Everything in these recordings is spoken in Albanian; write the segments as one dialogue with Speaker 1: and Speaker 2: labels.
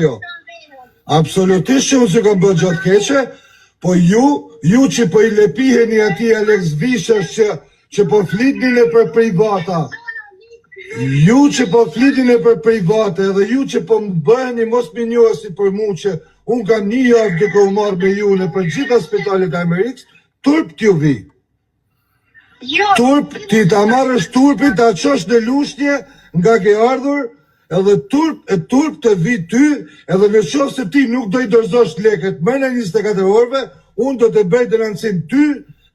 Speaker 1: jo. Absolutisht që unë që kam bërë gjatë keqe, po ju që po i lepiheni ati Alex Vishës që po flitnin e për privata, ju që po flitnin e për private edhe ju që po më bëheni mos më njohësi për mu që unë kam 1 javë duke u marrë me ju në për gjitha spitalet Amerikës, turp t'ju vi. Turp, ti ta marrësh turpin, ta qosh në lushnje nga ke ardhur, edhe turp të vi ty, edhe në qofë se ti nuk do i dorëzosh leket më në 24 orëve, unë do të bëj denancim ty,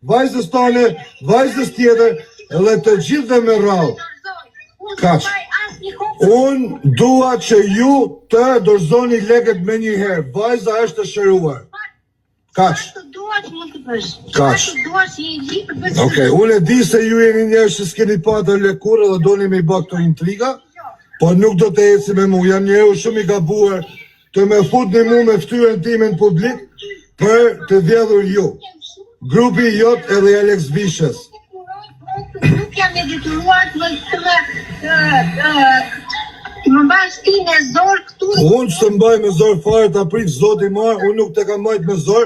Speaker 1: vajzës tane, vajzës tjetër, edhe të gjithë dhe me rrallë. Kaq. Unë dua që ju të dorëzoni leket me një herë, vajza është të shëruar. Kaq. Kaq. Okej, unë e di se ju jeni njerëz që s'keni pasur lëkurë dhe doni me i bë këto intriga, po nuk do të eci me mu. Jam njeriu shumë i gabuar të më futni mu me ftyrën time në publik për të vjedhur ju. Grupi jot edhe Alex Vishës.
Speaker 2: Nuk jam e detyruar të më mbash ti me zor këtu.
Speaker 1: Unë që të mbaj me zor fare të aprit zoti marë, unë nuk të kam mbajt me zor,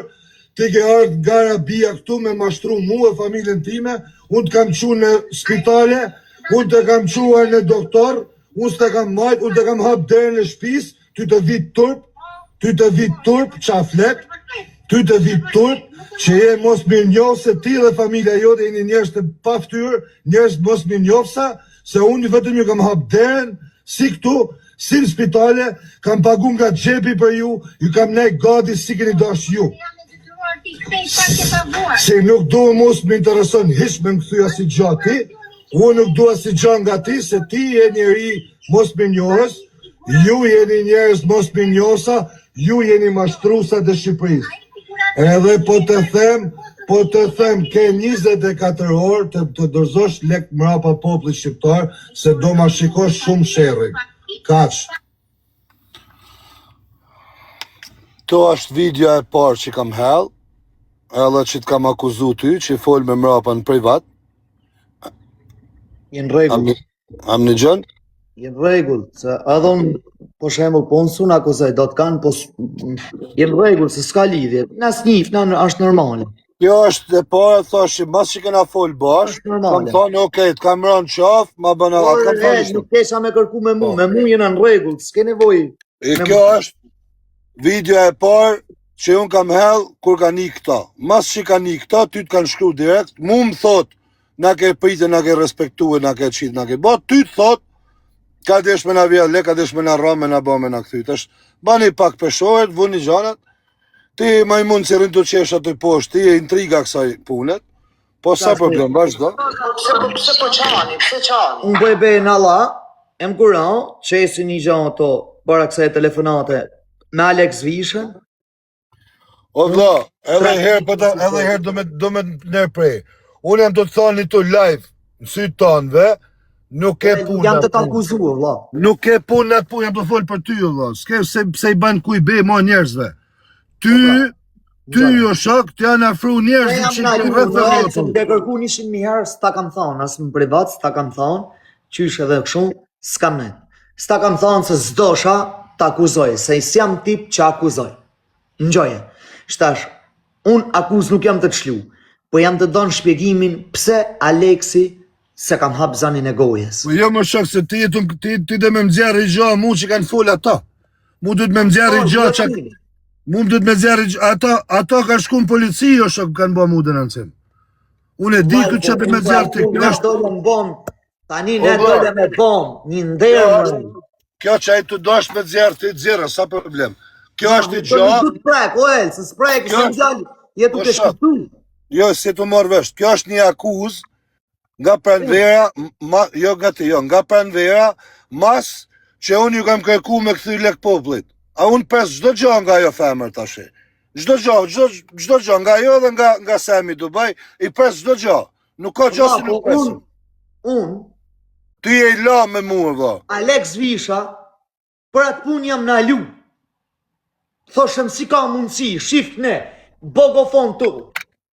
Speaker 1: ti ke ardhë nga Arabia këtu me mashtru mu e familjen time, unë të kam qu në spitale, unë të kam quar në doktor, unë të kam mbajt, unë të kam hap derën në shpis, ty të vit turp, qaflet, ty të vit turp, që je mos mirë njohë se ti dhe familja jote jeni njerëz të paftyrë, njerëz mos mirë njohësa, se unë vetëm ju kam hap derën, si këtu, si në spitale, kam pagu nga xhepi për ju kam nej gati si keni dash ju. Se nuk duhe mos më intereson hiç me më kthyja si gjati, unë nuk dua si gjan nga ti, se ti je njeri mos mirë njohës, ju jeni njerëz mos mirë njohësa, ju jeni mashtruesat e Shqipërisë. Edhe po të them, ke 24 orë të dorëzosh lek mrapa popullit shqiptar, se do ma shikosh shumë sherrin. Kaq. To është video e parë që kam hell, edhe që të kam akuzu ty, që i fol me mrapa në privat.
Speaker 3: Jenë rregull.
Speaker 1: Am në gjën?
Speaker 3: Jenë rregull, se edhe unë, po shembull, po unë sun akuzoj, do të kanë, po jenë rregull, se s'ka lidhje. Nas njif, është normale.
Speaker 1: Kjo është e parë, thosh, mas që kena fol bash, kam thonë, okej, të kam rënë qaf, ma bëna atë kam thonë.
Speaker 3: Nuk kesha me kërku me mu jena në rregull, s'ke nevojë.
Speaker 1: Kjo është video e parë që unë kam hell kur ka një këta. Mas që ka një këta, ty të kanë shkru direkt, mu më thot, na ke pritë, na ke respektue, na ke qitë, na ke bot, ty të thot, ka desh me na vjelle, ka desh me na rame, na ba me na këthyt. Bani pak peshohet, vuni gjanat, ti ma i mund që rinë të qesha të poshtë, ti e intriga kësaj punet, po sa problem, vazhdo?
Speaker 3: Pse po qani, pse qani? Unë bëj bejë në Allah, e më kuran, qesi një gjanë to, para kësaj telefonate, me Alex Vishën.
Speaker 1: O vla, edhe herë do me nërprej. Unë jam të të thani të live, në sytë tanëve, nuk ke punë.
Speaker 3: Jam të t'akuzu, vla.
Speaker 1: Nuk ke punë në atë punë, jam të folë për ty, vla. S'ke se i banë kuj be, ma njerëzve. Ty o shok, të janë afru njerëzve që i rrëtë dhe rrëtë.
Speaker 3: Se më ke kërku 100.000 herë, s'ta kam thonë, asë më privat, s'ta kam thonë, qysh edhe këshu, s'kam net. S'ta kam thonë se s'dosha t'akuzoj, se s'jam tip që akuzoj. Njoje, shtash, unë akuz nuk jam të të shlu, po jam të donë shpjegimin pse Aleksi se kam hap zanin e gojes.
Speaker 1: Po jo më shok, se ti dhe me mzjerë i gja, mu që kanë folë ata. Mu du të me mzjerë i gja, mu du të me mzjerë i gja, ata kanë shku në polici, o shok, kanë bo mu dhe në nësim. Unë e di këtë që për me mzjerë ti.
Speaker 3: Tani ne dole me bom, një ndërë.
Speaker 1: Kjo që ajtë të dosh me mzjerë ti, dzira, sa problem. Kjo është i gja.
Speaker 3: Nuk të prek, o el, se s'prek, se në gjallë, jetu të shkëtu.
Speaker 1: Jo, se të morë vesh, kjo është një akuz nga pranvera, nga pranvera, mas që unë ju kam kërku me këthy lek poplit. A unë pres gjdo gjo nga jo femër të ashe. Gjdo gjo nga jo dhe nga Semi Dubai, i pres gjdo gjo. Nuk ka gjo si nuk presim.
Speaker 3: Unë,
Speaker 1: ty e i la me mua, vë.
Speaker 3: Alex Visha, për atë pun jam në alu. Thoshem si ka mundësi, shif ne, bogofon tu.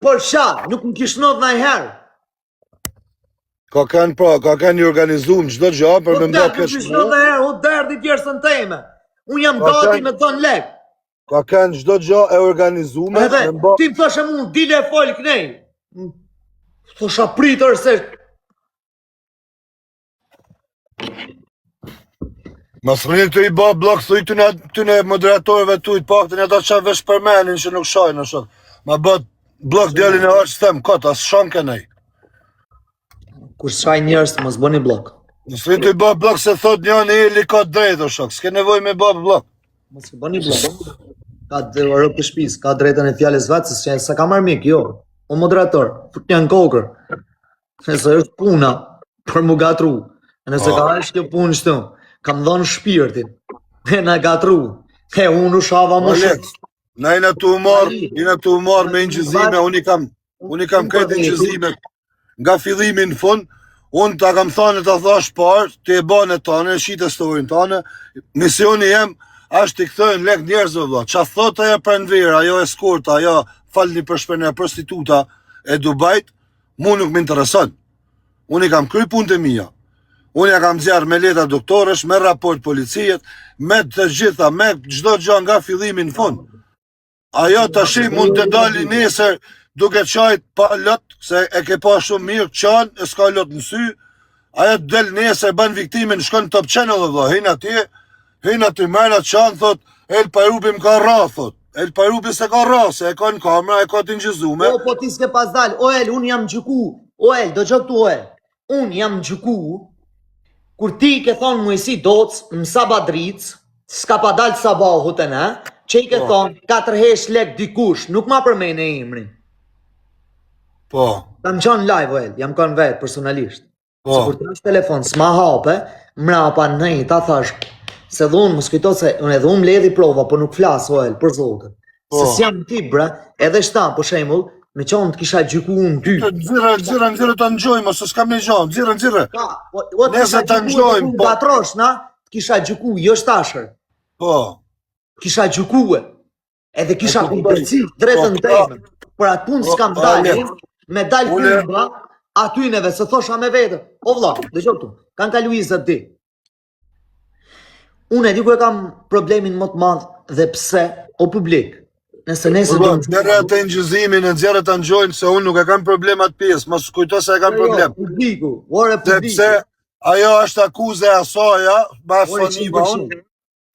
Speaker 3: Por sha, nuk më kishnot në i herë.
Speaker 1: Ka kanë një organizum gjdo gjo për me mdo
Speaker 3: kështë. Nuk kishnot në i herë, u derdi tjerësën teme. Unë jam
Speaker 1: Ka
Speaker 3: gati
Speaker 1: qenë-
Speaker 3: me dhënë lek.
Speaker 1: Ka kanë çdo gjë e organizuar,
Speaker 3: Edhe ti më thoshe mund, dile e fol kënej. Thosha pritër se
Speaker 1: Mos rrinë të i bë blok, thuj ty në moderatorëve tuj, paktën ato që vesh përmenin që nuk shojnë ashtu. Ma bët blok djalin e është them, kot, as shon kënej.
Speaker 3: kur shaj njerëz mos bëni blok.
Speaker 1: Mos rrinë të i bë blok se thot njëri ili ka drejtë o shok, s'ke nevojë me bë blok.
Speaker 3: Mos i bëni blok. Ka rrok të shtëpisë, ka drejtën e fjalës vet, se sa ka marr mik, jo. O moderator, fut janë kokër. Nëse është puna për mu gatru. Nëse ka është kjo punë shtu, kam dhënë shpirtin. E na gatru. E unë u shava më
Speaker 1: Alex,
Speaker 3: shumë.
Speaker 1: na jena të umar me ingjëzime, unë i kam këtë ingjëzime. Nga fillimi në fund, unë ta kam thënë ta thash parë, ti e bën e tonë, e shite storin tonë. Misioni jem është t'i kthejnë lek njerëzve vëlla. Qa thot ajo pranvera, ajo eskorta, ajo falni për shpërnja prostituta e Dubajt, mu nuk më intereson. Unë i kam kry punët e mija. Unë ja kam zjarë me leta doktorësh, me raport policijet, me të gjitha, me gjdo gjë nga fillimi në fund. Ajo të shim mund të dali nesër duke qajt pa lot, se e ke pa shumë mirë qanë, e s'ka lot në sy. Ajo të del nesër, ban viktimin, shkon top channel dhe dha, hin aty mërë atë qanë, thot, El Pajrubi më ka ra, thot. El Pajrubi se ka ra, se e ka në kamera, e ka të njëzume.
Speaker 3: O, po ti s'ke pas dal. O, El, unë jam gjyku. O, El, do gjë këtu, o, El. Unë jam gjyku. Kur ti ke thonë muesi doc, më sabadric, s'ka pa dalë sabahu të ne, që i ke thonë 4 hesh lek dikush, nuk ma përmejnë e imrin.
Speaker 1: Po,
Speaker 3: Kam qënë live, o, El, jam kanë vetë personalisht.
Speaker 1: Po.
Speaker 3: Se kur të është telefon, s'ma hape, mrapa nej, ta thash, se dhe unë më skujto se, unë edhe unë ledhi prova, po nuk flasë, o, El, për zotën.
Speaker 1: Po.
Speaker 3: Se s'jam ti, bre, edhe shta, po shemull, me qonë të kisha gjyku unë ty.
Speaker 1: Nxirë të nxojmë, ose s'kam një gjonë, nxirë.
Speaker 3: O,
Speaker 1: Nese të nxojmë, po.
Speaker 3: Patrosh, na, kisha gjyku, jo shtashër.
Speaker 1: Po,
Speaker 3: Kisha gjykue, edhe kisha
Speaker 1: po,
Speaker 3: kumbërci drejtën
Speaker 1: po,
Speaker 3: teme. Për atë punë s'kam
Speaker 1: po,
Speaker 3: dalë,
Speaker 1: Ale.
Speaker 3: me dalë
Speaker 1: Ule.
Speaker 3: kundra, atyneve, se thosha me vete. O vlla, dëgjoj këtu, kanë kalu 20 di. Unë e di ku e kam problemin më të madh dhe pse, o publik. Nëse nesër do
Speaker 1: nxirë të ngjëzimin, nxirë të nxojnë, se unë nuk e kam problemat pjesë, mos kujto se e kam problem.
Speaker 3: Publiku, ore publiku.
Speaker 1: Sepse ajo është akuze asoja, ma soniva unë,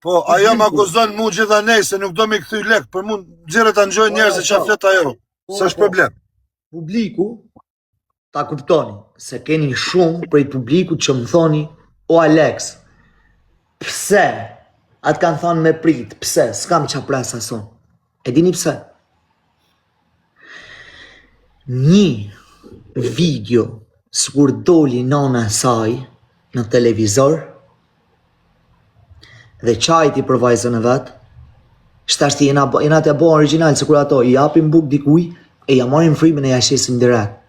Speaker 1: po ajo më akuzon mu gjitha nej, se nuk do mi kthy lek, për mund nxirë të nxojnë njerëzit që flet ajo, se është problem.
Speaker 3: Publiku, ta kuptoni, se keni shumë prej publiku që më thoni, o Alex, pse? Atë kanë thonë me prit, pse? S'kam qa prasa son. E dini pse? Një video, s'kur doli nona saj në televizor, dhe qajti për vajzën e vetë, shtashti jena të bo original, se kur ato i apin buk dikuj, e ja marim frimin e ja shesim direkt.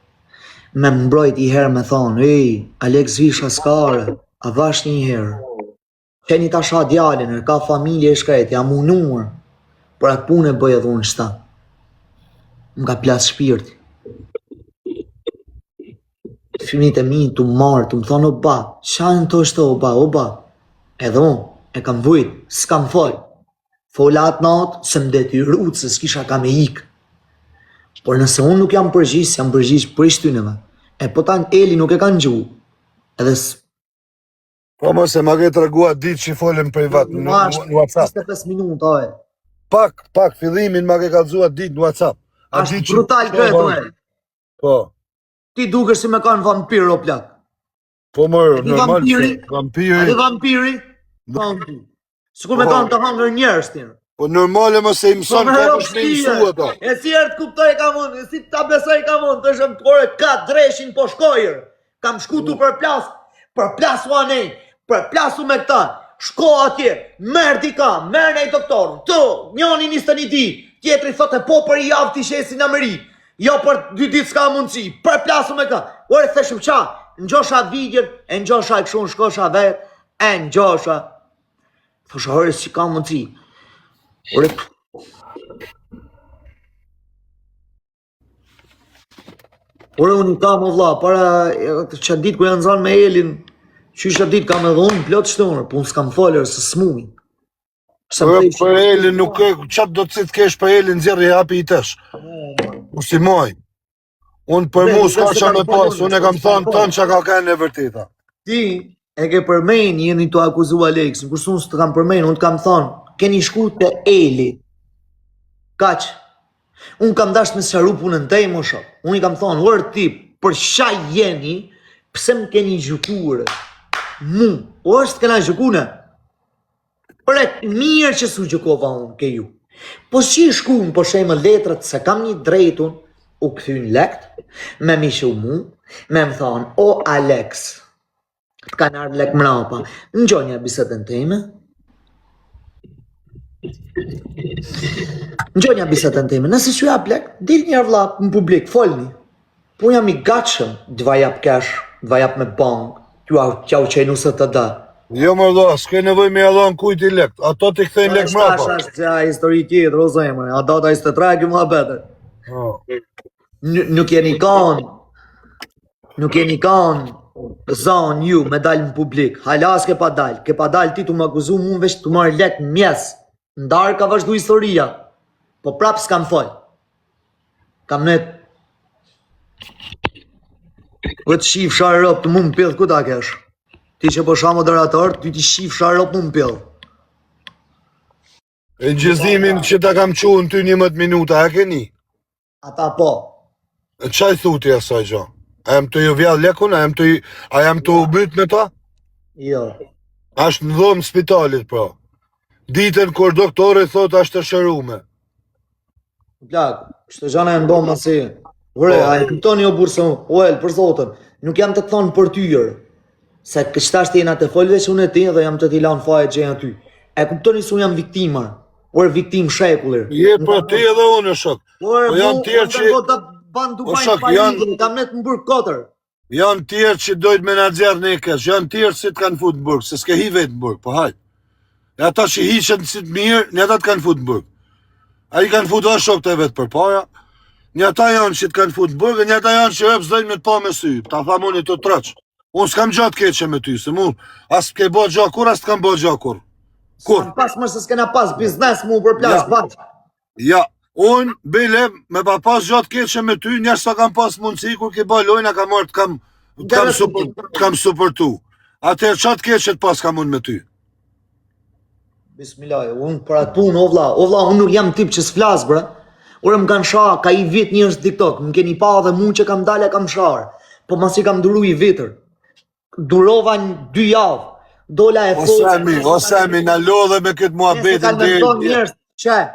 Speaker 3: Me mbrojt i herë me thonë, ej, Alex Visha s'kare, a vash një herë. Qeni ta sha djalin, ka familje e shkret, jam unuar, për atë punë e bëj edhe unë shta. Më ka plas shpirti. Fëmijët e mi të marë, të më thonë, o ba, shanë të është o ba, edhe unë, e kam vujt, s'kam fol. Fola atë natë, se më detyruat se s'kisha ka me ikë. Por nëse unë nuk jam përgjis, jam përgjis për ishtyneve. E po tanë Eli nuk e kanë gjuhu. Edhe
Speaker 1: Po mos e ma ke tregua ditë që i folën privat në WhatsApp.
Speaker 3: 25 minuta, oe.
Speaker 1: Pak, fillimin ma ke kallzuar ditë në WhatsApp.
Speaker 3: Ashtë brutal këtë, oe.
Speaker 1: Po,
Speaker 3: Ti dukesh si me kanë vampir o plak.
Speaker 1: po mërë,
Speaker 3: Di
Speaker 1: normal
Speaker 3: vampiri?
Speaker 1: që vampiri.
Speaker 3: A di vampiri? Vampiri. Sikur me kanë të hangër njerëz ti.
Speaker 1: Po normale mos e mëson, po është me mësu ato.
Speaker 3: E si herë të kuptoj kam unë, e si ta besoj kam unë, të shëm të kore ka dreshin po shkojër. Kam shku tu për plas u anej, për plasu me këta. Shko atje, merë dika, merë nej doktorën, të, njoni 21 ditë, tjetëri thote po për i javë t'i shesin në Amerikë, jo për 2 ditë s'ka mundësi, për plasu me këta. Ore theshëm qa, në gjosha vidjën, e në gjosha e këshun shkosha vetë, e në gjosha. Thosha hore si ka mundësi. Ore, unë i kam o vla, para që ditë ku janë zanë me Elin, që isha ditë kam edhe unë plot shtunë, po unë s'kam folër së smumi.
Speaker 1: Për Elin nuk e, qatë do të citë kesh për Elin, zjerë i hapi i tesh. Si moj. Unë për mu s'ka që me pas, unë e kam thonë tonë që ka kënë e vërteta.
Speaker 3: Ti e ke përmen, jeni të akuzu Alex, kurse unë s'të kam përmen, unë të kam thonë, keni shku të Eli. Kaq. Unë kam dash me sharu punën tej, më shok. Unë i kam thonë, uër ti, për qa jeni, pse më keni gjukurë? Mu, o është kena gjukune? Për e mirë që su gjukova unë ke ju. Po që i shku më po shemë letrat se kam një drejtun, u këthyn lekt, me mi shu mu, me më thonë, o Alex, të kanë ardhë lek mrapa, në gjonja bisetën teme, nëse që jap lek, dilë një vlla në publik, folni, po jam i gatshëm, dva jap cash, dva jap me bank, t'jau qenu se të da.
Speaker 1: Jo më dha, s'ke nevoj me adhan kujt i lekt, ato t'i kthejnë lek mrapa.
Speaker 3: Është që histori tjetër, o zemre, a data 23 kjo më beter. Nuk jeni kanë zanë ju me dalë në publik, hala s'ke pa dalë, ke pa dalë ti t'u më akuzu mu veç t'u marrë lek mjes, ndarë ka vazhdu historia, po prap s'kam fol, kam net, vëtë shif sharë rëp të mu më pillë, ku ta kesh? Ti që po shamo moderator, ty ti shif sharë rëp mu më pillë.
Speaker 1: E gjëzimin që ta kam qu në ty 11 minuta, e keni?
Speaker 3: Ata po.
Speaker 1: E qaj thuti asaj gjo? A jem të ju vjall lekun, a jam të u myt me ta?
Speaker 3: Jo.
Speaker 1: Ashtë në dhomë spitalit, pra. Ditën kur doktore thot ashtë të shërume.
Speaker 3: Plak, shtë gjana e ndonë masi. Vre, a e këptoni o bursë, o el, për zotën, nuk jam të thonë për tyjër. Se kështa është jena të folve që unë e ti dhe jam të tila në faje që jena ty. E këptoni se unë jam viktimar. Orë viktim shekullir.
Speaker 1: Je, pra ti edhe unë, shok. Po janë tjerë që... O shok, janë tjerë që dojtë menaxher në kesh, janë tjerë që të kanë fut në burg, se s'ke hi vetë në burg, po hajtë. E ata që hiqen si të mirë, një ata të kanë fut në burg. A i kanë fut o shok të vetë për para, një ata janë që të kanë fut në burg, një ata janë që hëpë zdojnë me të pa me sy, ta tham unë i të trëq. Unë s'kam gjatë keqe me ty, se mu, as ke bo gjakur, as t'kam bo gjakur. Kur?
Speaker 3: Pas më se s'kena pas biznes mu për plas bat.
Speaker 1: Ja, unë, bile, me pa pas gjatë keqe me ty, njështë sa kam pas mundësi, kur ke ba lojna, kam marrë t'kam supërtu. Atër qatë keqe t'pas kam unë me ty.
Speaker 3: Bismillah, unë për atë punë, o vla, unë nuk jam tip që s'flas, bre. Ure më kanë shah, ka i vit njërës TikTok, më keni pa dhe mu që kam dalë e kam sharë, po mas i kam duru i vitër. Durova në 2 javë, dola e fotë.
Speaker 1: O Semi, në lodhe me këtë muhabetin dhe...
Speaker 3: Nëse kanë nërton njërës, që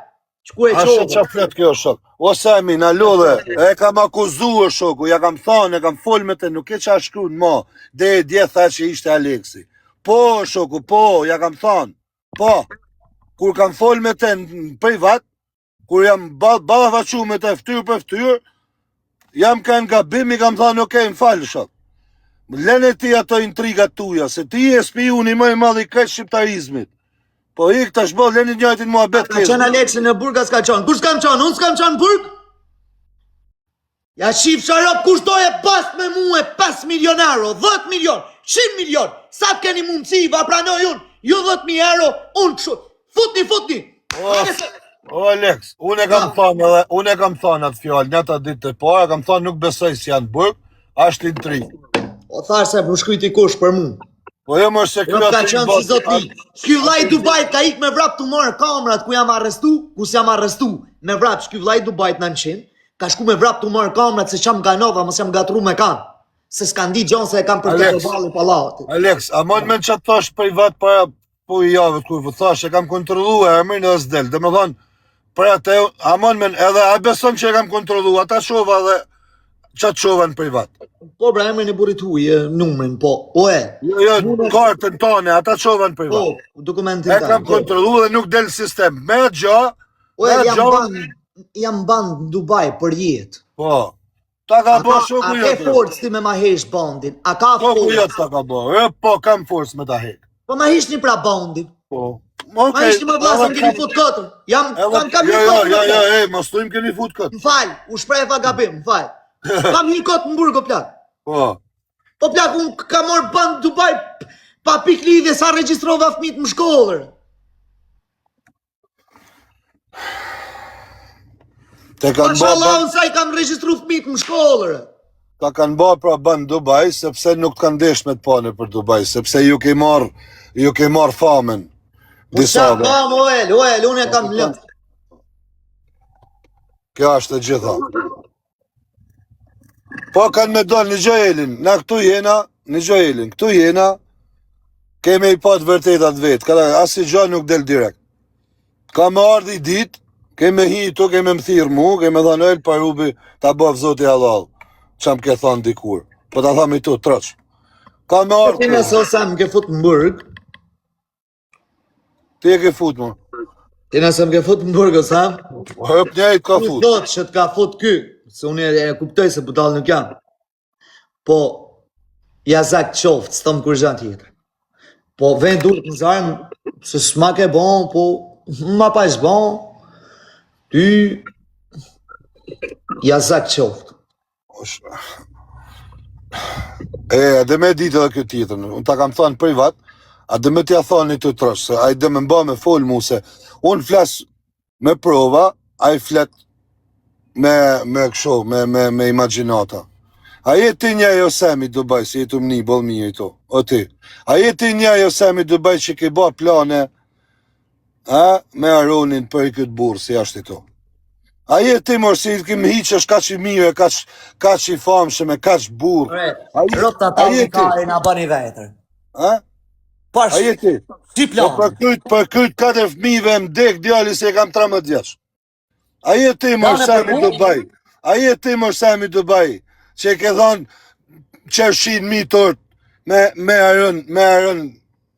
Speaker 3: ku e qovë?
Speaker 1: Ashe që flet kjo, shok. O Semi, në lodhe, e kam akuzuë, shoku, ja kam thonë, e kam folë me te, nuk e që a shkru në ma, dhe e dje tha që ishte Aleksi. Po, shoku, po, ja kam thonë, po, kur kam folë me te në privat, kur jam bala faqu me te ftyrë për ftyrë, jam kanë gabim, i kam thonë, okej, më falë, shok. Lene ti ato intrigat tuja, se ti e spioni më i madh i këtë shqiptarizmit. Po i këta shbo, lene njëjtin mua bet
Speaker 3: Ka qenë Aleksi në burg, as ka qonë. Kush kam qonë? Unë s'kam qonë burg? Ja shif sharop, kush doje pas me mu e 5 milion euro, 10 milion, 100 milion. Sa të keni mundësi, va pranoj unë, ju 10.000 euro, unë këshu. Futni.
Speaker 1: O Alex, unë e kam thonë atë fjallë, një ta ditë të para, kam thonë nuk besoj si janë burg, ashtë intrig.
Speaker 3: O thash se më shkryti kush për mu.
Speaker 1: Po jo më se kjo
Speaker 3: ka qënë si zoti. Ky vllai Dubajt ka ik me vrap të marrë kamerat ku jam arrestu, me vrap, ky vllai Dubajt në 100, ka shku me vrap të marrë kamerat se qam ganova, mos jam gatru me kanë. Se s'kan di gjonë se e kam për të balli pallatit.
Speaker 1: Alex, a mund me në qatë thash privat para po i javët kur vë thash e kam kontrolu e emrin e s'del. Dhe me thonë, për atë, a mund me edhe a beson që e kam kontrolu, ata shova dhe qatë shova në privat.
Speaker 3: Po bra, emrin e burit huj, numrin, po, o e.
Speaker 1: Jo, kartën tane, ata shova në privat.
Speaker 3: Po, dokumentin tane.
Speaker 1: E kam kontrolu dhe nuk del sistem. Me gja,
Speaker 3: jam ban në Dubaj për jetë.
Speaker 1: Po, ta ka bo shoku
Speaker 3: jetë. A ke forës ti me ma hesh bandin? A ka forës?
Speaker 1: Shoku jetë ta ka bo, po kam forës me ta hek.
Speaker 3: Po ma hesh një pra bandin.
Speaker 1: Po.
Speaker 3: Ma hesh një më vlasën keni fut këtër. Kam një këtër.
Speaker 1: Jo, mos tujmë keni fut këtër.
Speaker 3: Më falj, u shprej fa gabim, më falj. Kam një këtë në burg o plak. Po plak, unë ka morë bandë Dubaj pa pik lidhje sa registrova fmit më shkollër.
Speaker 1: Te kanë
Speaker 3: Mashallah,
Speaker 1: bërë
Speaker 3: unë sa i kam regjistru fëmijët në shkollë.
Speaker 1: ta kanë bërë pra bën Dubai, sepse nuk të kanë desh me të pane për Dubai, sepse ju ke marr famen.
Speaker 3: Po
Speaker 1: Disa
Speaker 3: çfarë kam Oel, unë e kam lënë.
Speaker 1: Kjo është e gjitha. Po kanë me dalë në Gjoelin, na këtu jena, në Gjoelin, këtu jena, keme i patë vërtetat vetë, asë i gjë nuk del direkt. Ka me ardhi dit, keme hi tu, keme më thirë mu, keme dhanë el parubi, ta bëv zoti halal, që më ke thonë dikur, po ta thami tu, troq. Ka me ardhi...
Speaker 3: Ti nëse ose më ke fut në burg,
Speaker 1: Ti e ke fut mu.
Speaker 3: ti nëse më ke fut në burg, ose
Speaker 1: Hëp njajt ka fut.
Speaker 3: do të që të ka fut ky, se unë e kuptoj se budal nuk jam. Po, ja zak qoftë, s'tëm kur gjanë tjetër. Po, vend duhet në zarmë, se s'ma ke bon, po, ma pa ish bon, ty, ja zak qoftë.
Speaker 1: E dhe me ditë edhe këtë tjetër, unë ta kam thonë privat, a dhe me t'ja thonë një të trosh, se a i dhe me mba me fol mu se, unë flas me prova, a i flet me kësho, me imaginata. A jeti një jo semi Dubai, si jetu mëni, bolmi e to, o ti. A jeti një jo semi Dubai që ke ba plane, me Aronin për i këtë burë, si ashtë i to. A jeti mërë, si kemë hiqësh ka që i mire, ka që i famshme, ka që burë.
Speaker 3: Rota ta një kare nga bani vetër.
Speaker 1: A jeti?
Speaker 3: Si plan?
Speaker 1: Për këtë 4 fëmijëve më dek djali se kam 13 vjeç. A jeti mërë Sami Dubai? A jeti mërë Sami Dubai? Që ke thonë qërshin mi tort me arën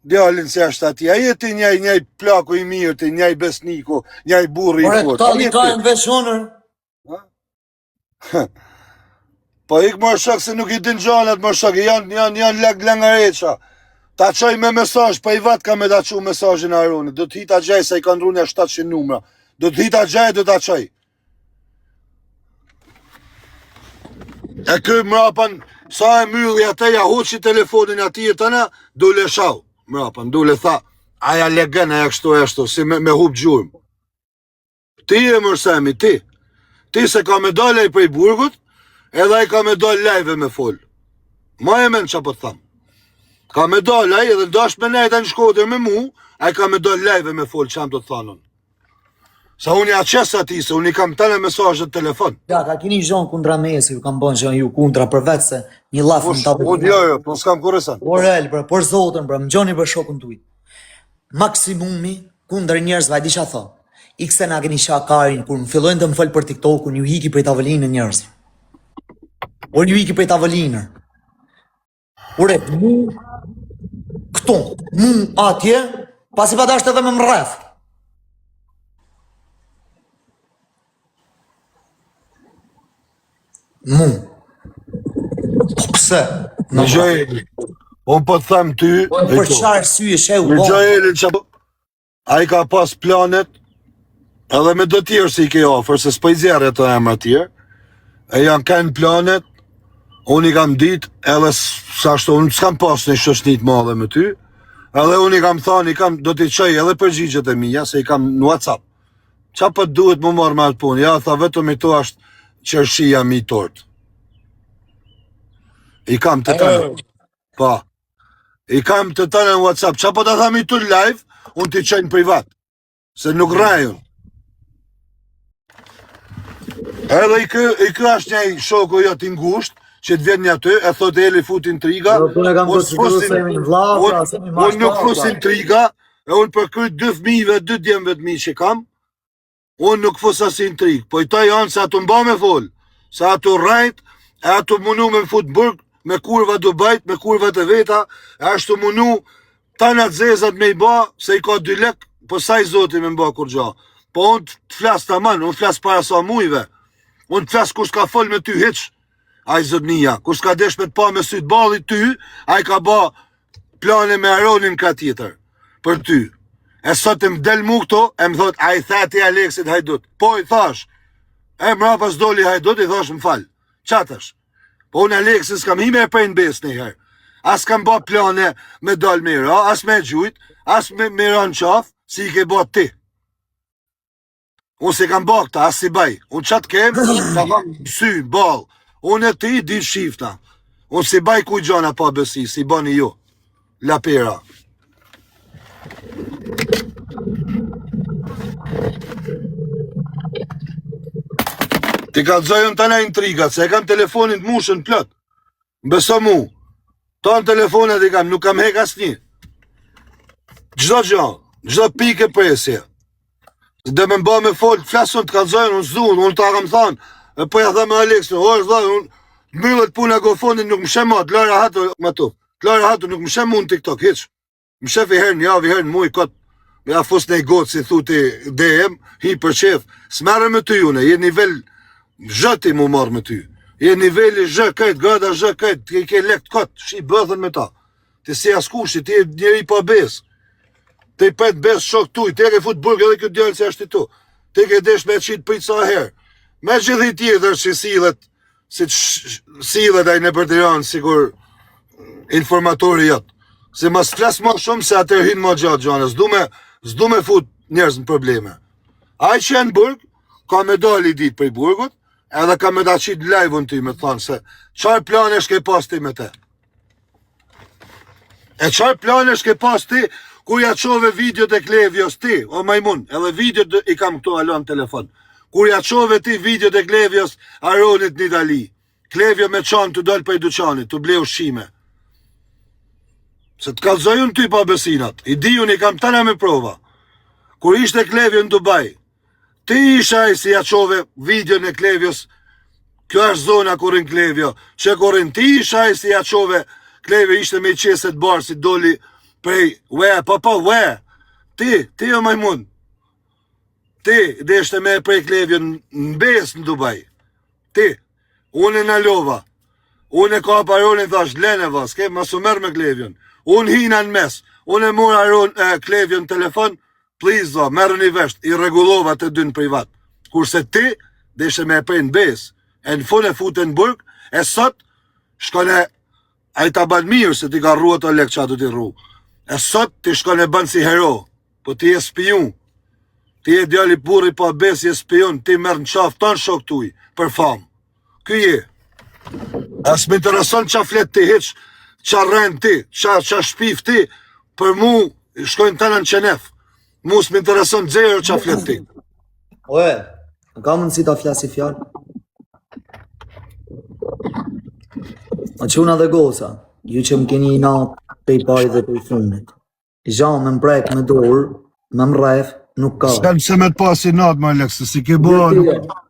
Speaker 1: djalin se ashtë ati. A jeti njaj plaku i mirë të, njaj besniku, njaj burri i fort.
Speaker 3: Ta një kare në veshonër.
Speaker 1: Po ik mërë shok se nuk i din gjanat mërë shok, janë langareqa. Ta qoj me mesazh, pa i vat ka me da qu mesazhin Aronit. Do t'hita gjaj se i kanë runja 700 numra. Do t'hita gjaj, do t'a qoj. E kë mrapan, sa e mylli ate, ja hoqi telefonin ati e tëna, dule shau. Mrapan, dule tha, aja legen e kështu, si me hup gjurëm. Ti e mërsemi, ti. Ti se ka me dalej për i burgut, edhe i ka me dalej lejve me fol. Ma e men që po të thamë. Ka me dalej edhe dash me nejta në Shkodër me mu, a i ka me dalej lejve me fol, që am të të thanën. Sa unë ja qesë ati, se unë i kam tëne mesajët telefon.
Speaker 3: Ja, ka kini gjonë kundra me se ju kam bon që ju kundra për vetë se një lafë në tabë.
Speaker 1: Unë jo, po s'kam kërësan.
Speaker 3: Por el, bro, por zotën, bro, më gjoni për shokën tuj. Maksimumi kundër njerëzve, a di qa tha. Ikse na keni shakarin, kur më fillojnë të më folë për TikTok-un, ju hiki për tavolinë njerëz. Por ju hiki për tavolinër. Ure, mu, këto, mu atje, pasi pa dashtë edhe me më rreth. Mu. Po pse?
Speaker 1: Në Gjoelin. Unë po të them ty...
Speaker 3: Për qarë sy e shehu
Speaker 1: Në Gjoelin që... A i ka pas planet, edhe me do tjerë si i ke ofër, se s'po i zjerë e të emra tjerë, e janë kanë planet, unë i kam dit, edhe sashtu, unë s'kam pas një shoshnitë madhe me ty, edhe unë i kam thonë, do t'i qoj edhe përgjigjet e mija, se i kam në WhatsApp. Qa për duhet më marrë me atë punë? Ja, tha vetëm i to ashtë qërshia mi tort. I kam të tënë. Pa. I kam të tënë në WhatsApp. Qa po të thami të live, unë t'i qenë privat. Se nuk rajun. Edhe i kë ashtë njëj shoko jo t'ingusht, që t'vjen një aty, e thot e li fut intriga. Unë nuk fus intriga, e unë për këtë 2 fëmijëve, 2 djemëve t'mi që kam, unë nuk fus as intrig. Po i ta janë se ato mba me fol, se ato rajt, e ato munu me fut burg, me kurva Dubajt, me kurva të veta, e ashtu munu tanat zezat me i ba, se i ka 2 lek, po sa i zoti me mba kur gja. Po unë të flas të man, unë flas para sa mujve, unë të flas kus ka fol me ty hiq, a i zotnia, kus ka desh me të pa me sytë balit ty, a i ka ba plane me Aronin ka tjetër, për ty. E sot e më del mu këto, e më thot, a i thati Aleksit hajdut. Po i thash, e mra pas doli hajdut, i thash më fal. Qatash? Po unë Aleksit s'kam hime e pejnë bes njëherë. As kam ba plane me dal me ra, as me gjujt, as me ra në qaf, si i ke ba ti. Unë se kam bak ta, as si baj. Unë qatë kem, ta kam sy, bal. Unë e ti di shifta. Unë si baj kuj gjana pa besi, si bani ju. La pera. Ti ka dzojën të na intrigat, se e kam telefonin të mushën plot. Beso mu. Tanë telefonet i kam, nuk kam hek as një. Gjdo gjë, gjdo pike presje. Dhe me mba me folë, flasën të kalzojnë, unë zdunë, unë ta kam thanë, e po ja tha me Aleksin, orë dhe, unë mbyllet puna gofonin, nuk më shemat, Lara hatu, ma tu, Lara hatu nuk më shem unë TikTok, hiq. Më shef i herë një javë, i herë në muj, këtë, me a fos nej gotë, si thuti DM, hi për qef, s'merë me ty une, je nivel zhëti mu marë me ty, je niveli zhë këtë, gada zhë këtë, ti ke lekt këtë, shi bëthën me ta, ti si askushi, ti e njeri pa besë. Ti pet bes shok tuj, ti e ke fut burg edhe këtë djallë që ashtë tu. Ti ke desh me qitë pëjtë sa herë. Me gjithi tjetër që sillet a i në për Tiranë, sigur informatori jatë. Se mas flas ma shumë se atër hinë ma gjatë gjana, s'du me fut njerëz në probleme. A i që janë burg, ka me dali dit për i burgut, edhe ka me da qitë live-un ty me thonë se qarë planesh ke pas ti me te? E qarë planesh ke pas ti kur ja qove video të Klevjos ti, o majmun, edhe video i kam këto alon telefon, kur ja qove ti video të Klevjos Aronit një dali, Klevjo me qanë të dollë për i duqanit, të ble ushqime. Se të kalzojun ty pa besinat, i dijun i kam tëna me prova. Kur ishte Klevjo në Dubai, ti isha i si ja qove video në Klevjos, kjo është zona kurin Klevjo, që kurin ti isha i si ja qove, Klevjo ishte me i qeset barë si doli, prej, ti o majmun, ti, dhe ishte me prej Klevjo në besë në Dubai, ti, unë e në lova, unë e ka paronin thash, lene vas, ke masu merë me Klevjon, unë hina në mes, unë e mora Klevjon në telefon, please do, merë një vesht, i regullova të dy në privat, kurse ti, dhe ishte me prej në besë, e në fun e fute në burg, e sot, shkone, a i ta ban mirë se ti ka rrua të lek që atu ti rru. E sot ti shkon e ban si hero, po ti e spion, ti e djali burri pa bes, je spion, ti merë në qaf tanë shok tuj, për famë. Ky je. As më intereson qa flet ti hiq, qa rren ti, qa shpif ti, për mu shkojnë të në qenef. Mu s'më intereson zero qa flet ti.
Speaker 3: Oe, ka mundësi ta flasi fjallë? A quna dhe goza, ju që më keni i natë pe i pari dhe pe i funit. Gja me mprek me dorë, me mref, nuk ka.
Speaker 1: S'kam se me të pasi natë, ma Aleksi, si ke bo,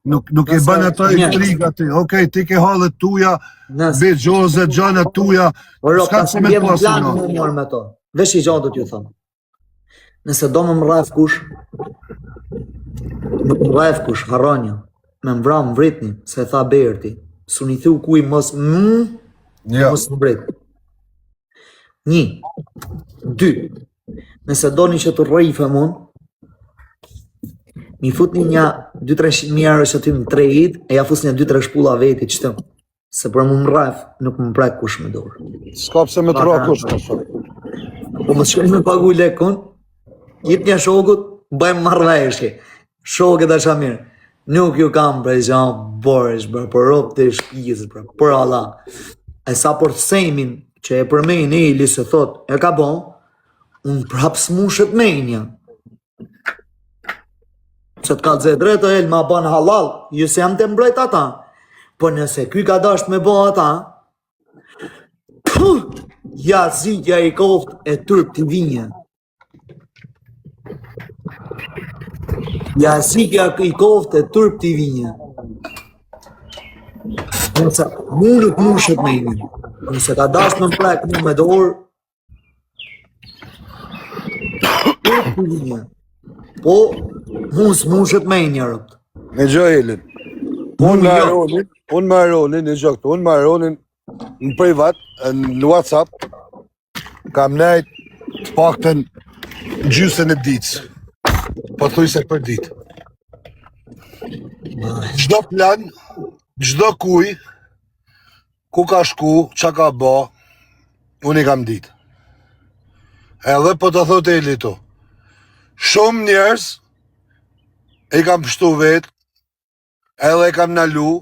Speaker 1: nuk e bën ato i triga ti. Okej, ti ke halët tuja, be gjozet, gjanët tuja, s'kam se me të pasi natë.
Speaker 3: Vesh i gjatë do t'ju thëmë. Nëse do me mref kush, harronja, me mvram vritni, se tha Berti, su një thu kuj mos mos mbrit. 1, 2, nëse do një që të rrejfe mund, mi fut një 2-3 mjerë që ty më trejit, e ja fus një 2-3 shpulla veti qëtëm. Se për më mref, nuk më prek kush me dorë.
Speaker 1: S'ka pse me të ra kush me shumë.
Speaker 3: Po më shkoj me pagu lekun, jit një shokut, bëjmë marrveshje. Shokët është mirë. Nuk ju kam për gjanë borësh, për ropë të shpijës, për Allah. E sa për sejmin që e përmejnë e ili se thot, e ka bon, unë prap s'mushet menja. Që të ka të drejtë e ma ban halal, ju se jam të mbrejt ata. Po nëse kuj ka dasht me bo ata, ja zitja i koft e turp të vinje. Ja zitja i koft e turp të vinje. Nëse mu nuk mushet menja. Nëse ka dasht me mprek mu me dorë, turp të vinje. Po, mu s'mushet menja rëpt.
Speaker 1: Me Gjoelin. Unë me Aronin, në gjokët, unë me Aronin në privat, në WhatsApp, kam nejt të pakten gjysën e ditës, po thuj se për ditë. Gjdo plan, gjdo kuj, ku ka shku, qa ka ba, unë i kam ditë. Edhe po të thot e litu, shumë njerës i kam pështu vetë, edhe i kam nalu,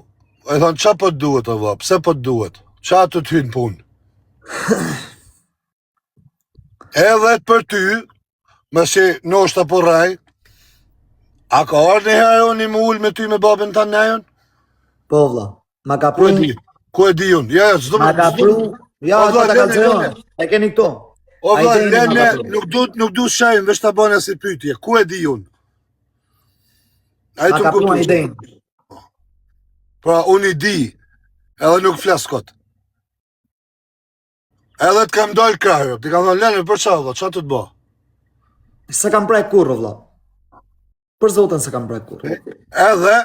Speaker 1: e thonë, qa po të duhet, o vla, pse po të duhet? Qa të të hynë punë? Edhe për ty, mësi noshta po raj, a ka arë një herë unë i më ullë me ty me babën të nejon?
Speaker 3: Po vlla, ma ka
Speaker 1: Ku e
Speaker 3: pru,
Speaker 1: di? Ku e di unë? Ja, s'do
Speaker 3: ma ka pru, ja,
Speaker 1: O, vlla,
Speaker 3: ta
Speaker 1: lene,
Speaker 3: kalcion,
Speaker 1: lene.
Speaker 3: e keni këto.
Speaker 1: O vla,
Speaker 3: Ajde,
Speaker 1: lene,
Speaker 3: ma ka pru.
Speaker 1: nuk du shajnë, veç të bënë si pytje, ku e di unë? A i
Speaker 3: Ma
Speaker 1: të
Speaker 3: ka
Speaker 1: më
Speaker 3: pru
Speaker 1: kuptu.
Speaker 3: idejnë.
Speaker 1: Pra, unë i di, edhe nuk flas kot. Edhe të kam dojnë krahjo, ti kam thonë, lene, për qa, vla, qa të bë?
Speaker 3: Se kam prek kur, vlla. Për zotin se kam prek kur.
Speaker 1: Edhe,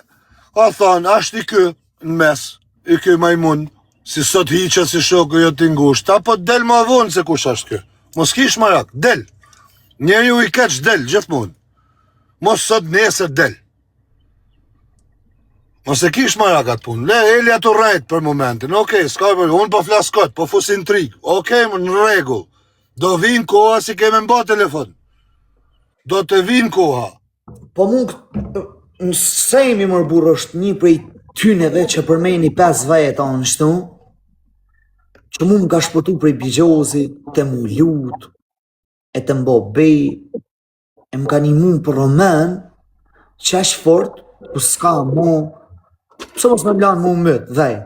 Speaker 1: ka thonë, ashtë i kë, në mes, i kë majmun, si sot hiqe si shoku jo t'ingusht, apo del ma vonë se kush është kë. Mos kish marak, del. Njeri u i keq del, gjithmonë. Mos sot nesër del. Mos e kish marak atë punë. Le, eli ato rajt për momentin. Okej, s'ka për, unë po flas kot, po fus intrig. Okej, në regull. Do vinë koha si keme mba telefon. Do të vinë koha.
Speaker 3: Po mu, në sejmi mërë burë është një prej tyneve që përmeni 5 veta në shtu, që mu më ka shpëtu prej bigjozit, të mu lut, e të mbo bej, e më ka një mu për romen, që është fort, ku s'ka mu, pëse mos me blanë mu mëtë, dhejt.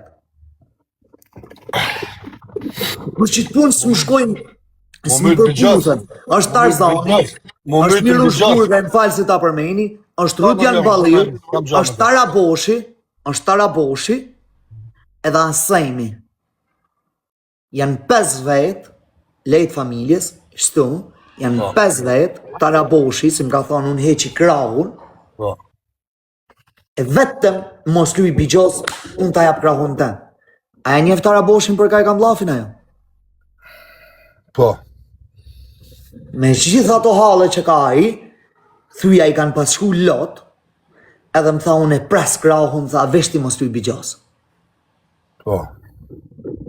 Speaker 3: Për që të punë së më shkojnë, së më përpusën, është Tarzani, është Miru Shkurga, në falë se ta përmeni, është Rudjan Ballir, është Taraboshi, edhe Asemi. Janë 5 vetë, lejtë familjes, shtu, janë 5 vetë, Taraboshi, si më ka thonë unë heqi krahun, e vetëm mos luj bigjos, unë ta jap krahun të. A e njef Taraboshin për ka i kam lafin ajo?
Speaker 1: Po.
Speaker 3: Me gjitha ato hale që ka ai, thuja i kanë pasku lot, edhe më tha unë e pres krahun, tha veshti mos luj bigjos.
Speaker 1: Po.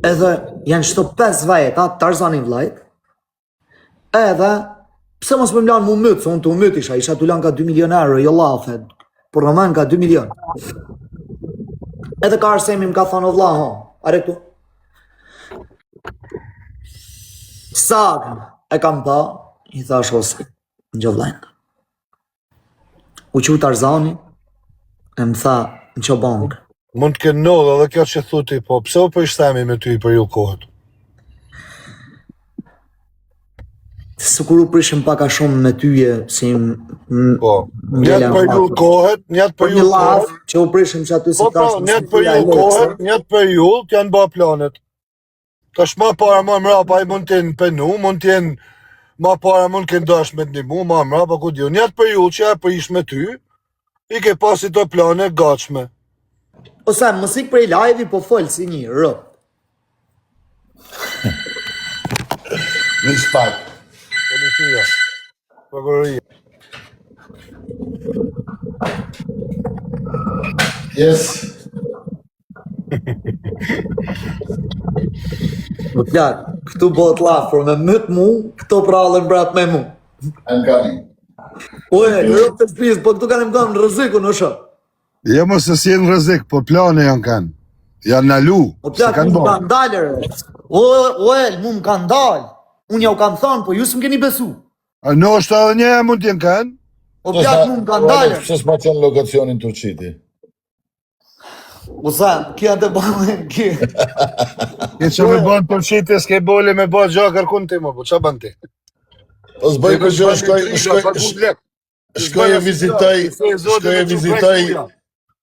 Speaker 3: Edhe janë qëto 5 vajeta, Tarzani vlajt, edhe pse mos më mlanë mu mytë, se unë të mytë isha të lanë ka 2 milion euro, jo lafe, por roman ka 2 milion. Edhe ka arsemi më ka thonë o vla, are këtu. Sa e kam pa, i thash ose, në gjovlajnë. U që Tarzani, e më tha në që bankë.
Speaker 1: Mund të kënë nodhe dhe kjo që thuti, po pse u përshtemi me ty për ju kohët?
Speaker 3: Së kur u prishim paka shumë me tyje, si
Speaker 1: Po, njëtë për ju kohët, njëtë për ju kohët,
Speaker 3: që u prishim që aty si
Speaker 1: po, njëtë për ju kohët, njëtë për ju të janë ba planet. Tash ma para ma mrapa i mund t'jenë penu, mund t'jenë ma para mund kënë dash me t'nimu, ma mrapa ku t'ju. Njëtë për ju që e për ish me ty, i ke pasi të plane gachme.
Speaker 3: Ose, mësik prej live-i po folë si një rë.
Speaker 4: Një shpak.
Speaker 1: Policia, prokuroria.
Speaker 4: Yes.
Speaker 3: Më plak, këtu bëhet lafër me mëtë mu, këto prallën brat me mu.
Speaker 4: I'm coming.
Speaker 3: Oje, rëp të shpizë, po këtu kanë më kanë në rëziku në shë.
Speaker 1: Jo mos se si në rëzik, po plane janë kanë. Janë nalu,
Speaker 3: O plak, mu më kanë dalë, oje, mu më kanë dalë. Unë ja u kam thonë, po ju së më keni besu.
Speaker 1: A në është edhe një mund t'jenë kanë?
Speaker 3: O plak, mu më kanë dalë.
Speaker 4: Pse s'ma qenë lokacionin Turqiti?
Speaker 3: O sa, kja të bëllë, kja.
Speaker 1: Ke që me bënë për qiti, s'ke boli me bënë gja kërkun ti më, po qa bënë ti?
Speaker 4: O s'bëj kërgjë,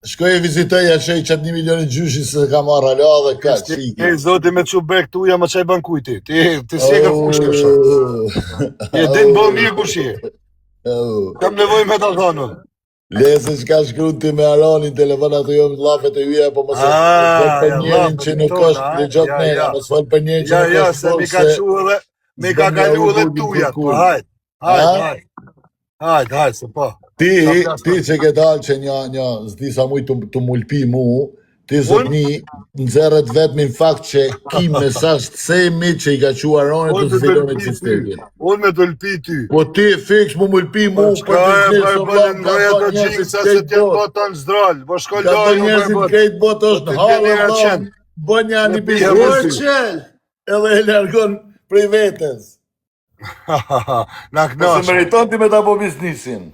Speaker 4: shkoj e vizitoj ashej qatë 1 milion e gjyshi se ka marrë hala dhe ka qiki.
Speaker 1: E zoti me që bek t'uja ma qaj ban kujti, ti si e ka kushke shumë. E din bo mirë kushje. Kam nevoj me ta thonë.
Speaker 4: Lese që shkru ti me Arani, telefonat të jomë lafet e uja, po mos fol për njerin që nuk është, dhe gjatë nena, mos fol për njerin që nuk
Speaker 1: Ja,
Speaker 4: është
Speaker 1: se mi ka qu edhe, mi ka kalu edhe t'uja, po hajt, se po.
Speaker 4: Ti që ke dalë që një zdi sa mujtë të mulpi mu, Ti zotni nxerret vetëm në fakt që ki mesazh të semi që i ka quar Ronit të zilonit sistemit.
Speaker 5: Unë me të lpi ty.
Speaker 4: Po ti fiks mu lpi mu
Speaker 5: Shka e bëjnë ndoja të gjingësa se t'jenë boton zdral. Po shko
Speaker 4: Ka të
Speaker 5: lojë,
Speaker 4: njerëzit krejt botë është në halë, bën një një biznes, edhe e largon prej vetes.
Speaker 5: Na
Speaker 4: Se
Speaker 5: knash.
Speaker 4: meriton ti me ta bo biznisin.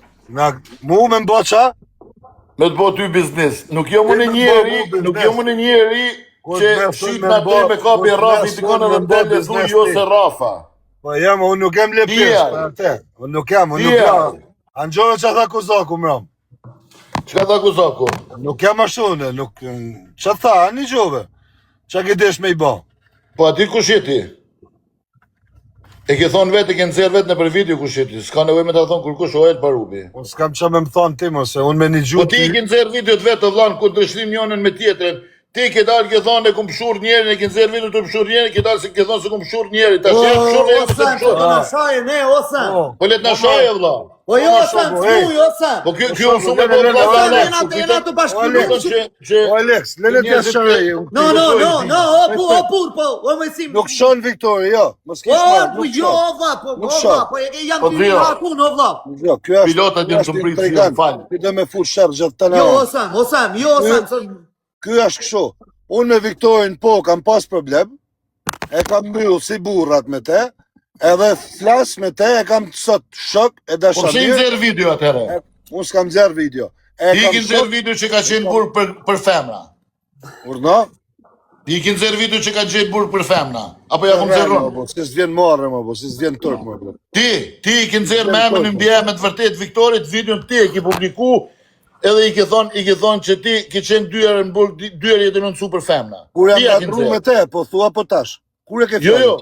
Speaker 5: Mu me mboqa?
Speaker 4: Me të bo ty biznis. Nuk jo më në njeri që shqit na te me kapi Rafi t'i kone dhe mbelle thu jo se Rafa.
Speaker 5: Po jam, unë nuk jem lepes, për te. Unë nuk jam. Angjone që tha Kuzaku mram.
Speaker 4: Çka tha Kuzaku?
Speaker 5: Nuk jam ashtu, nuk... Që tha, një gjove? Që ke desh me i ba?
Speaker 4: Po ati kush jeti? E ke thonë vetë, e ke nëzirë vetë në për video kush jeti. S'ka nevoj me ta thonë kur kush o el parubi.
Speaker 5: Unë s'kam që me më thonë ti, mos, se unë me një
Speaker 4: Po
Speaker 5: gjutë...
Speaker 4: ti i ke nëzirë video të vetë, vlanë, ku të shlim njënën me tjetërën. Ti ke dalë ke thonë e kum pshur njerin, e ke nëzirë video të pshur njerin, ke dalë se ke thonë se kum pshur njerin. Ta që e pshur e jemi se pshur. Po let na shaje, vla.
Speaker 3: Po jo, Osam, Osam.
Speaker 4: Po kjo unë shumë e bo
Speaker 3: Jena të bashkëpunuar.
Speaker 5: O Alex, lele t'ja shërej.
Speaker 3: No, o me sim.
Speaker 5: Nuk shon Viktori, jo. Mos kish marrë, nuk
Speaker 3: Jo,
Speaker 5: shon.
Speaker 3: vlla, po jam ty haku, no vlla.
Speaker 5: Jo, kjo është...
Speaker 4: Pilota t'jem të mpritë si jam falë.
Speaker 5: Ti do me fut shërë gjithë të në
Speaker 3: Jo,
Speaker 5: anë.
Speaker 3: Osam.
Speaker 5: Ky është kështu. Unë me Viktorin po kam pas problem. E kam mbyll si burrat me te. Edhe flas me te, e kam sot shok e
Speaker 4: Po që i
Speaker 5: dashamir.
Speaker 4: nëzirë video atëre?
Speaker 5: Unë s'kam zerë video.
Speaker 4: Ti i ki nëzirë video që ka qenë burë për femra?
Speaker 5: Urna?
Speaker 4: Ti i ki nëzirë video që ka qenë burë për femra? Apo ja ku nëzirë?
Speaker 5: Si s'vjen marrë, si s'vjen tërk, më.
Speaker 4: Ti i ki nëzirë me emën në mbjemet vërtet Viktorit, videon ti e ki publiku, edhe i ki thonë që ti ki qenë dyër jetë në nësu për femra.
Speaker 5: Kur jam gatru me te, po thua po tash. Kur e ke fjalë?
Speaker 4: Jo.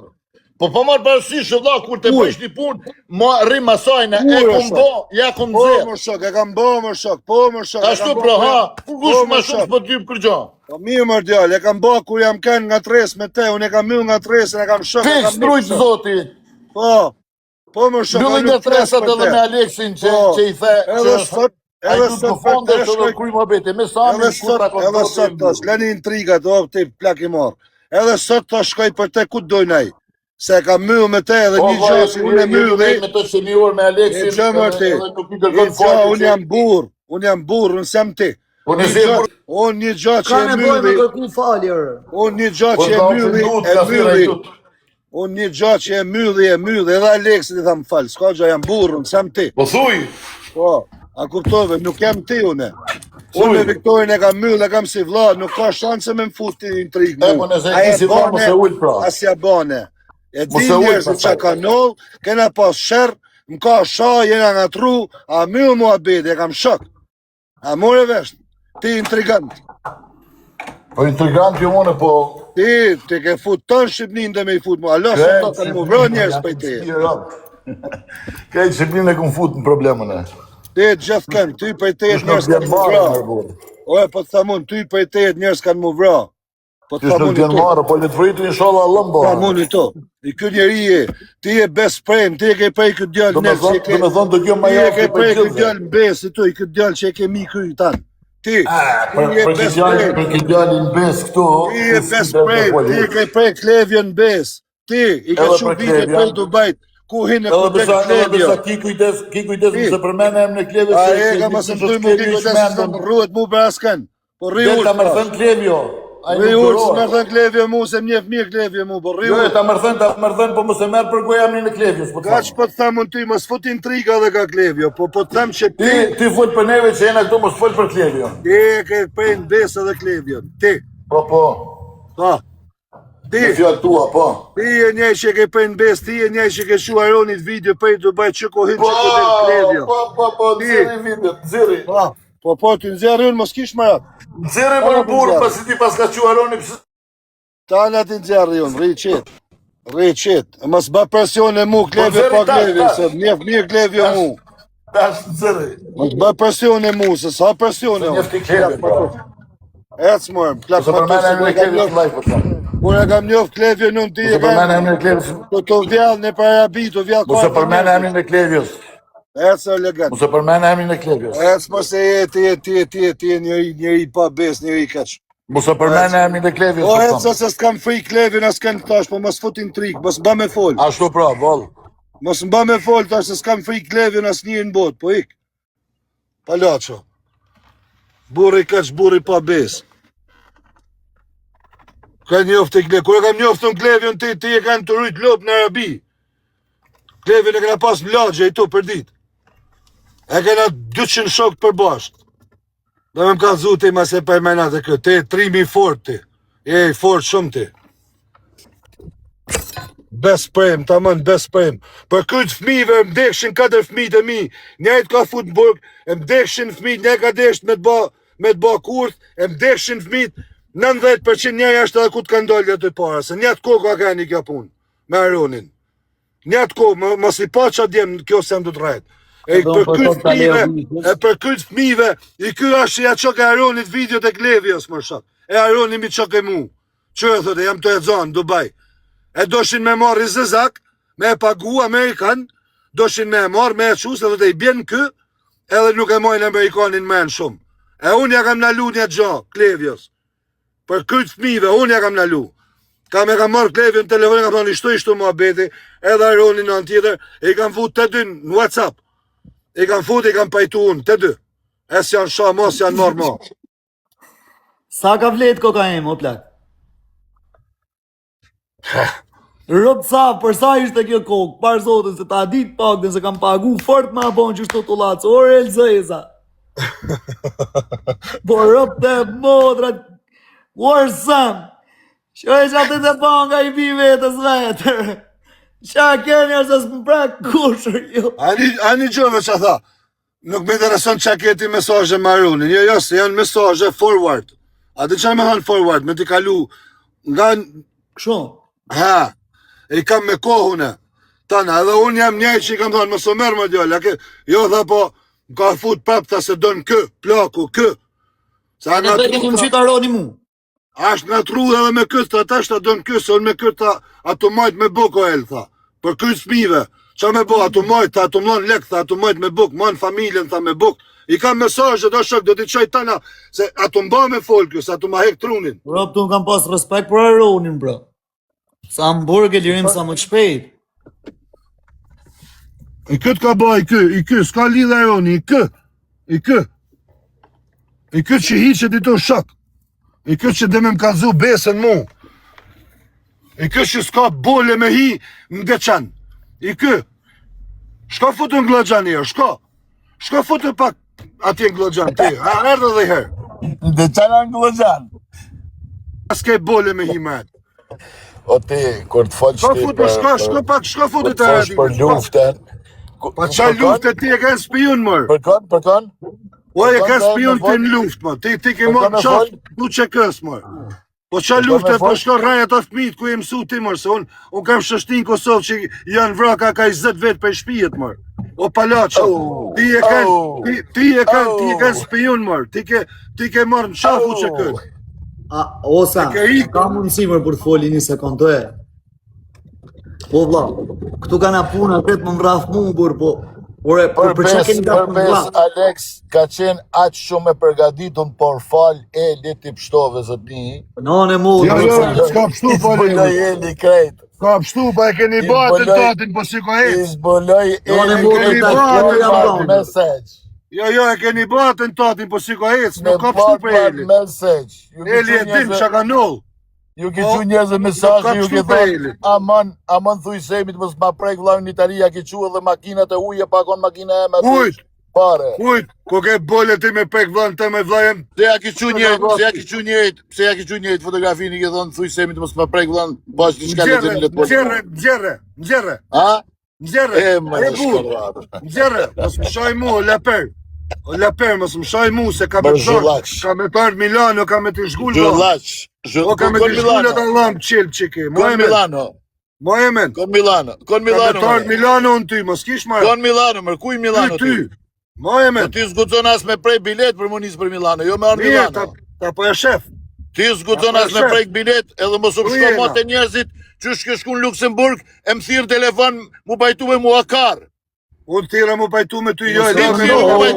Speaker 4: Po po marrë parasysh vëlla kur të bësh një punë, ma rrim asajna, e kum bo, ja kum
Speaker 5: Po
Speaker 4: zirë.
Speaker 5: më shok, e kam bo më shok, po më shok.
Speaker 4: Ashtu pra ha, kush ma shumë s'po t'jyp kërgja.
Speaker 5: Po mirë më djallë, e kam bo kur jam kënë nga tres me te, unë e kam myll nga tresën, e kam shok.
Speaker 4: Fiks trujt zoti.
Speaker 5: Po më shok.
Speaker 4: Mbyllin nga tresat edhe me Aleksin që i the
Speaker 5: Edhe sot, edhe sot
Speaker 4: fonde edhe kuj më bete, me Sami
Speaker 5: edhe sot tash, leni intrigat, o ti plak i marr. Edhe sot tash shkoj për te ku dojnaj. Se ka myll me te edhe një gjasi, unë e myll dhe...
Speaker 4: Me të shemior me Aleksin,
Speaker 5: E qëmë ti, unë jam burr, unë s'jam ti. Unë një gjatë që e mylli, unë një gjatë që e mylli, edhe Aleksin i tha më falë, s'ka gja jam burr, unë s'jam ti.
Speaker 4: Po thuj!
Speaker 5: Po, a kuptove, nuk jam ti une. Unë me Viktorin e kam myll, e kam si vlla, nuk ka shanse me më fut të intrigë mu. Asja bane. E di njerëzit që ka noll, kena pas shërë, më ka sha, jena nga tru, a myll mua bede, e kam shok. A more vesh, ti intrigant.
Speaker 4: Po intrigant jo mone, po...
Speaker 5: Ti ke fut tënë Shqipnin dhe me i fut mua, alo se to të mu vro njerëz për ti.
Speaker 4: Kajtë Shqipnin e kum fut në problemën e.
Speaker 5: Ti gjithë kënë, ty për ti njerëz kanë mu vro. Oe, po të thamun, ty për ti njerëz kanë mu vro. Po të thamun i to.
Speaker 4: Po letë vritu inshallah lëmbo.
Speaker 5: Thamun i to. I kë njeri e, ti e best friend, ti e ke prej këtë djallë nërë që
Speaker 4: Do me thonë të kjo ma
Speaker 5: ti e
Speaker 4: jafë
Speaker 5: ke
Speaker 4: për
Speaker 5: prej këtë
Speaker 4: qëllëve.
Speaker 5: djallë në besë, i këtë djallë që e ke mi kry tanë. Ti e best friend.
Speaker 4: Për këtë djallin bes këtu...
Speaker 5: Ti e best friend, ti e ke prej klevje në besë. Ti i ke që vite për Dubajt, ku hinë e ku tek klevjo.
Speaker 4: Ki kujdes më se përmene em në klevje...
Speaker 5: A e ka më së mduj më ki kujdes më rruhet mu për asken. Po rri
Speaker 4: Del ta mërthën klevjo.
Speaker 5: Rri urë, së mërthën klevje mu, se mjef mirë klevje mu, po rri
Speaker 4: Jo,
Speaker 5: urë.
Speaker 4: ta mërthën, po mu se merë për goja më në klevjës.
Speaker 5: Ka që po të thamë në ty, mos fut intriga dhe ka klevjo, po të thamë që ti...
Speaker 4: Ti fut për neve që jena këtu mos fut për klevjo.
Speaker 5: Ti e ke prej në besë edhe klevjo, ti.
Speaker 4: Po.
Speaker 5: Pa. Ti.
Speaker 4: Në fjallë tua, po.
Speaker 5: Ti e njej që ke prej në besë, ti e njej që ke shu Aronit video prej Dubaj që ko hinë që ko të klevjo.
Speaker 4: Po, nëziri video, nëziri.
Speaker 5: Po, ti nëzirë unë mos kish marat.
Speaker 4: Nëziri për burë, pasi ti pas ka që Aroni pësë...
Speaker 5: Ta në ti nëzirë unë, rri qetë. Mos ba presion e mu, klevjo pa klevjo, se njef mirë klevjo mu.
Speaker 4: Tash nëziri.
Speaker 5: Mos ba presion e mu, se sa presion e mu.
Speaker 4: Njef ti klevjo, bro.
Speaker 5: Ecë mërëm, klak
Speaker 4: Se përmene em në klevjo së lajë, po të.
Speaker 5: Kur e kam njoft klevjo në ti e
Speaker 4: Se përmene em në klevjo së...
Speaker 5: të vjallë në parabi, të vjallë
Speaker 4: Mu se përmene em në klevjës.
Speaker 5: Ecë elegant.
Speaker 4: Mu se përmene em në klevjës.
Speaker 5: Ecë mos e ti e njëri pa bes, njëri keq.
Speaker 4: Mos e përmend emrin e Klevit.
Speaker 5: O eca se s'kam frikë Klevin as kanë tash, po mos fut intrik, mos mba me fol.
Speaker 4: Ashtu pra, vall.
Speaker 5: Mos mba me fol tash se s'kam frikë Klevin as një në botë, po ik. Palaço. Burri kaç burri pa bes. Ka njoftë Klevin, kur e kam njoftën Klevin ti e kanë të rrit lop në Arabi. Klevin e kena pas mlagje i to për ditë. E kena 200 shok për bashkë. Do më ka zuti ma se përmenat e këtë, te 3000 fort ti. E fort shumë ti. Bes prem, tamam, bes prem. Për këtë fmive, mdekshin 4 fmit e mi, njajt ka fut në burg, mdekshin fmit, njaj ka desht me të ba kurth, mdekshin fmit, 90% njaj ashtë edhe ku të ka ndollë të para, se njët ko ka ka një kjo pun, me Aronin. Njët ko, mos i pa qa djem kjo sem të të rajt. E për këtë fmive, i kjo ashtë ja qok e Aronit videot e Klevijos, më shak. E Aroni mi qok e mu. Që e thote, jam të e zonë, Dubai. E doshin me marrë zezak, me e pagu Amerikan, doshin me e marrë, me e qusë, edhe të i bjenë kë, edhe nuk e mojnë Amerikanin men shumë. E unë ja kam nalu një gjo, Klevijos. Për këtë fmive, unë ja kam nalu. Kam marrë Klevion në telefon, kam thonë, ishtu mua beti, edhe Aronin në tjetër, e i kam fut të dy në WhatsApp. I kam fut, i kam pajtu unë, të dy. Es janë sha, mos janë marrë ma.
Speaker 3: Sa ka vlet kokain, o plak? Rëpë sa, për sa ishte kjo kokë, parë zotën, se ta dit pak, dhe se kam pagu fort ma bon që shto të latës, orë e lëzëjza. Po rëpë të modrat, orë sam, që e që atë të panga i bi vetës vetër. Qa keni është asë më prak kushër, jo.
Speaker 5: Ani gjëve që tha, nuk me intereson që keti mesajë Marunin, jo, se janë mesajë forward. A di që me hanë forward, me t'i kalu nga...
Speaker 3: Shumë.
Speaker 5: Ha, i kam me kohune, tana, edhe unë jam njaj që i kam thonë, më së mërë më djallë, jo tha po, ka fut prapta se donë kë, plaku, kë.
Speaker 3: Në të e këmë qitë Aroni mu.
Speaker 5: Ashtë nga tru edhe me këtë, ata shta donë kë, se unë me këtë, ato majtë me buko e lë, tha. Për këtë smive, qa me bo, ato majtë, ato mlonë lek, tha, ato majtë me buk, manë familjen, tha, me buk. I kam mesajë, do shok, do t'i qaj tana, se ato mba me folkë, se ato ma hek trunin.
Speaker 3: Rob, tu kam pas respekt për Aronin, bro. Sa më burg e lirim sa më të shpejt.
Speaker 5: I këtë ka ba, i kë, s'ka lidhe Aroni, i kë që hiqet i to shok, i këtë që dhe me m'ka zu besën mu, i kë që s'ka bole me hi në Deçan, i kë, shka futu në Glogjan e shka futu pak atje në Glogjan, ti, erdhe dhe herë.
Speaker 4: Në Deçan në Glogjan.
Speaker 5: S'ke bole me hi me atë.
Speaker 4: O ti, kur të falë qëti
Speaker 5: Shka futu të redi.
Speaker 4: Për luftën.
Speaker 5: Pa qaj luftë ti e kanë spion mërë.
Speaker 4: Për kanë?
Speaker 5: O e kanë spion ti në luftë më, ti ke mërë qafë, du që kësë mërë. Po qaj luftë e për shko rraja të fmit ku e mësu ti mërë, se unë kam shështin Kosovë që janë vraka ka 20 vetë për shpijet mërë. O Palaço, ti e kanë spion mërë, ti ke marë në qafu që kësë.
Speaker 3: Osa, ka mundësi mërë për të foli një sekundë e. Po vla, këtu ka na puna, këtë më mraf mu burë, po...
Speaker 4: Përbes Alex ka qenë aqë shumë e përgaditun, por fal e leti pështove zëti.
Speaker 3: None mu,
Speaker 5: s'ka pështu pa
Speaker 4: Eli krejt.
Speaker 5: Ka pështu pa e keni batën tatin po si ko hec.
Speaker 4: Izboloj Eli krejt mesej.
Speaker 5: Jo, e keni batën tatin po si ko hec, nuk ka pështu pa Eli. Eli e din që ka null.
Speaker 4: Ju ki që njëzë mesajë, ju ki thonë, aman thuj semit mësë ma prejk vlajnë një tari, ja ki që edhe makinat e uje, pakon makina e me
Speaker 5: Ujt,
Speaker 4: pare.
Speaker 5: Ujt, ko ke bolle ti me prejk vlajnë të me vlajnë.
Speaker 4: Se ja ki që njëjtë, fotografini ki thonë, thuj semit mësë ma prejk vlajnë, bashkë një shka le të një letë
Speaker 5: Mgjere.
Speaker 4: Ha?
Speaker 5: Mgjere,
Speaker 4: E më në shkërratë.
Speaker 5: Mgjere, mësë më shaj mu, leper. O leper, mësë më shaj mu, se ka me tërë Milano, ka me të shgull. O ka me të shgullet Allah më qilë që ke.
Speaker 4: Kon Milano.
Speaker 5: Mohemen.
Speaker 4: Kon Milano.
Speaker 5: Ka me tërë Milano në ty, mos kish marë.
Speaker 4: Kon Milano, mërkuj Milano ty.
Speaker 5: Mohemen.
Speaker 4: Ti zgucon as me prej bilet për më njësë për Milano, jo me arë Milano.
Speaker 5: Ta po e shef.
Speaker 4: Ti zgucon as me prej bilet, edhe më së shko ma të njerëzit, që shkëshku në Luxemburg, e më thirë telefon, mu bajtu me mu akar.
Speaker 5: Unë tira mu pajtu me ty, jo,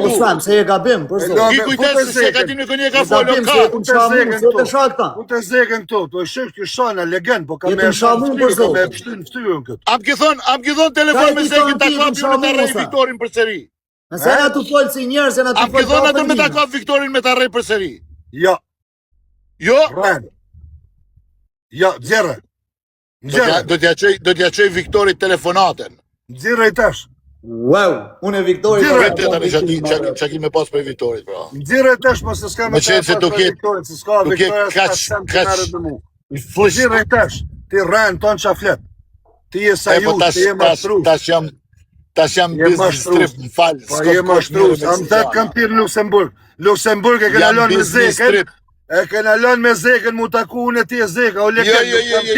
Speaker 3: Osam, se e gabim, për zot.
Speaker 4: Ki kujtes se ka ti me kënje ka folë
Speaker 3: Gabim se
Speaker 4: ka.
Speaker 3: e kum shamu, se të shakta.
Speaker 5: Unë të zeken këto, po e shëk kjo shana, legend, po ka
Speaker 3: Jetëm shamu për zot.
Speaker 5: me pështyn ftyrën këtë.
Speaker 4: Am ki thon telefon me se ta kapi me ta rrej Viktorin për seri.
Speaker 3: Nëse na tu fol si njerëz, na tu
Speaker 4: Am ki
Speaker 3: fol.
Speaker 4: thon atë me ta kap Viktorin me ta rrej për seri.
Speaker 5: Ja,
Speaker 4: Jo,
Speaker 5: rren. Ja, gjere.
Speaker 4: do t'ja çoj Viktorit telefonatën.
Speaker 5: Gjere i tash.
Speaker 3: Wow, unë e Viktori.
Speaker 4: Vetë tani çka ki me pas për Viktorit, pra.
Speaker 5: Gjere i tash, mos se s'ka me
Speaker 4: qenë se do ket-
Speaker 5: se s'ka
Speaker 4: do ket
Speaker 5: Viktoria,
Speaker 4: kaq-
Speaker 5: s'ka
Speaker 4: kaq-
Speaker 5: merret me mu.
Speaker 4: Flish.
Speaker 5: Gjere i tash, ti rren ton qa flet. Ti je sajut, ti je mashtru.
Speaker 4: Tash jam
Speaker 5: Je
Speaker 4: business
Speaker 5: mashtrues.
Speaker 4: trip, më fal.
Speaker 5: Po je mashtrues, am dat kam tir në Luksemburg. Luksemburg e kena lënë me zekën. E kena lënë me zekën mu taku unë e ti e zeka, o legend.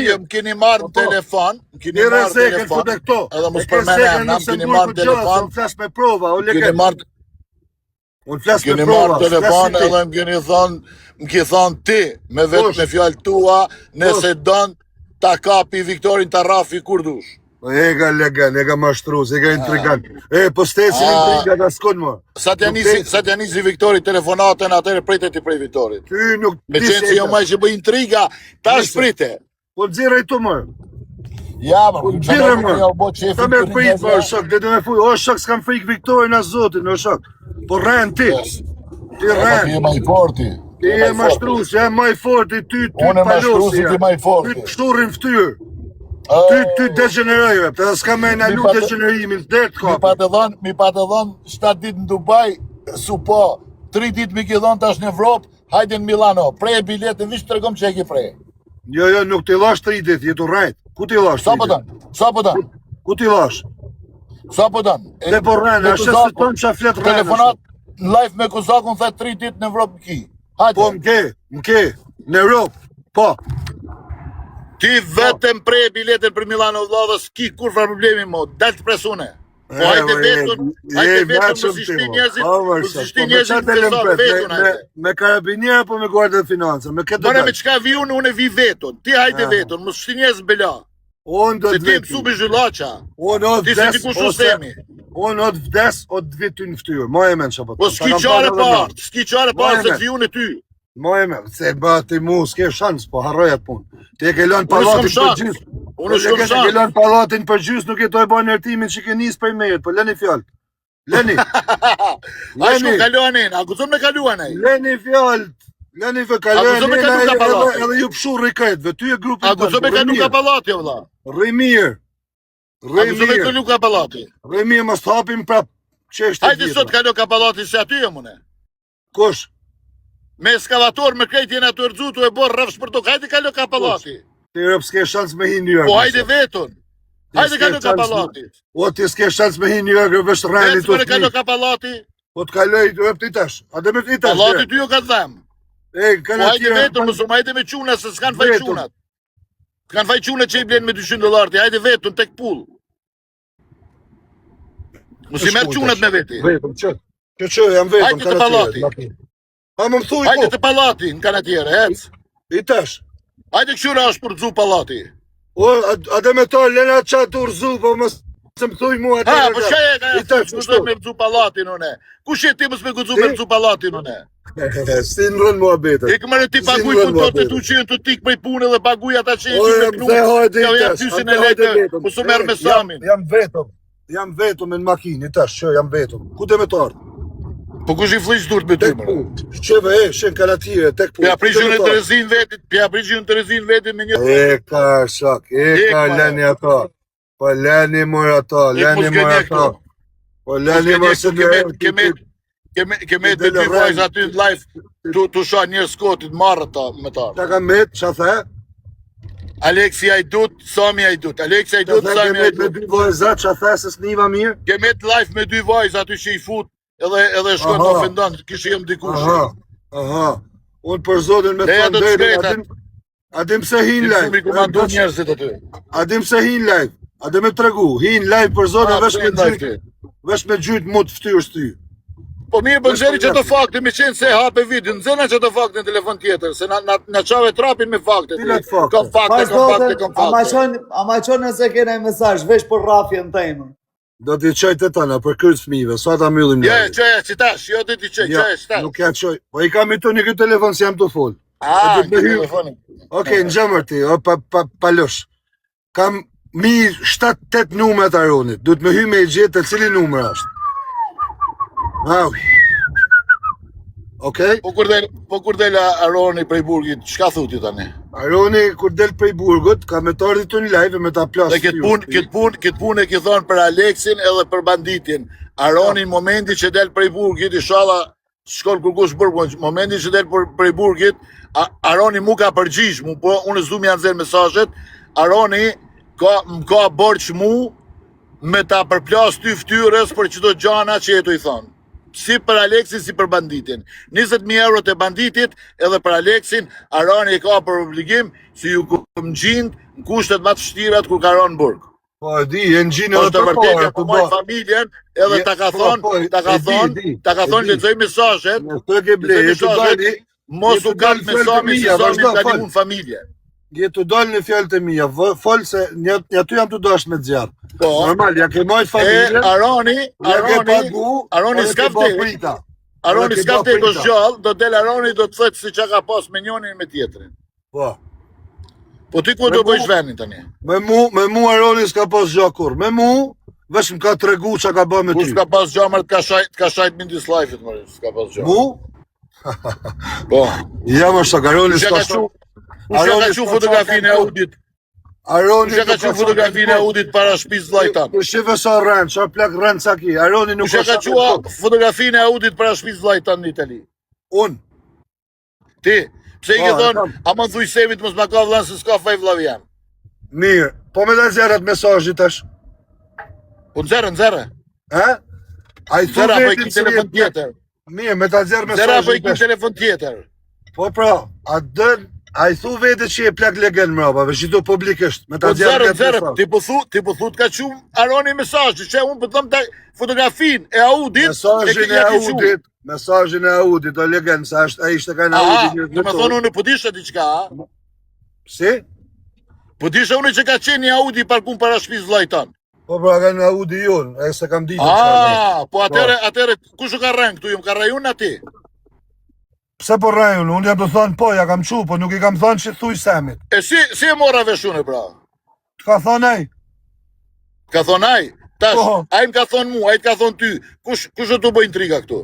Speaker 4: Jo, më keni marrë në telefon, më keni
Speaker 5: Ti
Speaker 4: marrë në
Speaker 5: zekën
Speaker 4: telefon.
Speaker 5: fute këto.
Speaker 4: Edhe mos përmenem, na më keni marrë në telefon.
Speaker 5: Unë flas me prova, o
Speaker 4: Keni
Speaker 5: legend.
Speaker 4: marrë
Speaker 5: Unë flas me
Speaker 4: Keni
Speaker 5: prova.
Speaker 4: marrë telefon edhe më ke thonë ti, me vetë me fjalë tua, nëse don ta kapi Viktorin ta rafi kur dush.
Speaker 5: E ka legend, e ka mashtrues, e ka intrigant. E, po stesin intrigat askon më.
Speaker 4: Sa t'ja nisi Viktori telefonatën, atëre pritet i prej Viktorit.
Speaker 5: Ty nuk
Speaker 4: Me qenë se jo maj që bëj intriga, ta shprite.
Speaker 5: Po xhira i tu më.
Speaker 4: Ja,
Speaker 5: Po xhira më. Ta me prit më shok, dhe do me fuj, o shok s'kam frik Viktorin as zotin, o shok. Po rren ti. Ti rren.
Speaker 4: Ti je më i forti.
Speaker 5: Ti je mashtrues, jam më i forti, ty
Speaker 4: Unë e mashtruesi, ti më i forti.
Speaker 5: Ty shturrin ftyrë. Ty degenerojve, të s'ka me në lu degenerimin, det ka.
Speaker 4: Mi pa të dhon 7 ditë në Dubai, supo, 3 ditë mi ki dhon tash në Evropë, hajde në Milano, prej biletën, vish të regom që e ki prej.
Speaker 5: Jo, nuk t'i lash 3 ditë, jetu rajt. Ku t'i lash 3 ditë?
Speaker 4: Sa po dan?
Speaker 5: Ku t'i lash?
Speaker 4: Sa po dan?
Speaker 5: Dhe po rajnë, ashtë se ton që a flet rajnë.
Speaker 4: Telefonat në live me Kuzakun, the 3 ditë në Evropë ki. Hajde.
Speaker 5: Po m'ke, në Europë, po.
Speaker 4: Ti vetëm prej biletën për Milano vlla dhe s'ki kur fa problemi mo, dal të presune. Po hajde vetëm, mos i shti njerëzit, mos i shti njerëzit të zot vetën hajde.
Speaker 5: Me karabinier po me guardia dhe financa, me këtë
Speaker 4: Mëre me qka vi unë e vi vetën, ti hajde vetën, mos shti njerëz bela.
Speaker 5: Unë do
Speaker 4: Se
Speaker 5: të
Speaker 4: ti
Speaker 5: veti.
Speaker 4: mësu me zhyllaqa,
Speaker 5: Unë o
Speaker 4: ti se
Speaker 5: vdes,
Speaker 4: dikush usemi.
Speaker 5: unë o të vdes, o të vit ty në ftyrë. Ma e men që
Speaker 4: Po s'ki qare partë, s'ki qare partë se të vi unë e ty.
Speaker 5: Ma e men, se ba ti mu s'ke shans, po harrojat punë. Ti e ke lënë palatin për gjys.
Speaker 4: Unë s'kom
Speaker 5: Ke
Speaker 4: shans.
Speaker 5: lënë palatin për gjys, nuk e toj ba nërtimin që ke nis për mejet, po lëni fjallë. Lëni.
Speaker 4: A shku kaluanin, a guzon me kaluanej.
Speaker 5: Lëni fjallë. Lëni fjallë,
Speaker 4: guzon me kalu ka palatin.
Speaker 5: edhe ju pshu rikajtve, ty e grupin
Speaker 4: A guzon me kalu ka palati, vlla.
Speaker 5: Rëmirë.
Speaker 4: A guzon me kalu ka palati.
Speaker 5: Rëmirë, mos të hapim prap qeshtë e
Speaker 4: Hajde sot kalu ka palati se aty e mune.
Speaker 5: Kush?
Speaker 4: Me eskavator, me krejt jena të rëzutu e borë rrëfsh për tok, hajde kalu ka palati.
Speaker 5: Ti rëp s'ke shans me hi New York.
Speaker 4: Po hajde vetën. Hajde kalu ka palati.
Speaker 5: O ti s'ke shans me hi New York, vesh rrani
Speaker 4: Vetë me kalu ka palati.
Speaker 5: Po të kaloj, rëp ti tash. A dhe me ti tash.
Speaker 4: Palati ty jo ka dhem.
Speaker 5: E,
Speaker 4: Po
Speaker 5: kanë
Speaker 4: hajde vetën, mësum, hajde me quna se s'kan faj qunat. S'kan faj qunat që i blenë me $200, hajde vetën, tek pull. Mos i merë qunat me veti.
Speaker 5: Vetëm, që jam vetëm.
Speaker 4: Hajde të palati.
Speaker 5: A më më thuj
Speaker 4: Hajde
Speaker 5: ku?
Speaker 4: të palati, në kanë atjere, hec.
Speaker 5: I tash.
Speaker 4: Hajde këshura është për të zu palati.
Speaker 5: O, a dhe me to, lena qatë të urzu, po më se më thuj mua atë.
Speaker 4: Ha, po shka e ka
Speaker 5: I tash,
Speaker 4: gudzoj me të zu palatin, une. Kush e ti mës me gudzoj me të zu palatin, une?
Speaker 5: Si në rënë mua betër.
Speaker 4: E këmërë ti paguj punëtor të tu që jenë të tikë prej punë dhe paguj ata që jenë
Speaker 5: O,
Speaker 4: të
Speaker 5: jam
Speaker 4: me
Speaker 5: dhe hajde i
Speaker 4: Ja
Speaker 5: tash.
Speaker 4: tysin e lejtë, mësu merë me samin.
Speaker 5: Jam vetëm në makinë, i tash, që jam vetëm. Ku dhe me të ardhë?
Speaker 4: Po kush i flish durt me ty,
Speaker 5: Tek
Speaker 4: mëre?
Speaker 5: punë. Qeve e, shenë kalatire, tek punë.
Speaker 4: Pja prishun e të rezin vetit, pja prishun të rezin vetit me një...
Speaker 5: E ka shak, e ka leni ato. Po leni mërë ato, leni mërë ato. Po leni mërë se
Speaker 4: Kemet me dy vajzë aty në live, tu sha njërë skotit, marrë ta me tarë.
Speaker 5: Ta ka met, që the?
Speaker 4: Aleksi Ajdut, Sami Ajdut, Aleksi
Speaker 5: Që
Speaker 4: Ajdut,
Speaker 5: the
Speaker 4: Sami
Speaker 5: kemet me
Speaker 4: Ajdut.
Speaker 5: dy vojzat, që the se s'niva mirë?
Speaker 4: Kemet live me dy vajzë aty që i fut, edhe shkon të ofendon, kishë jem dikush.
Speaker 5: Aha. Unë për zotin me të
Speaker 4: Leja do të
Speaker 5: ndërë,
Speaker 4: shkretat.
Speaker 5: adim se hin
Speaker 4: Ti
Speaker 5: live.
Speaker 4: shumë i komando njerëzit aty.
Speaker 5: Adim se hin live. Adim me tregu, hin live për zotin, vesh me gjyt mu të ftyrës ty.
Speaker 4: Po mirë, po nxeri që të fakte, me qenë se hape video, nëzena që të fakte në telefon tjetër, se na qave trapin me fakte.
Speaker 5: Cilat fakte?
Speaker 4: Kom fakte.
Speaker 3: Ama qënë nëse kene mesazh, vesh për rafje në temë.
Speaker 5: Do t'i qoj të tëna për kërët fmive, sa ta myllim
Speaker 4: live. Jo, qoja që tash, jo t'i qoj, qoja që tash.
Speaker 5: Nuk ja qoj, po i kam i të një këtë telefon si jam të full.
Speaker 4: Në telefonin.
Speaker 5: Okej, në gjëmër ti, pa lësh. Kam 7-8 numrat Aronit, du të me hy me i gjithë të cili numër është. Okej?
Speaker 4: Po kur del Aroni prej burgit, çka thuti tani?
Speaker 5: Aroni kur del prej burgut, ka me të ardhi të një live me ta plasë.
Speaker 4: Dhe këtë punë e ki thonë për Aleksin edhe për banditin. Aroni në momenti që del prej burgit, inshallah shkon kur kush burgun, në momenti që del prej burgit, Aroni mu ka përgjish, po unë s'du mi anëzër mesazhet, Aroni ka borç mu me ta përplas ty ftyrës për çdo gjana që jetu i thonë. Si për Aleksin, si për banditin. 20.000 euro të banditit, edhe për Aleksin, Aroni ka për obligim, si ju këm gjind në kushtet më të vështirat kur ka ronë burg.
Speaker 5: Po e di, e në gjinë edhe për
Speaker 4: parë. Po mojë familjen, edhe ta ka thonë, lexoj mesazhet, mos u kalë me sami, se sami ka një unë familje.
Speaker 5: Jetu dalë në fjallët e mija, folë se një ty jam të dash me zjarë. Normal, ja ke mojtë familje.
Speaker 4: Aroni s'kafte. Aroni s'kafte e kështë gjallë, do del Aroni do të thëtë si që ka pas me njonin me tjetërin. Po ti ku do bëjsh venin tani?
Speaker 5: Me mu Aroni s'ka pas gjakur. Me mu, vesh më ka të regu që ka ba me ty.
Speaker 4: Ku s'ka pas gjamër të ka shajt mindis lajfit, mërë, s'ka pas gjamër.
Speaker 5: Mu?
Speaker 4: Po.
Speaker 5: Jam është të Aroni s'ka shajt.
Speaker 4: Ushe ka që fotografinë e Audit? Ushe ka që fotografinë e Audit para shpiz vlajtan?
Speaker 5: Ushe sa rënd, qa plak rënd sa ki.
Speaker 4: Ushe ka që fotografinë e Audit para shpiz vlajtan në Itali?
Speaker 5: Unë?
Speaker 4: Ti? Pse i ke thonë, a më thuj sevit mos ma ka vlanë se s'ka faj vlav jam?
Speaker 5: Mirë, po me da zerët mesajit është?
Speaker 4: Po në zerë?
Speaker 5: Zerë
Speaker 4: apo i ki telefon tjetër?
Speaker 5: Mirë, me ta zerë mesajit është?
Speaker 4: Zerë apo i ki telefon tjetër?
Speaker 5: Po pra, a i thu vete që je plak legend mrapa, veç i thu publikisht, me ta
Speaker 4: Po
Speaker 5: zerë
Speaker 4: zerë, ti po thu të ka qumë Aroni mesajit, që unë për thëmë të fotografin e Audit,
Speaker 5: mesajin e Audit, o legend, sa a ishte ka në Audit.
Speaker 4: Në me thonë unë po disha t'i qka,
Speaker 5: Si?
Speaker 4: Po disha unë që ka qenë një Audi parkun para shpiz vlajtan.
Speaker 5: Po pra ka në Audi jonë, e se kam ditë.
Speaker 4: Po atere, kush u ka rëngë këtu, ju më ka rajun në ti?
Speaker 5: Pse po rajun, unë jam të thonë po, ja kam qu, po nuk i kam thonë që thuj Semit.
Speaker 4: E si e mora veshune, pra?
Speaker 5: Ka thonë aj?
Speaker 4: Ka thonë aj? Tash, aj më ka thonë mu, aj të ka thonë ty, kush do të bëjnë intriga këtu?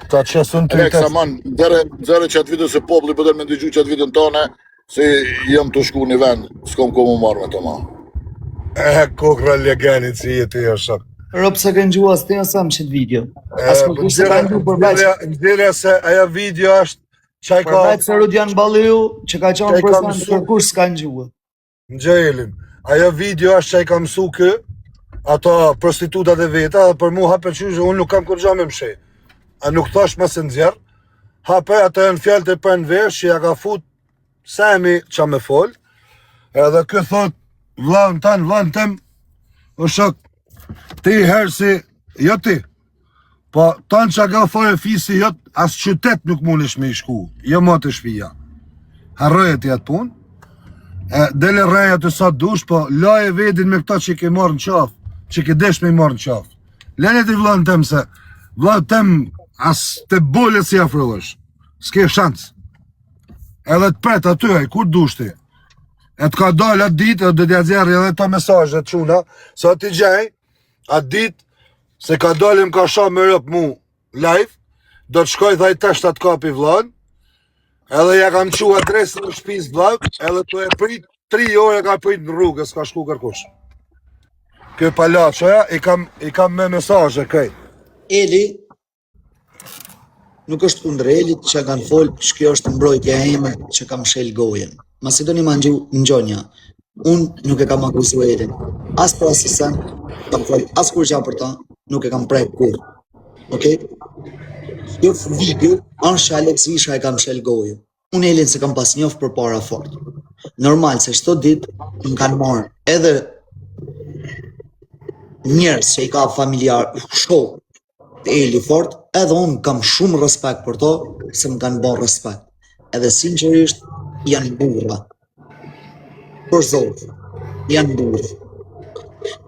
Speaker 5: Ta qesën të
Speaker 4: Aleksa, man, dzere qatë video se popli pëtër me ndëgju qatë video në tone, se jam të shku një vend, s'kom komu marrë me të ma.
Speaker 5: Kokra legenit si jeti e shak.
Speaker 3: Rob se kënë gjua së të jasam qëtë video. Asë më kështë ka ndu përveç.
Speaker 5: Ndire se aja video është qaj ka...
Speaker 3: Përveç se Rudian Balliu që ka qonë prezident për kush s'ka në gjua.
Speaker 5: Në gjelin, aja video është qaj ka mësu kë, ato prostitutat e veta, dhe për mu hape qyshë, unë nuk kam kërgja me mshe. A nuk thash më së nëzjerë, hape ato e në fjallë të për në vesh që ja ka fut Semi qa me fol, edhe kë thot, vlaun tem, o shok, ti herë si, jo ti, po tanë që ka fare fisi, jo as qytet nuk mundesh me i shku, jo ma të shpija. Harroje ti atë pun, dele reja të sa dush, po laje vedin me këta që i ke marrë në qaf, që i ke desh me i marrë në qaf. Lene ti vlaun tem se, vlaun tem as të bollet si afrohesh, s'ke shansë. Edhe të pret aty, kur dushti. E të ka dalë atë ditë, dhe t'ja zjerë edhe ta mesajët të quna, sa t'i gjej, atë ditë, se ka dalë më ka sha me rëpë mu live, do të shkoj dhe i teshtë atë kapi vlanë, edhe ja kam qu adresën në shpis vlanë, edhe të e prit, 3 ore ka prit në rrugë, s'ka shku kërkush. Kjo palaqoja, i kam me mesajë, kaj.
Speaker 3: Eli, nuk është kundër Elit që kanë folë, që kjo është mbrojtja ime që kam shel gojen. Macedoni ma në gjonja, unë nuk e kam akuzu Elin. As për asisen, kam folë, as kur gja për ta, nuk e kam prejk kur. Okej? Jo video, është që Alex Visha e kam shel gojen. Unë Elin se kam pas njof për para fort. Normal se shto dit, më kanë marrë edhe njerës që i ka familjar, shkoj, Eli fort, edhe unë kam shumë respekt për to, se më kanë bërë respekt. Edhe sinqerisht, janë burra. Për zotë. janë burë.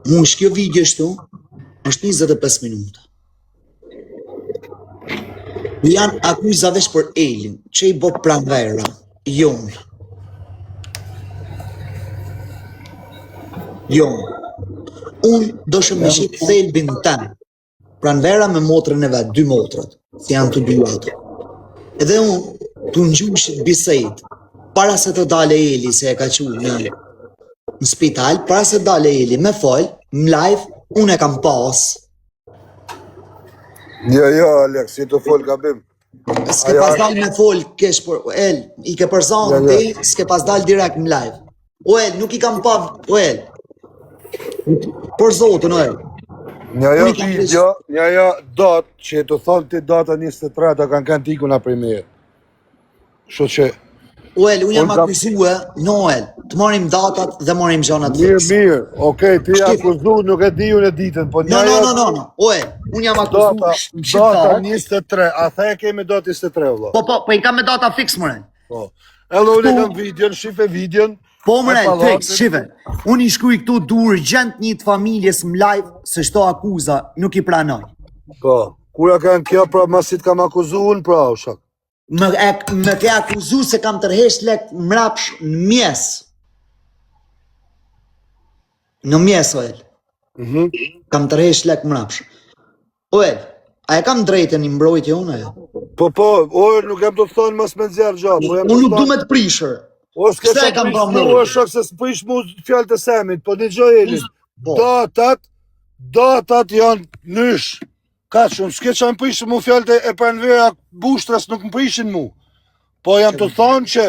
Speaker 3: Mush kjo video shtu, është 25 minuta. Janë akuzavesh për Elin, që i bo pranvera, jonë. Unë do shë me shqit thelbin tanë, pranvera me motrën e vetë, 2 motrët, si janë të 2 ato. Edhe unë të ngjushit bisejt, para se të dale Eli, se e ka qurë në spital, para se të dale Eli me fol, në live, unë e kam pas.
Speaker 5: Jo, Alex, si të fol gabim.
Speaker 3: S'ke pas dal me fol, kesh për, El, i ke përzanë ti, s'ke pas dal direkt në live. O El, nuk i kam pa, o El. Për zotën, o El.
Speaker 5: Nja datë, që të thonë ti data 23, të kanë tiku nga primerë. Sho që...
Speaker 3: O El, unë jam akuzue, El, të marim datat dhe marim gjanat fix.
Speaker 5: Mirë, okej, ti akuzu, nuk e di unë e ditën, po nja
Speaker 3: No, o El, unë jam akuzu
Speaker 5: data 23, a the e kemi data 23, vlo?
Speaker 3: Po i kam me data fix, mëren.
Speaker 5: Po, edhe unë e kam videon, shife videon.
Speaker 3: Po mëren, fix, shife. Unë i shkruj këtu dur gjent një të familjes më live, se shto akuza, nuk i pranoj.
Speaker 5: Po, kura kanë kjo, pra masit kam akuzu unë, pra, o shak.
Speaker 3: Me ke akuzu se kam tërhesh lek mrapsh në mjes. Në mjes, o El. Kam tërhesh lek mrapsh. O El, a e kam drejten i mbrojtje unë, e?
Speaker 5: Po, nuk jam të thonë mas me nxerë gjatë.
Speaker 3: Unë nuk du me të prishër.
Speaker 5: O, s'ke që prish mu, o shok se s'prish mu fjallë të semit, po një gjoj Elin. Datat janë nysh. Ka shumë, s'ke që më prishë mu fjallë e pranvera bushtras nuk më prishin mu. Po jam të thonë që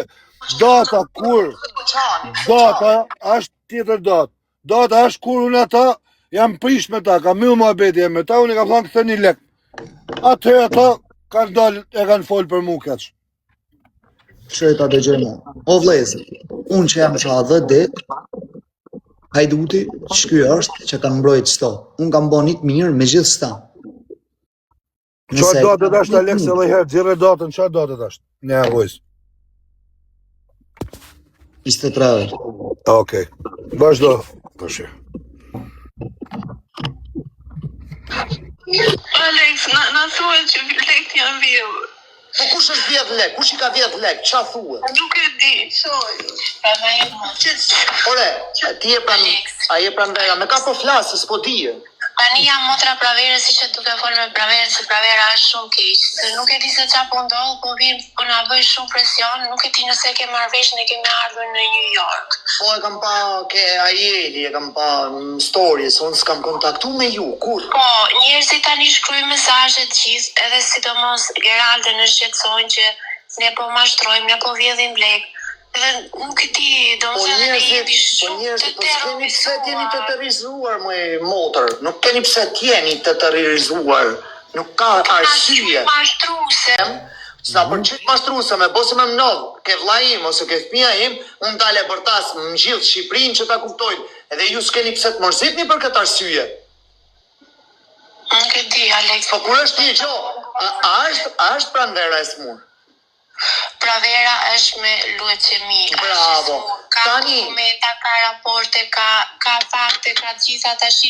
Speaker 5: data kur, data është tjetër datë. Data është kur unë ata jam prish me ta, ka mjë më abedi e me ta, unë i kam thonë këtë një lek. Atëherë ata kanë dalë e kanë folë për mu keqë.
Speaker 3: Shreta dhe gjema. O vlezë, unë që jam që a dhe dit, hajduti që kjo është që kanë mbrojt sto. Unë kam bo një të mirë me gjithë sta.
Speaker 5: Qa datët është, Alex, edhe i herë, gjire datën, qa datët është? Në vojës.
Speaker 3: 23 orë.
Speaker 5: Okej, vazhdo. Përshë.
Speaker 6: Alex, na thuaj që lekt janë vjellë.
Speaker 3: Po kush është 10 lek? Kush i ka 10 lek? Qa thue?
Speaker 6: Nuk e di, shoj.
Speaker 3: Ore, ti a je pranvera, me ka po flasë, s'po dije.
Speaker 6: Tani jam motra praverës, ishte duke folë me praverën, se pravera është shumë keq. Se nuk e di se qa po ndodhë, po vim, po na bëj shumë presion, nuk e di nëse ke marrëvesh në kemi ardhur në New York.
Speaker 3: Po e kam pa ke Ajeli, e kam pa në stories, unë s'kam kontaktu me ju, kur?
Speaker 6: Po, njerëzit tani shkruajnë mesazhet gjithë, edhe sidomos Geralde në shqetësojnë që ne po mashtrojmë, ne po vjedhim lek. Edhe nuk e di, do më thënë ne jemi shumë të
Speaker 3: s'keni pse t'jeni të terrorizuar, motër, nuk keni pse t'jeni të terrorizuar, nuk ka arsye.
Speaker 6: Mashtruse.
Speaker 3: Sa për qitë mashtruse me bose me mnodhë, ke vlla im ose ke fëmija im, unë dale bërtas më gjithë Shqipërinë që ta kuptojnë, edhe ju s'keni pse të mërzitni për këtë arsye.
Speaker 6: Nuk e di, Alex.
Speaker 3: Po kur është ti gjo, a është pranvera e smur?
Speaker 6: Pravera është me leucemi.
Speaker 3: Bravo.
Speaker 6: Ka dokumenta, ka raporte, ka fakte, ka gjitha tash.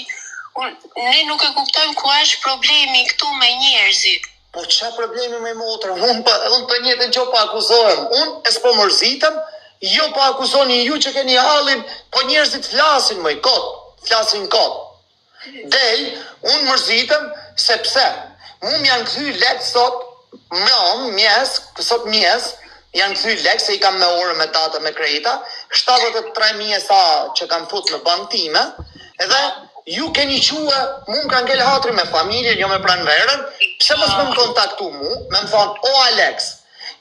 Speaker 6: Ne nuk e kuptojmë ku është problemi këtu me njerëzit.
Speaker 3: Po ç'a problemi me motra? Unë për një të gjo pa akuzohem. Unë e s'po mërzitëm, jo pa akuzoni ju që keni hallin, po njerëzit flasin më i kot, flasin kot. Del, unë mërzitëm, sepse mu m'janë kthy lek sot, sot mjes, janë kthy lek se i kam me orë me tata me krejta, 73.000 sa që kam fut në bank time, edhe ju keni quë, mu m'kan ngell hatri me familjen, jo me pranverën, pse mos më kontaktu mu, me më thonë, o Alex,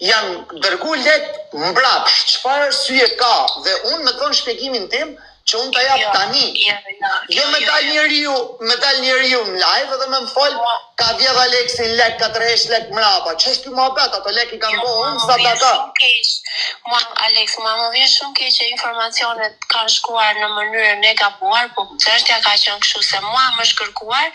Speaker 3: janë dërgu lek mbrapsh, çfarë arsye ka, dhe unë me thonë shpjegimin tim, që unë të jap tani. Jo me dal njeriu në live edhe me më folë, ka vjedh Alexin lek, ka tërhesh lek mrapa. Që është kjo ma bet, ato lek i kam bo unë, sa data.
Speaker 6: Alex, më vjen shumë keq që informacionet kanë shkuar në mënyrën e gabuar, po çështja ka qenë kështu se mua më është kërkuar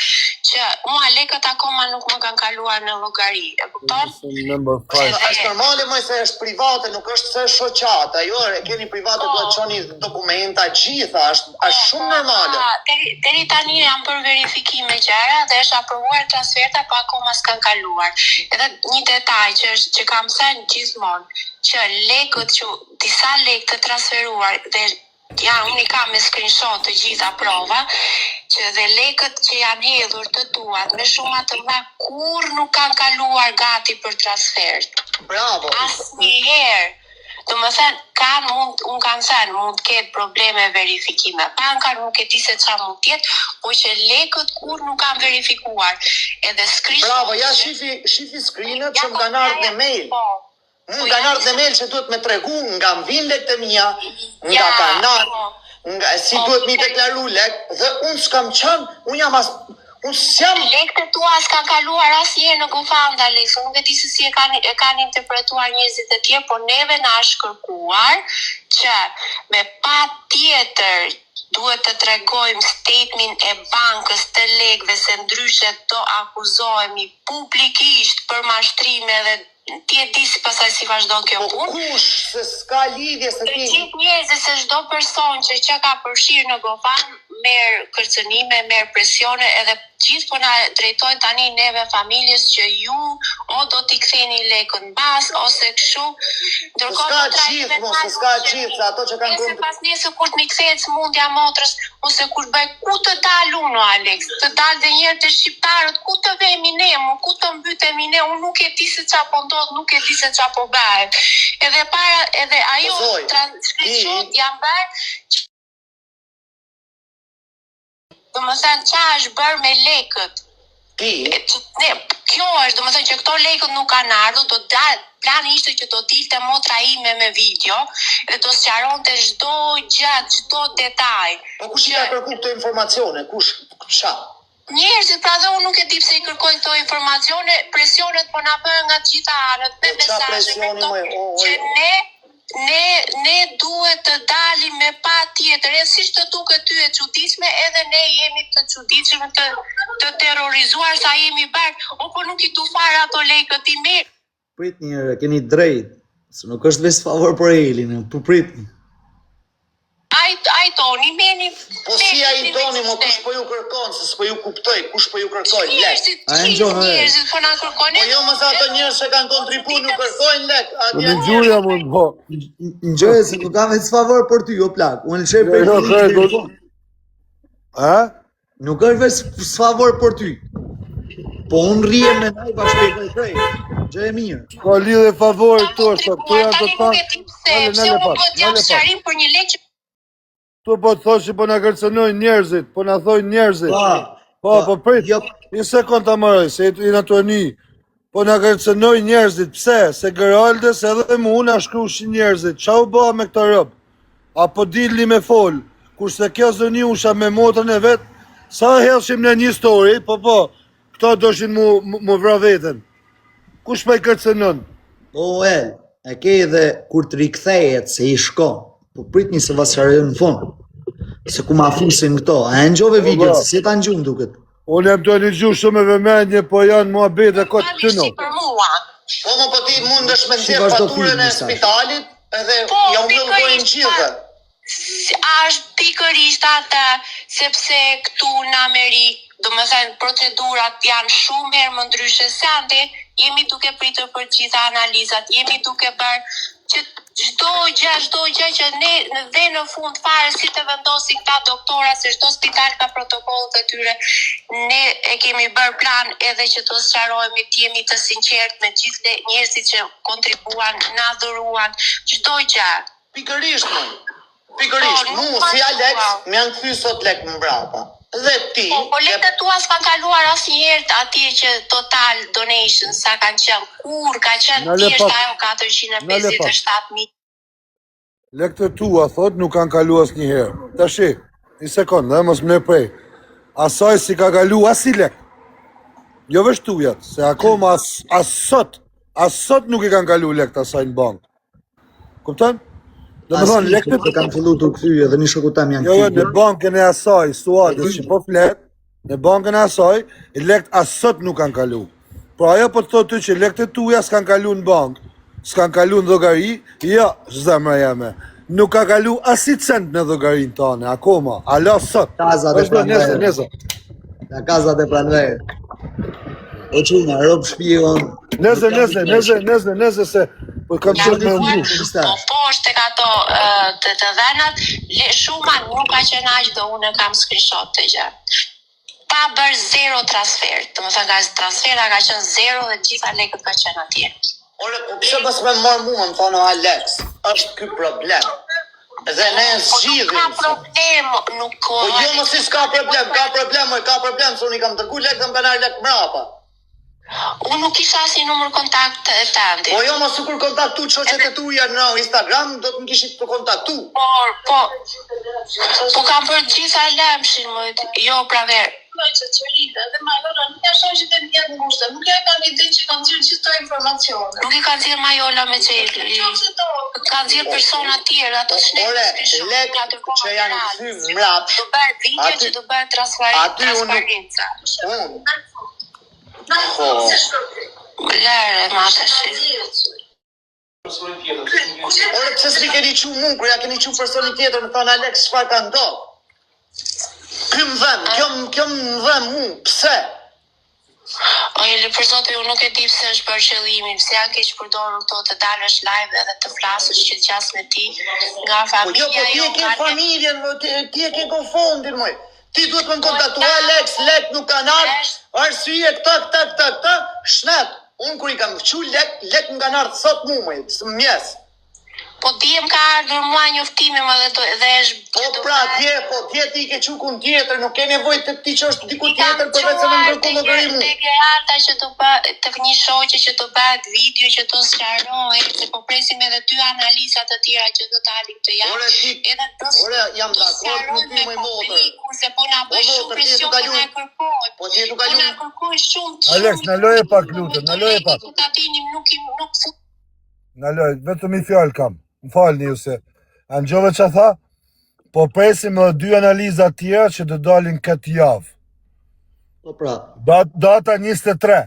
Speaker 6: që mua lekët akoma nuk më kanë kaluar në llogari. E kupton?
Speaker 3: Është normale më se është private, nuk është se shoqata. Jo, e keni private, do të çoni dokumenta gjithë.
Speaker 7: gjitha, është shumë normale.
Speaker 6: Deri tani janë për verifikime gjëra dhe është aprovuar transferta, po akoma s'kan kaluar. Edhe një detaj që kam thënë gjithmonë, që lekët që disa lekë të transferuar dhe unë i kam me screenshot të gjitha prova, që dhe lekët që janë hedhur të tuat me shuma të mëdha kur nuk kanë kaluar gati për transfer.
Speaker 7: Bravo.
Speaker 6: Asnjëherë. Do më thënë, unë kam thënë, mund të ketë probleme verifikime. Banka nuk e di se çfarë mund të jetë, po që lekët kur nuk kanë verifikuar. Edhe screenshot.
Speaker 7: Bravo, ja shifi screenet që më kanë ardhur në mail. Më kanë ardhur në mail që duhet me tregu nga më vinë lekët e mia, nga kanal, si duhet mi deklaru lek, dhe unë s'kam qënë, unë jam unë s'jam...
Speaker 6: Lekët e tua s'ka kaluar asnjëherë në GoFund, Alex, nuk e di se si e kanë interpretuar njerëzit e tjerë, por neve na është kërkuar që me patjetër duhet të tregojmë statementin e bankës të lekëve, se ndryshe do akuzohemi publikisht për mashtrime dhe ti e di si pasaj si vazhdon kjo punë.
Speaker 7: Po kush, se s'ka lidhje se ti...
Speaker 6: Gjithë njerëzit, se çdo person që ka përfshirë në GoFund merr kërcënime, merr presione, edhe gjithë po na drejtojnë tani neve familjes që ju o do t'i ktheni lekën mbas ose kështu.
Speaker 7: Ndërkohë s'ka gjithë, ato që kanë
Speaker 6: qenë pas nesër kur t'i kthehet smundja motrës ose kur bëj ku të dal unë, Alex, të dal dhe një herë te shqiptarët, ku të vemi ne, ku të mbytemi ne, unë nuk e di se çfarë po ndodh, nuk e di se çfarë po bëhet. Edhe ajo transkripsioni jam bërë. Do më thënë, qa është bërë me lekët? Kjo është, do më thënë që këto lekët nuk kanë ardhur, plani ishte që do dilte motra ime me video, dhe do sqaronte çdo gjë, çdo detaj.
Speaker 7: Po kush i ka kërkuar këto informacione? Kush? Qa?
Speaker 6: Njerëzit, pra dhe unë nuk e di pse i kërkojnë këto informacione, presionet po na bëhen nga të gjitha anët, me mesazhe që ne duhet të dalim me patjetër, siç të duket ty e çuditshme, edhe ne jemi të çuditshëm të terrorizuar sa jemi bërë, po nuk i du fare ato lekët i mirë.
Speaker 3: Pritni, keni drejt, se nuk është vetë favor për Elin, po pritni.
Speaker 6: Ai doni, meni...
Speaker 7: Po si ai doni, mo kush po ju kërkon, se s'po ju kuptoj, kush po ju kërkon lek?
Speaker 6: Njerëzit po na kërkojnë.
Speaker 7: Po jo më sa ato njerëz që kanë kontribuar nuk kërkojnë lek.
Speaker 1: Në gjuja mund po.
Speaker 3: Ngjoje se nuk kam vetë favor për ty, o plak. Unë lëshoj për ty.
Speaker 1: A?
Speaker 3: Nuk është vetë favor për ty. Po unë rrijem me naj bashkë prej. Gjë e mirë.
Speaker 1: Ka lidhje favor këtu është, këtu janë të
Speaker 6: tanë. Pse unë po të jam sqarim për një lekë.
Speaker 1: Tu po të thosh që po na kërcënojnë njerëzit, po na thojnë njerëzit. Po prit. Një sekond ta marroj, se jena të një. Po na kërcënojnë njerëzit, pse? Se Geraldes edhe mu na shkrushin njerëzit. Qa u bëha me këta rob? Apo dilni me fol? Kurse kjo zëni usha me motrën e vet, sa helshim në një story, po, këto doshin mu vra veten. Kush pa i kërcënon?
Speaker 3: Po e ke edhe kur të rikthejet se i shkon. Po pritni se vasarën në fund. Se ku ma fusin këto. A e ngjove video, se si ta ngjum duket.
Speaker 1: Unë jam të një gjuhë shumë e vëmendje, po janë mua bete dhe këtë të në.
Speaker 7: Po më po ti mundesh me nxjerr faturën e spitalit, edhe ja unë dojnë gjithë.
Speaker 6: Ashtë pikërisht atë, sepse këtu në Amerikë, do më thënë, procedurat janë shumë herë më ndryshe se ande, jemi duke pritur për gjitha analizat, jemi duke bërë që çdo gjë që ne dhe në fund fare si të vendosin këta doktora, se çdo spital ka protokollet e tyre, ne e kemi bërë plan edhe që të sqarojmë, të jemi të sinqertë me gjithë njerëzit që kontribuan, na dhuruan, çdo gjë.
Speaker 7: Pikërisht, mu si Alex, më janë kthy sot lek më mbrapa. Dhe ti...
Speaker 6: Po lekët e tua s'kan kaluar asnjëherë atje që total donations sa kanë qenë, kur ka qenë thjesht ajo 457.000.
Speaker 1: Lekët e tua, thot, nuk kanë kalu asnjëherë. Tashi, një sekond, dhe mos më prej. Asaj si ka kalu asi lek. Jo vesh tujat, se akoma as sot nuk i kanë kalu lekët asaj në bankë. Kupton? Dhe më thonë, lekët
Speaker 3: e kanë fillu të këthyje dhe një shoku tam janë
Speaker 1: këthyje. Jo, në bankën e asaj, suadës që po flet, në bankën e asaj, lekët asot nuk kanë kalu. Por ajo po të thotë ty që lekët e tuja s'kan kalu në bankë, s'kan kalu në dhogari, jo, zemra jeme.
Speaker 5: nuk ka kalu asi cent në llogarinë tone, akoma. Alo sot.
Speaker 3: Casa de Pranver.
Speaker 5: Neze.
Speaker 3: La casa de Pranver. O çuna, rob shpion.
Speaker 5: Neze se po kam qenë me ndu.
Speaker 6: Po poshtë tek ato të dhenat, shuma nuk ka qenë aq dhe unë kam screenshot të gjë. Pa bërë zero transfer, të më thënë ka transfera ka qenë zero dhe gjitha lekët ka qenë atje.
Speaker 7: Ore, po pse pas me marrë mua më thonë Alex, është ky problem. Dhe ne zgjidhim.
Speaker 6: Ka problem, nuk ka.
Speaker 7: Po jo mos s'ka problem, ka problem, se unë i kam dërgu lek dhe më banar lek mrapa.
Speaker 6: Unë nuk kisha asnjë numër kontakt të tëndi.
Speaker 7: Po jo mos kur kontaktu çoçet e tuja në Instagram, do të më kishit të kontaktu.
Speaker 6: Po kam bërë gjitha lëmshin, jo praver.
Speaker 2: Dhe Majola nuk ja shoqit e mjet ngushtë, nuk ja kanë idenë që kanë dhënë gjithë informacione.
Speaker 6: Nuk i kanë dhënë Majola me Xheli. Kanë dhënë persona të tjerë, ato
Speaker 7: Ore, lek që janë kthy mrap.
Speaker 6: Do bëhet video që do bëhet transparenca. Lere, mateshi.
Speaker 7: Ore, pse s'mi keni qu mu, kur ja keni qu personi tjetër, më thonë Alex, çfarë ka ndodhur? Kjo më dhem mu, pse?
Speaker 6: O jeli për zote, unë nuk e di pse është bërë qëllimi, pse janë keq përdorur këto të dalësh live edhe të flasësh që gjas me ti nga familja.
Speaker 7: Po ti e ke familjen, ti e ke konfondin, moj. Ti duhet më kontaktu Alex, lek nuk kanë ardhur, arsye këta, shnet. Unë kur i kam fëqu lek më kanë ardhur sot mu, moj, mjes.
Speaker 6: Po diem ka ardhur mua njoftimi më dhe është...
Speaker 7: Po pra, dje ti ke qukun tjetër, nuk ke nevoj të ti që është diku tjetër për vetë se më nërku llogari mu.
Speaker 6: Te Geralda që të bëhet, të një shoqe që të bëhet video që të sqarohet, se po presim edhe 2 analizat të tjera që do të dalin këtë javë.
Speaker 7: Ore, jam dakord me ty më motër.
Speaker 6: Se po na bëj shumë presion të na kërkoj.
Speaker 7: Po ti tu kalu.
Speaker 6: Na kërkoj shumë.
Speaker 5: Alex, na loje pak lutem, na loje pak.
Speaker 6: Ta dinim nuk
Speaker 5: Na loje, vetëm i fjalë kam. Më falni ju se Angjove që tha, po presim edhe 2 analiza tjera që do dalin këtë javë.
Speaker 3: Po pra.
Speaker 5: Data 23.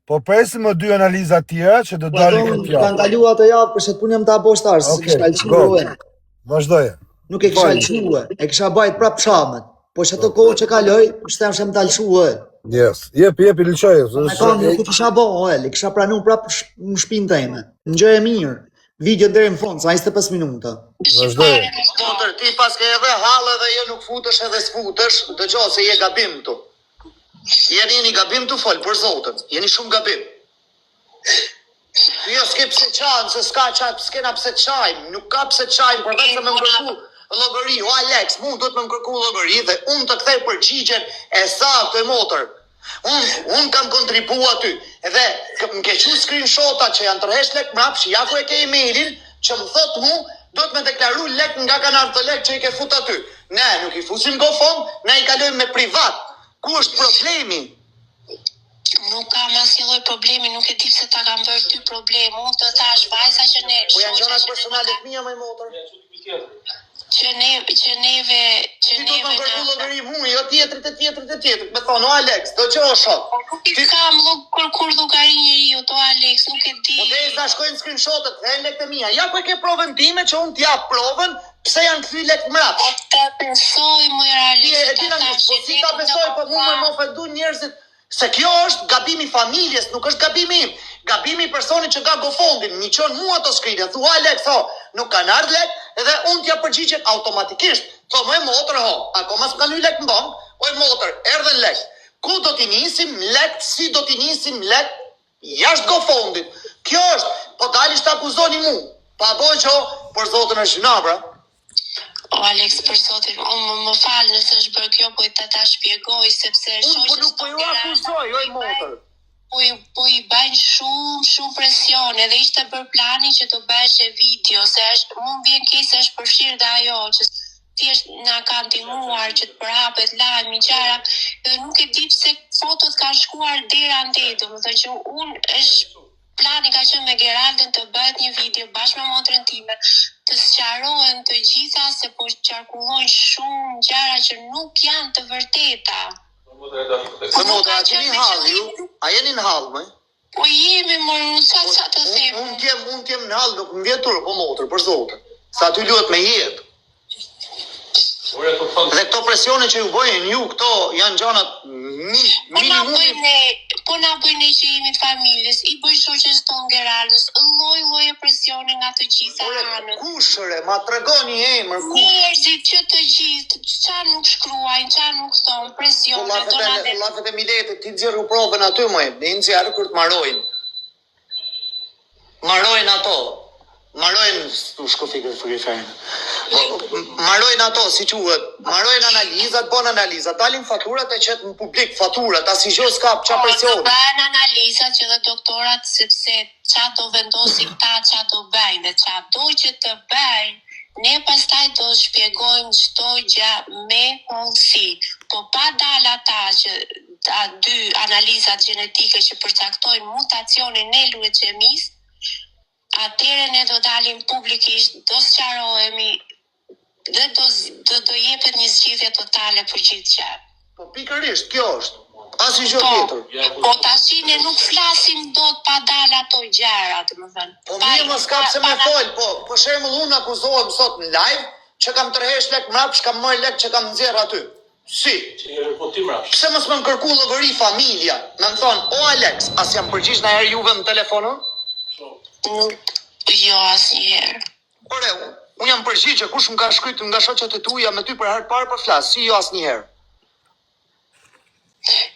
Speaker 5: Po presim edhe 2 analiza tjera që do dalin këtë javë.
Speaker 3: Kanë kaluar atë javë për se të punë jam të apostar, se kisha lëshuar.
Speaker 5: Vazhdoje.
Speaker 3: Nuk e kisha lëshuar, e kisha bajt prap shamet. Po që ato kohë që kaloj, shtem shem të lëshuar.
Speaker 5: Yes, jepi lëshoje.
Speaker 3: Me kam nuk i kisha bo, i kisha pranu prap në shpinë teme. Në gjë e mirë. Video deri në fund, sa 25 minuta.
Speaker 5: Vazhdoje.
Speaker 7: Motër, ti pas ke edhe hallë dhe jo nuk futesh edhe s'futesh, dëgjoj se je gabim tu. Jeni gabim tu fol për Zotën. Jeni shumë gabim. Jo s'ke pse çajm, se s'ka çaj, s'kena pse çajm, nuk ka pse çajm, por vetëm më kërku llogari. O Alex, mund duhet më kërku llogari dhe unë të kthej përgjigjen e saktë e motër. Unë kam kontribu aty, edhe më ke qu screenshota që janë tërhesh lek mrapsh, ja ku e ke emailin, që më thot mu, do të me deklaru lek nga kanë ardhë të lek që i ke fut aty. Ne, nuk i fusim GoFund, ne i kalojmë me privat. Ku është problemi?
Speaker 6: Nuk kam asnjë lloj problemi, nuk e di pse ta kam bërë ty problem. Unë të thash vajza që ne...
Speaker 7: Po janë gjërat personale të mia më motër.
Speaker 6: Që neve
Speaker 7: Ti do të më kërku llogari mu, jo tjetrit. Me thonë, o Alex, do që o shok.
Speaker 6: Nuk i kam kërkur llogari njeriu, to Alex, nuk e di.
Speaker 7: Po dhe sa shkojnë screenshotet, dhe lek të mia. Ja ku e ke provën time që unë t'jap provën, pse janë kthy lek mrap.
Speaker 6: Po ta besoj më realisht.
Speaker 7: Po si ta besoj, po mu më ofendu njerëzit. Se kjo është gabimi familjes, nuk është gabimi im. Gabimi personi që ka GoFundin, mi qon mua ato shkritje. Thua Alex, nuk kanë ardhur lek, edhe unë t'ja përgjigjen automatikisht. Tho më motër akoma s'ka një lek në bank, oj motër, erdhen lek. Ku do t'i nisim lek, si do t'i nisim lek, jashtë GoFundit. Kjo është, po dalisht akuzoni mu. Pa boj që, për Zotën e zhinabra.
Speaker 6: O Alex, për Zotin, unë më falë nëse është bërë kjo, po i ta shpjegoj, sepse
Speaker 7: unë nuk po ju akuzoj, oj motër.
Speaker 6: Po i bajnë shumë presion, edhe ishte bërë plani që të bësh e video, se është, mund vjen keq se është përfshirë dhe ajo, që thjesht na ka ndihmuar që të përhapet lajmi gjëra, edhe nuk e di pse fotot kanë shkuar deri ande, domethënë që unë është plani ka qenë me Geraldën të bëhet një video bashkë me motrën time, të sqarohen të gjitha se po qarkullojnë shumë gjëra që nuk janë të vërteta.
Speaker 7: Po motra, a jeni në hall ju? A jeni në hall më?
Speaker 6: Po jemi më çfarë të them?
Speaker 7: Unë jem në hall, nuk më vjen turp po motrë për Zotën. Sa ty luhet me jetë. Dhe këto presione që ju bëjnë ju këto janë gjanat
Speaker 6: Po na bëjnë që jemi të familjes, i bëj shoqes tonë Geraldës, lloj presione nga të gjitha anët.
Speaker 7: Kushëre, ma tregoni emër,
Speaker 6: njerëzit që të gjithë, qa nuk shkruajnë, qa nuk thonë, presione, donate.
Speaker 7: Lafet e miletit, ti nxjerru provën aty më, ne nxjerru kur të marojnë. Marojnë ato. Marojnë, u shkofikë friferin. Marojnë ato, si quhet, marojnë analizat, bon analizat, dalin faturat e qëtë në publik, faturat, as i gjo s'kap qa presion.
Speaker 6: Bëjnë analizat që dhe doktorat, sepse qa do vendosi këta, qa do bëjnë, dhe qa do që të bëjnë, ne pastaj do shpjegojmë çdo gjë me hollësi. Po pa dal ata që dy analizat gjenetike që përcaktojnë mutacionin e leuqemisë, atëherë ne do dalim publikisht, do sqarohemi dhe do jepet një zgjidhje totale për gjithë gjë.
Speaker 7: Po pikërisht, kjo është. Asnjë gjë tjetër.
Speaker 6: Po tash ne nuk flasim dot pa dal ato gjëra, domethënë.
Speaker 7: Po mirë mos ka pse më fol, po për shembull unë akuzohem sot në live që kam tërhesh lek mrapsh, kam marr lek që kam nxjerr aty. Si? Pse mos më kërku llogari familja? Më thon, "O Alex, as jam përgjigj na herë juve në telefonon?"
Speaker 6: Jo, asnjëherë.
Speaker 7: Ore, unë jam përgjigje, kush më ka shkruajt nga shoqet e tuaja me ty për herë të parë për flas, si jo asnjëherë.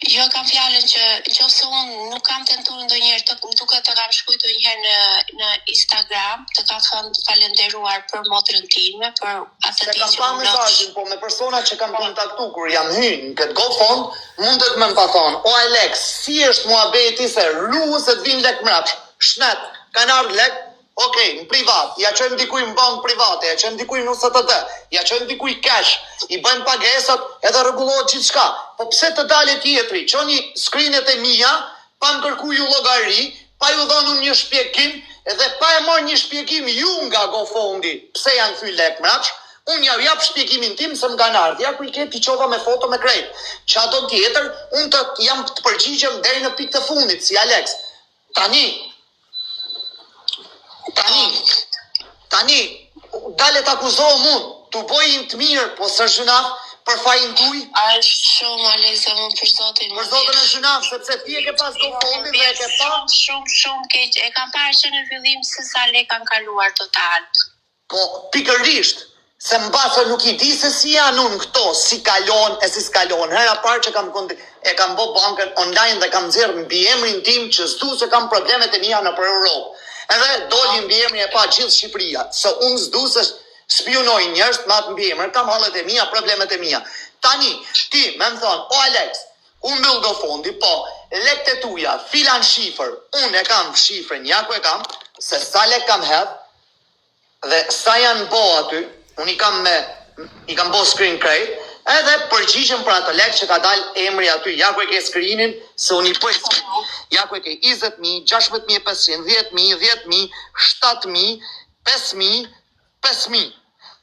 Speaker 6: Jo, kam fjalën që nëse unë nuk kam tentuar ndonjëherë duke të kam shkruajtur ndonjëherë në Instagram, të kam thënë falenderuar për motrën time, për atë ditë që
Speaker 7: kam pa mesazhin, po me persona që kam kontaktuar kur jam hyrë në këtë GoFund, mundet më pa thonë, "O Alex, si është muhabeti se rruhu se të vinë lek mrapsh, shnet, kanë ardhur lek, okej, në privat, ja çojmë dikuj në bankë private, ja çojmë dikuj në USTD, ja çojmë dikuj cash, i bëjmë pagesat edhe rregullohet gjithçka. Po pse të dalet tjetri? Çoni skrinet e mia, pa më kërku ju llogari, pa ju dhënë një shpjegim, edhe pa e marrë një shpjegim ju nga GoFundi. Pse janë thy lek mrapsh? Unë ja jap shpjegimin tim se më kanë ardhur. Ja ku i ke ti çova me foto me krejt. Çato tjetër, unë të jam të përgjigjem deri në pikë të fundit si Alex. Tani, dalet akuzohem unë, tu bojin të mirë, po së zhunaf, për fajin tuj.
Speaker 6: A është shumë, Aleza, më për zotin.
Speaker 7: Për zotin e zhunaf, sepse ti e ke pas GoFundin dhe e ke pa.
Speaker 6: Shumë keq. E kam parë që në fillim se sa le kanë kaluar total.
Speaker 7: Po, pikërisht, se mbasa nuk i di se si janë unë këto, si kalon e si s'kalon. Hera parë që e kam bë bankën online dhe kam nxjerr mbi emrin tim që s'du se kam problemet e mia në për Europë. Edhe doli mbi emrin e pa gjithë Shqipëria. Se unë s'du se spionoj njerëz me atë mbi emër, kam hallet e mia, problemet e mia. Tani, ti më thon, "O Alex, unë mbyll GoFundi, po lekët e tuja, filan shifër, unë e kam shifrën, ja ku e kam, se sa lek kam hedh dhe sa janë bo aty, unë i kam bo screen krejt, edhe përgjigjem për ato lek që ka dal emri aty, ja ku e ke screenin, se unë i pëjt, ja ku e ke 20.000, 16.500, 10.000, 10.000, 7.000, 5.000, 5.000.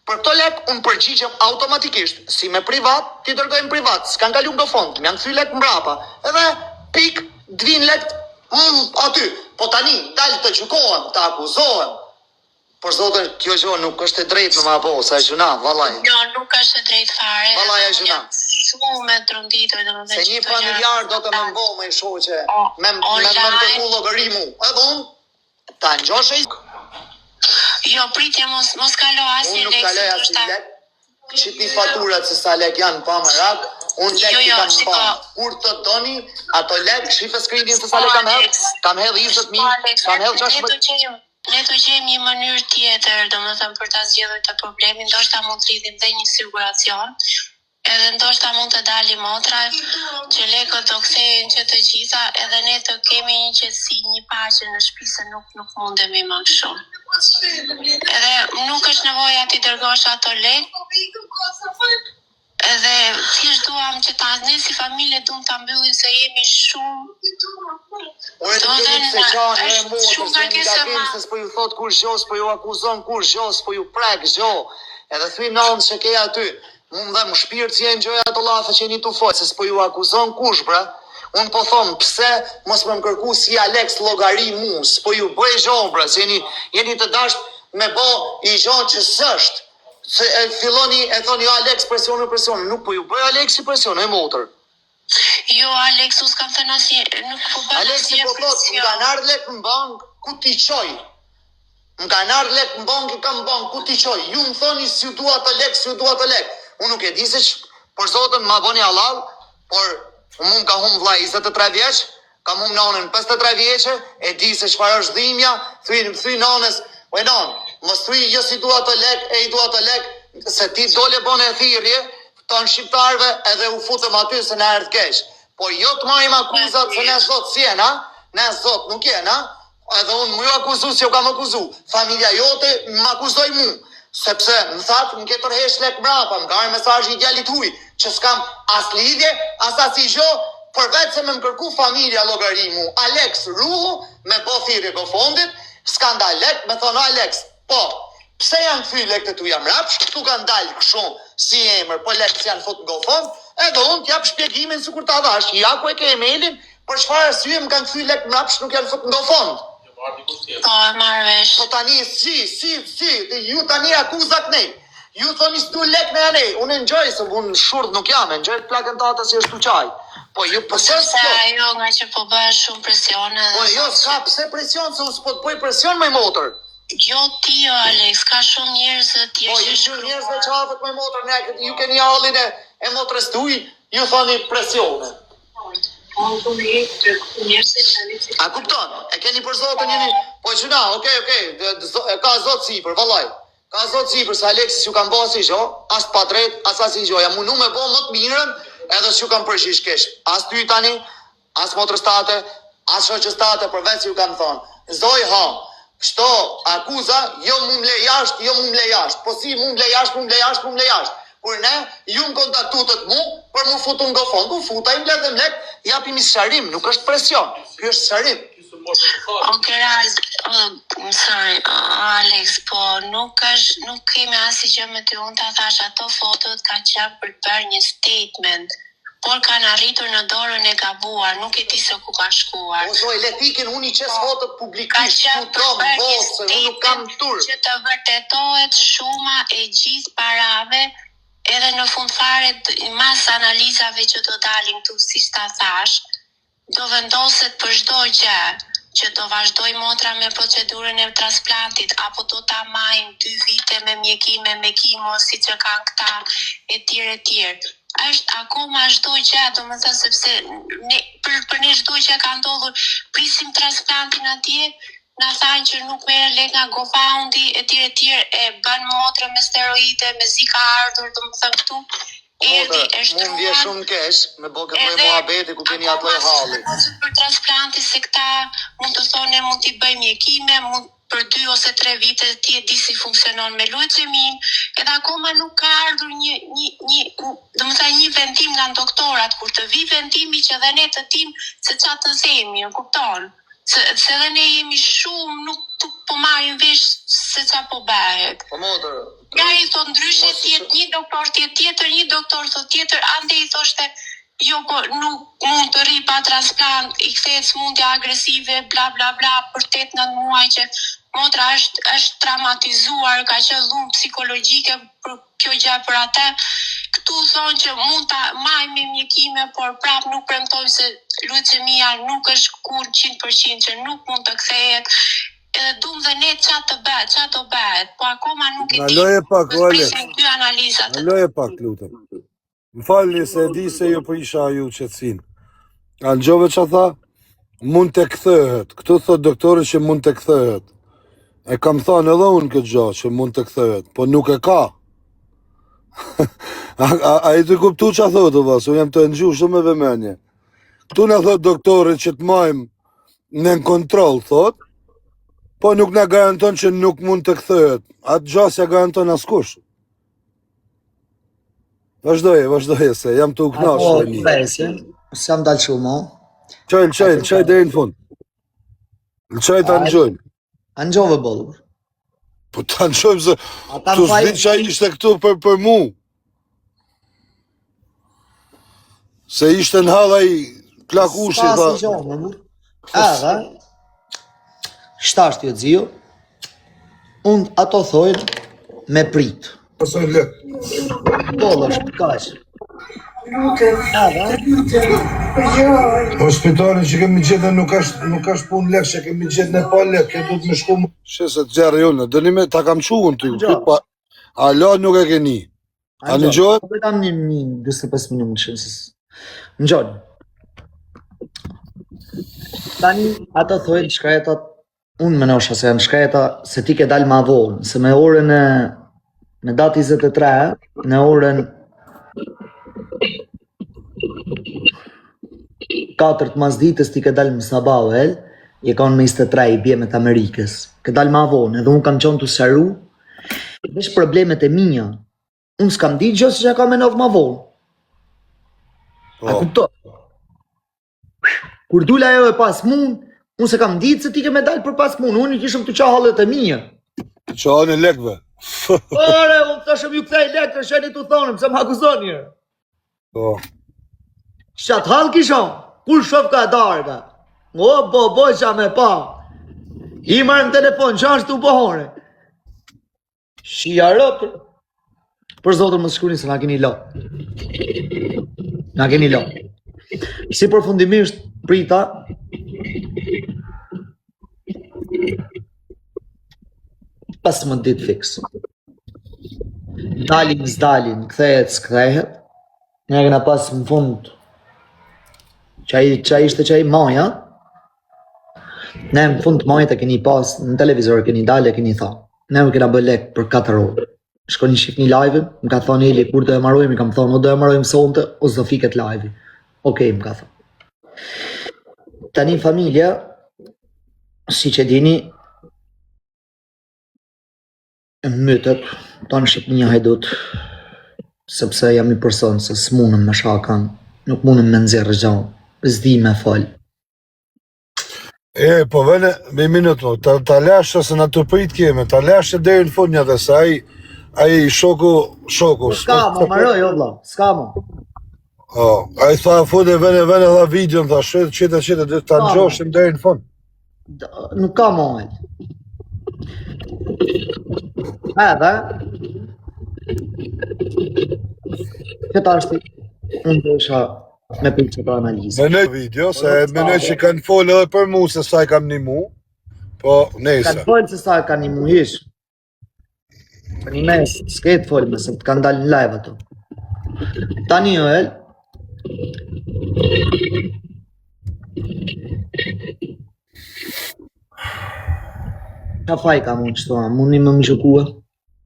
Speaker 7: Për këto lek, unë përgjigjem automatikisht, si me privat, ti dërgojmë privat, s'kan kalu nga fond, më janë thy lek mbrapa, edhe pik, dvin lek aty, po tani, dalë të gjukohem, të akuzohem. Por zotën, kjo gjë nuk është e drejtë në ma bo, sa e gjuna, valaj.
Speaker 6: Jo, nuk është e drejtë fare.
Speaker 7: Valaj e gjuna.
Speaker 6: Shumë me tronditoj dhe më dhe
Speaker 7: se një familjar do të më mbo me shoqe, me më të ku llogari mu. Edhe unë, ta ngjosh e
Speaker 6: Jo, pritje, mos kalo asnjë lek.
Speaker 7: Unë nuk kaloj asnjë lek. Qitni faturat se sa lek janë pa më rak. Unë lek i kam pa. Kur të doni, ato lek, shife screenin se sa lek kam hedh. Kam hedh 20.000, kam hedh 16.000.
Speaker 6: Ne do gjejmë një mënyrë tjetër, domethënë për ta zgjedhur të problemin, ndoshta mund të rritim dhe një siguracion. Edhe ndoshta mund të dalim motra që lekët do kthehen që të gjitha, edhe ne të kemi një qetësi, një paqe në shtëpi se nuk mundemi më shumë. Edhe nuk është nevoja ti dërgosh ato lek. Edhe thjesht duam që ne si familje duam ta mbyllim se jemi shumë.
Speaker 7: Ore të kemi se qanë, e mu, të zhemi gabim se s'po ju thot kur zho, s'po ju akuzon kur zho, s'po ju prek zho. Edhe thuj nënë që ke aty, mund dhe më shpirë që jenë gjoja të lafe që jeni të fojtë, se s'po ju akuzon kush, bra. Unë po thomë, pse mos më kërku si Alex logari mu, s'po ju bëj zho, bra, se jeni të dasht, me bo i gjonë që s'është. Se filloni e thoni, jo Alex, presioni, nuk po ju bëj Alex i presion, e motër.
Speaker 6: Jo, Alex, us kam thënë asnjë, nuk po bën
Speaker 7: Aleksi po thot, më kanë ardhur lek në bank, ku ti qoj? Më kanë ardhur lek në bank, kam bank, ku ti qoj? Ju më thoni si ju dua të lek, Unë nuk e di se për zotën ma boni halal, por unë ka hum vllai 23 vjeç, kam hum nonën 53 vjeçe, e di se çfarë është dhimbja, thy nonës, o non, mos thuj jo si dua të lek, e i dua të lek, se ti dole bone thirrje, tonë shqiptarve edhe u futëm aty se na erdh keq. Po jo të marrim akuzat se ne zot si jena, ne zot nuk jena, edhe unë më ju akuzu si ju kam akuzu. Familja jote më akuzoj mu, sepse më thatë më ke tërhesh lek mrapa, më garë mesazh i djalit huj, që s'kam as lidhje, as asnjë gjë, përveç se më kërku familja llogari mu. Alex Ruhu me bo thirrje go fondit, skandalek, me thonë Alex, po, pse janë kthy lekët e tu jam rapsh, këtu kanë dalë kështu si emër, po lekët janë fut në GoFund, edhe unë t'jap shpjegimin sikur ta dhash, ja ku e ke emailin, për çfarë arsye më kanë kthy lekë mrapsh nuk janë fut në GoFund.
Speaker 6: Po, e marrë vesh.
Speaker 7: Po tani ju tani akuzat ne. Ju thoni s'du lek me anej, unë enjoy se unë shurdh nuk jam, enjoy plakën tata si është qaj. Po ju po
Speaker 6: se ajo nga që po bëhet shumë presion edhe.
Speaker 7: Po jo, s'ka pse presion, se unë s'po të bëj presion me motër.
Speaker 6: Jo ti jo Alex, ka shumë njerëz të tjerë.
Speaker 7: Po ju njerëz të qafët me motër, ne ju keni hallin e motrës tuj, ju thoni presione. A kupton? E keni për zotën jeni. Po çuna, okay, ka zot sipër, vallaj. Ka zot sipër se Aleksis ju kanë bërë si gjë, as pa drejt, as asnjë gjë. Ja mundu me bë më të mirën, edhe s'ju kanë përgjigjë keq. As ty tani, as motrës tate, as shoqës tate, përveç se ju kanë thonë. Zoj ha. Kështo akuza, jo mu mle jashtë, po si mu mle jashtë. Por ne, ju më kontaktutët mu, për mu futu në GoFund, u futa i mledhe mlek, japim i sharim, nuk është presion, kjo është sharim.
Speaker 6: Sorry, Alex, po nuk kemi asnjë gjë me ty, unë ta thash ato fotot ka qenë për të bërë një statement. Por kanë arritur në dorën e gabuar, nuk e di se ku ka shkuar.
Speaker 7: O zoj, letikin unë i qes fotot publikisht, ku trom, bosë, unë nuk kam tur.
Speaker 6: Që të vërtetohet shuma e gjithë parave, edhe në fund fare mas analizave që do dalin këtu, siç ta thash, do vendoset për çdo gjë, që do vazhdoj motra me procedurën e transplantit, apo do ta majnë 2 vite me mjekime, me kimo, si që kanë këta, e tjerë. Është akoma çdo gjë, domethënë sepse për ne çdo gjë ka ndodhur, prisim transplantin atje, na thanë që nuk merren lek nga GoFundi, e tjerë, e bën motrë me steroide, me zi ka ardhur, domethënë këtu.
Speaker 7: Mund vje shumë kesh, me bo këtë loj muhabeti ku keni atë loj halli.
Speaker 6: Për transplanti se këta mund të thonë mund t'i bëjmë mjekime, mund për 2 ose 3 vite ti e di si funksionon me leucemin, edhe akoma nuk ka ardhur një vendim nga doktorat, kur të vi vendimi që dhe ne të tim se çfarë të themi, kupton? Se dhe ne jemi shumë, nuk po marrim vesh se çfarë po bëhet.
Speaker 7: Po motër.
Speaker 6: Ja i thot ndryshe tjetë një doktor, tjetër një doktor, thot tjetër, ande i thoshte, jo po nuk mund të rri pa transplant, i kthehet smundja agresive, bla bla bla, për 8-9 muaj që motra është traumatizuar, ka qenë dhunë psikologjike për kjo gjë për atë. Këtu thonë që mund ta marrim me mjekime, por prap nuk premtojnë se leucemia nuk është kur 100% që nuk mund të kthehet. Edhe dum dhe ne çfarë do bëhet, po akoma nuk e di.
Speaker 5: Aloje pak, Ole.
Speaker 6: Dy analizat.
Speaker 5: Aloje pak, lutem. Më falni se e di se ju po isha ju qetësin. A ngjove ç'a tha? Mund të kthehet. Këtu thot doktori që mund të kthehet. E kam thënë edhe unë këtë gjë që mund të kthehet, po nuk e ka. A i të kuptu që a thotë, vas, unë jam të nëgju shumë me vëmenje. Këtu në thotë doktorit që të majmë në kontrol, thotë, po nuk në garanton që nuk mund të kthehet. Atë gjasja garanton askush. Vazhdoje, se jam të uknash.
Speaker 3: Apo, besje, se jam dalë shumë,
Speaker 5: Qaj dhe në fund. Qaj të nëgjojnë.
Speaker 3: Angjove bolur.
Speaker 5: Po të nëgjojmë se të zdi qaj ishte këtu për mu. Se ishte në halaj plakushi.
Speaker 3: Pas në gjohë, edhe, 7 jo dzio, Unë ato thojnë me prit.
Speaker 1: Pasoj lek.
Speaker 3: Bolla është kaq.
Speaker 1: Hospitali që kemi gjetë nuk është punë lek, që kemi gjetë në pa lek, e du të me shku më.
Speaker 5: Shese të gjerë jonë, dëni me ta kam shuën ty, alo nuk e keni. A në gjohet?
Speaker 3: Po vetëm një 25 minutë shënës. Në gjohet. Tani, ato thojnë shkretat, unë menosha se janë shkreta se ti ke dalë ma vonë, se me orën me datë 23, në orën 4 të masditës ti ke dalë më sabau, je kanë me 23 i bje me të Amerikës. Ke dalë ma vonë, edhe unë kam qonë të sharu, vesh problemet e mija. Unë s'kam ditë gjë se që ka me nëvë ma vonë. A kupto? Kur dula jo e pas mund, unë se kam ditë se ti ke me dalë për pas mund, unë i kishëm të qa halët e mija.
Speaker 5: Qa në lekve?
Speaker 3: Ore, unë të shëm ju këthej lekë, të sheni të thonëm, se më akuzon njërë. Qatë halë kishon, kur shof ka darga. O, bo, qa me pa. I marë në telefon, qa është të bohore. Shia rëpër. Për zotër më shkruani se na keni lo. Na keni lo. Si përfundimisht, prita, pas më ditë fix. Dalin, s'dalin, kthehet, s'kthehet. Ne kena pas në fund Qa ishte maja. Ne në fund majët e keni pas në televizor, keni dalë e keni tha. Ne më kena bëllek për 4 orë. Shkoni shif një live-in, më ka thonë Eli, kur do e marojmë, i kam thonë, o do e marojmë sonte, o zdo fiket live-i. Okej, më ka thonë. Tani familja, si që dini, mytët, ta në Shqipënia hajdut, sepse jam i person, se s'munëm me shakan, nuk munëm me nëzirë gjanë, zdi me falë.
Speaker 5: Po vene, me minutë, ta lashë se në të prit keme, ta lashë dhe në fund një dhe se aji shoku.
Speaker 3: Ska mo, maroj, o vla, ska mo.
Speaker 5: Aji tha fund e vene dha videon, tha qete, dhe ta në gjoshim dhe në fund.
Speaker 3: Nuk ka mo, edhe, këta është unë të isha me për që ta analizë.
Speaker 5: Menoj video, se menoj që kanë folë edhe për mu se sa i kam një mu, po nese.
Speaker 3: Kanë folë se sa i kanë një mu ish. Për një mes, s'ketë folë me se të kanë dalë në live ato. Tani jo el, qa faj ka mund qëto, mundi më më shukua?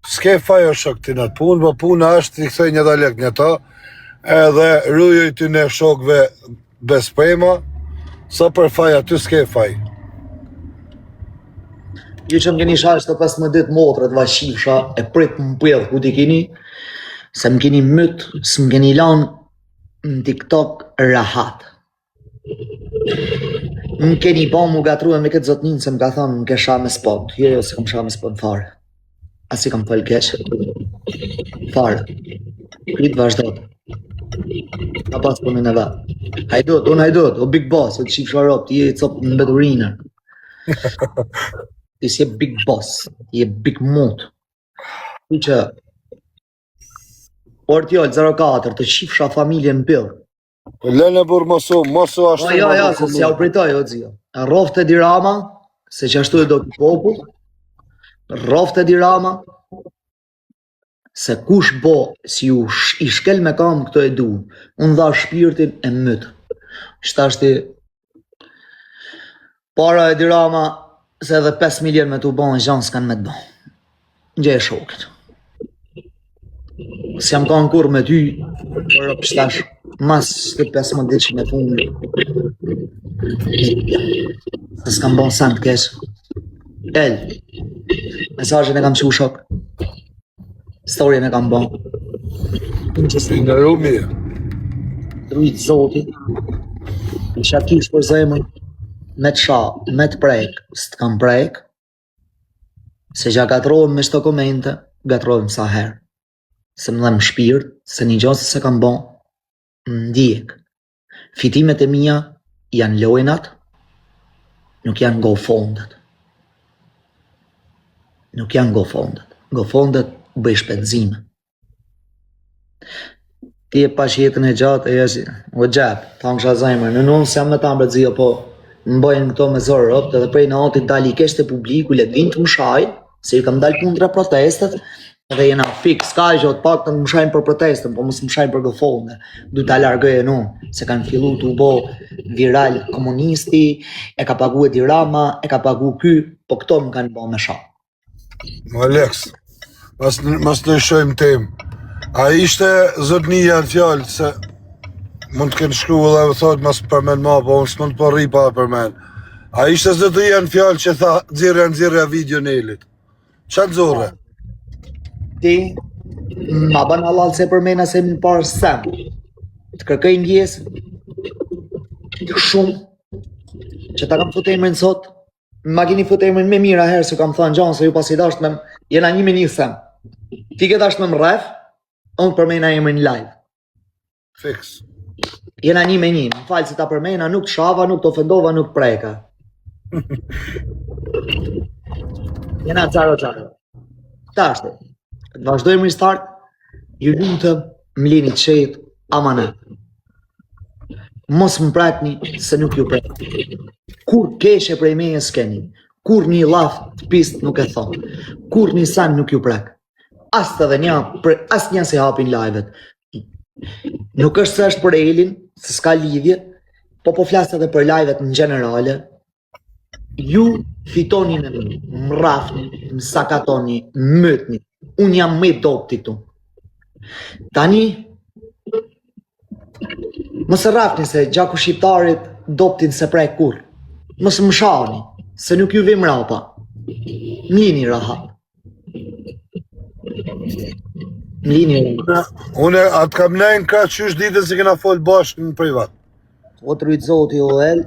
Speaker 5: S'ke faj o shok të natë punë, po puna është i këthej një dalek një ta, edhe rujoj të në shokve besprema, sa për faj aty s'ke faj.
Speaker 3: Ju që më keni shash të 15 motrët vashifsha e prit më pjedhë ku t'i keni, se më keni mytë, së më keni lanë në TikTok rahat. Më keni ba mu gatruhe me këtë zotnin se më ka thonë më ke sha me spot. Jo, se kam sha me spot fare. As i kam pëllë keqë. Fare. Kritë vazhdojt. Ka pas punën e vetë. Hajdot, o big boss, o të shifë sharop, ti e copë në bedurinër. Ti si e big boss, ti e big mut. Ti që Ortjol 04, të shifësha familje në pillë.
Speaker 5: Lene burë mosu ashtu.
Speaker 3: Jo, se si ja u pritoj, o dzio. Rofte di Rama, se që ashtu e do të popull, rofte di Rama, se kush bo, si ju i shkel me kam këto e du, unë dha shpirtin e mytë. Shtashti, para e di Rama, se edhe 5 milion me të bon, gjanë s'kan me të bon. Gje e shokit. Si jam kanë kur me ty, por pështash, mas këtë 15 ditë që me punë. Se s'kam bon sen të kesh. El, mesajën e kam që u shok. Storjen e kam bon.
Speaker 5: Në rumi.
Speaker 3: Drujtë zotit. Isha kish për zemën. Me të sha, me të prek, s'të kam prek. Se gja gatrojmë me shto komente, gatrojmë sa herë. Se më dhe më shpirt, se një gjose se kam bon, më ndjek. Fitimet e mija janë lojnat, nuk janë go fondet. nuk janë gofondet. Gofondet bëj shpenzime. Ti e pash jetën e gjatë, e është o gjep, ta në shazajmër, në nënë se jam me ta mbërëzio, po më bëjnë këto me zorë rëpt, edhe prej në atit dali keshte publiku, le t'vinë të më shajnë, se i kam dalë kundra protestet, edhe jena fik, s'ka i gjotë pak të më shajnë për protestën, po mësë më shajnë për gëfonde, du t'a largëj e nu, se kanë fillu t'u bo viral komunisti, e ka pagu e dirama, e ka pagu ky, po këto më kanë bo me shajnë.
Speaker 5: Alex, mas në shojmë temë. A ishte zotnia në fjallë se mund të kënë shkru dhe e thot mas përmen ma, po unë s'mund përri pa përmen. A ishte zotnia në fjallë që tha nxirja video në elit? Qa në zore?
Speaker 3: Ti, ma ban halal se përmena se më parë sem, të kërkej ndjesë, shumë, që ta kam fut emrin sot, ma kini fut emrin me mira herë, se kam thënë gjanë, se ju pas i dasht me, jena 1 me 1 sem. Ti ke dasht me më rref, unë përmena emrin live.
Speaker 5: Fix.
Speaker 3: Jena 1 me 1, më falë si ta përmena, nuk të shava, nuk të ofendova, nuk preka. Jena qaro. Ta është, të vazhdojmë i start, ju lutëm, më lini të shetë, amanet. Mos më prekni, se nuk ju prekni. Kur keshe prej meje s'keni, kur një laf të pist nuk e thonë, kur një san nuk ju prek. As të dhe një, as një se hapin live-et. Nuk është se është për Elin, se s'ka lidhje, po flasë edhe për live-et në generale. Ju fitoni në më rafni, më sakatoni, më mëtni. Unë jam më dopti këtu. Tani, mësë rafni se gjaku shqiptarit doptin se prej kur. Mësë më shani, se nuk ju vim rapa. Mlini rahat.
Speaker 5: Une atë kam nejnë ka qysh ditën se kena folë bashkë në privat.
Speaker 3: O të rujtë zoti o el,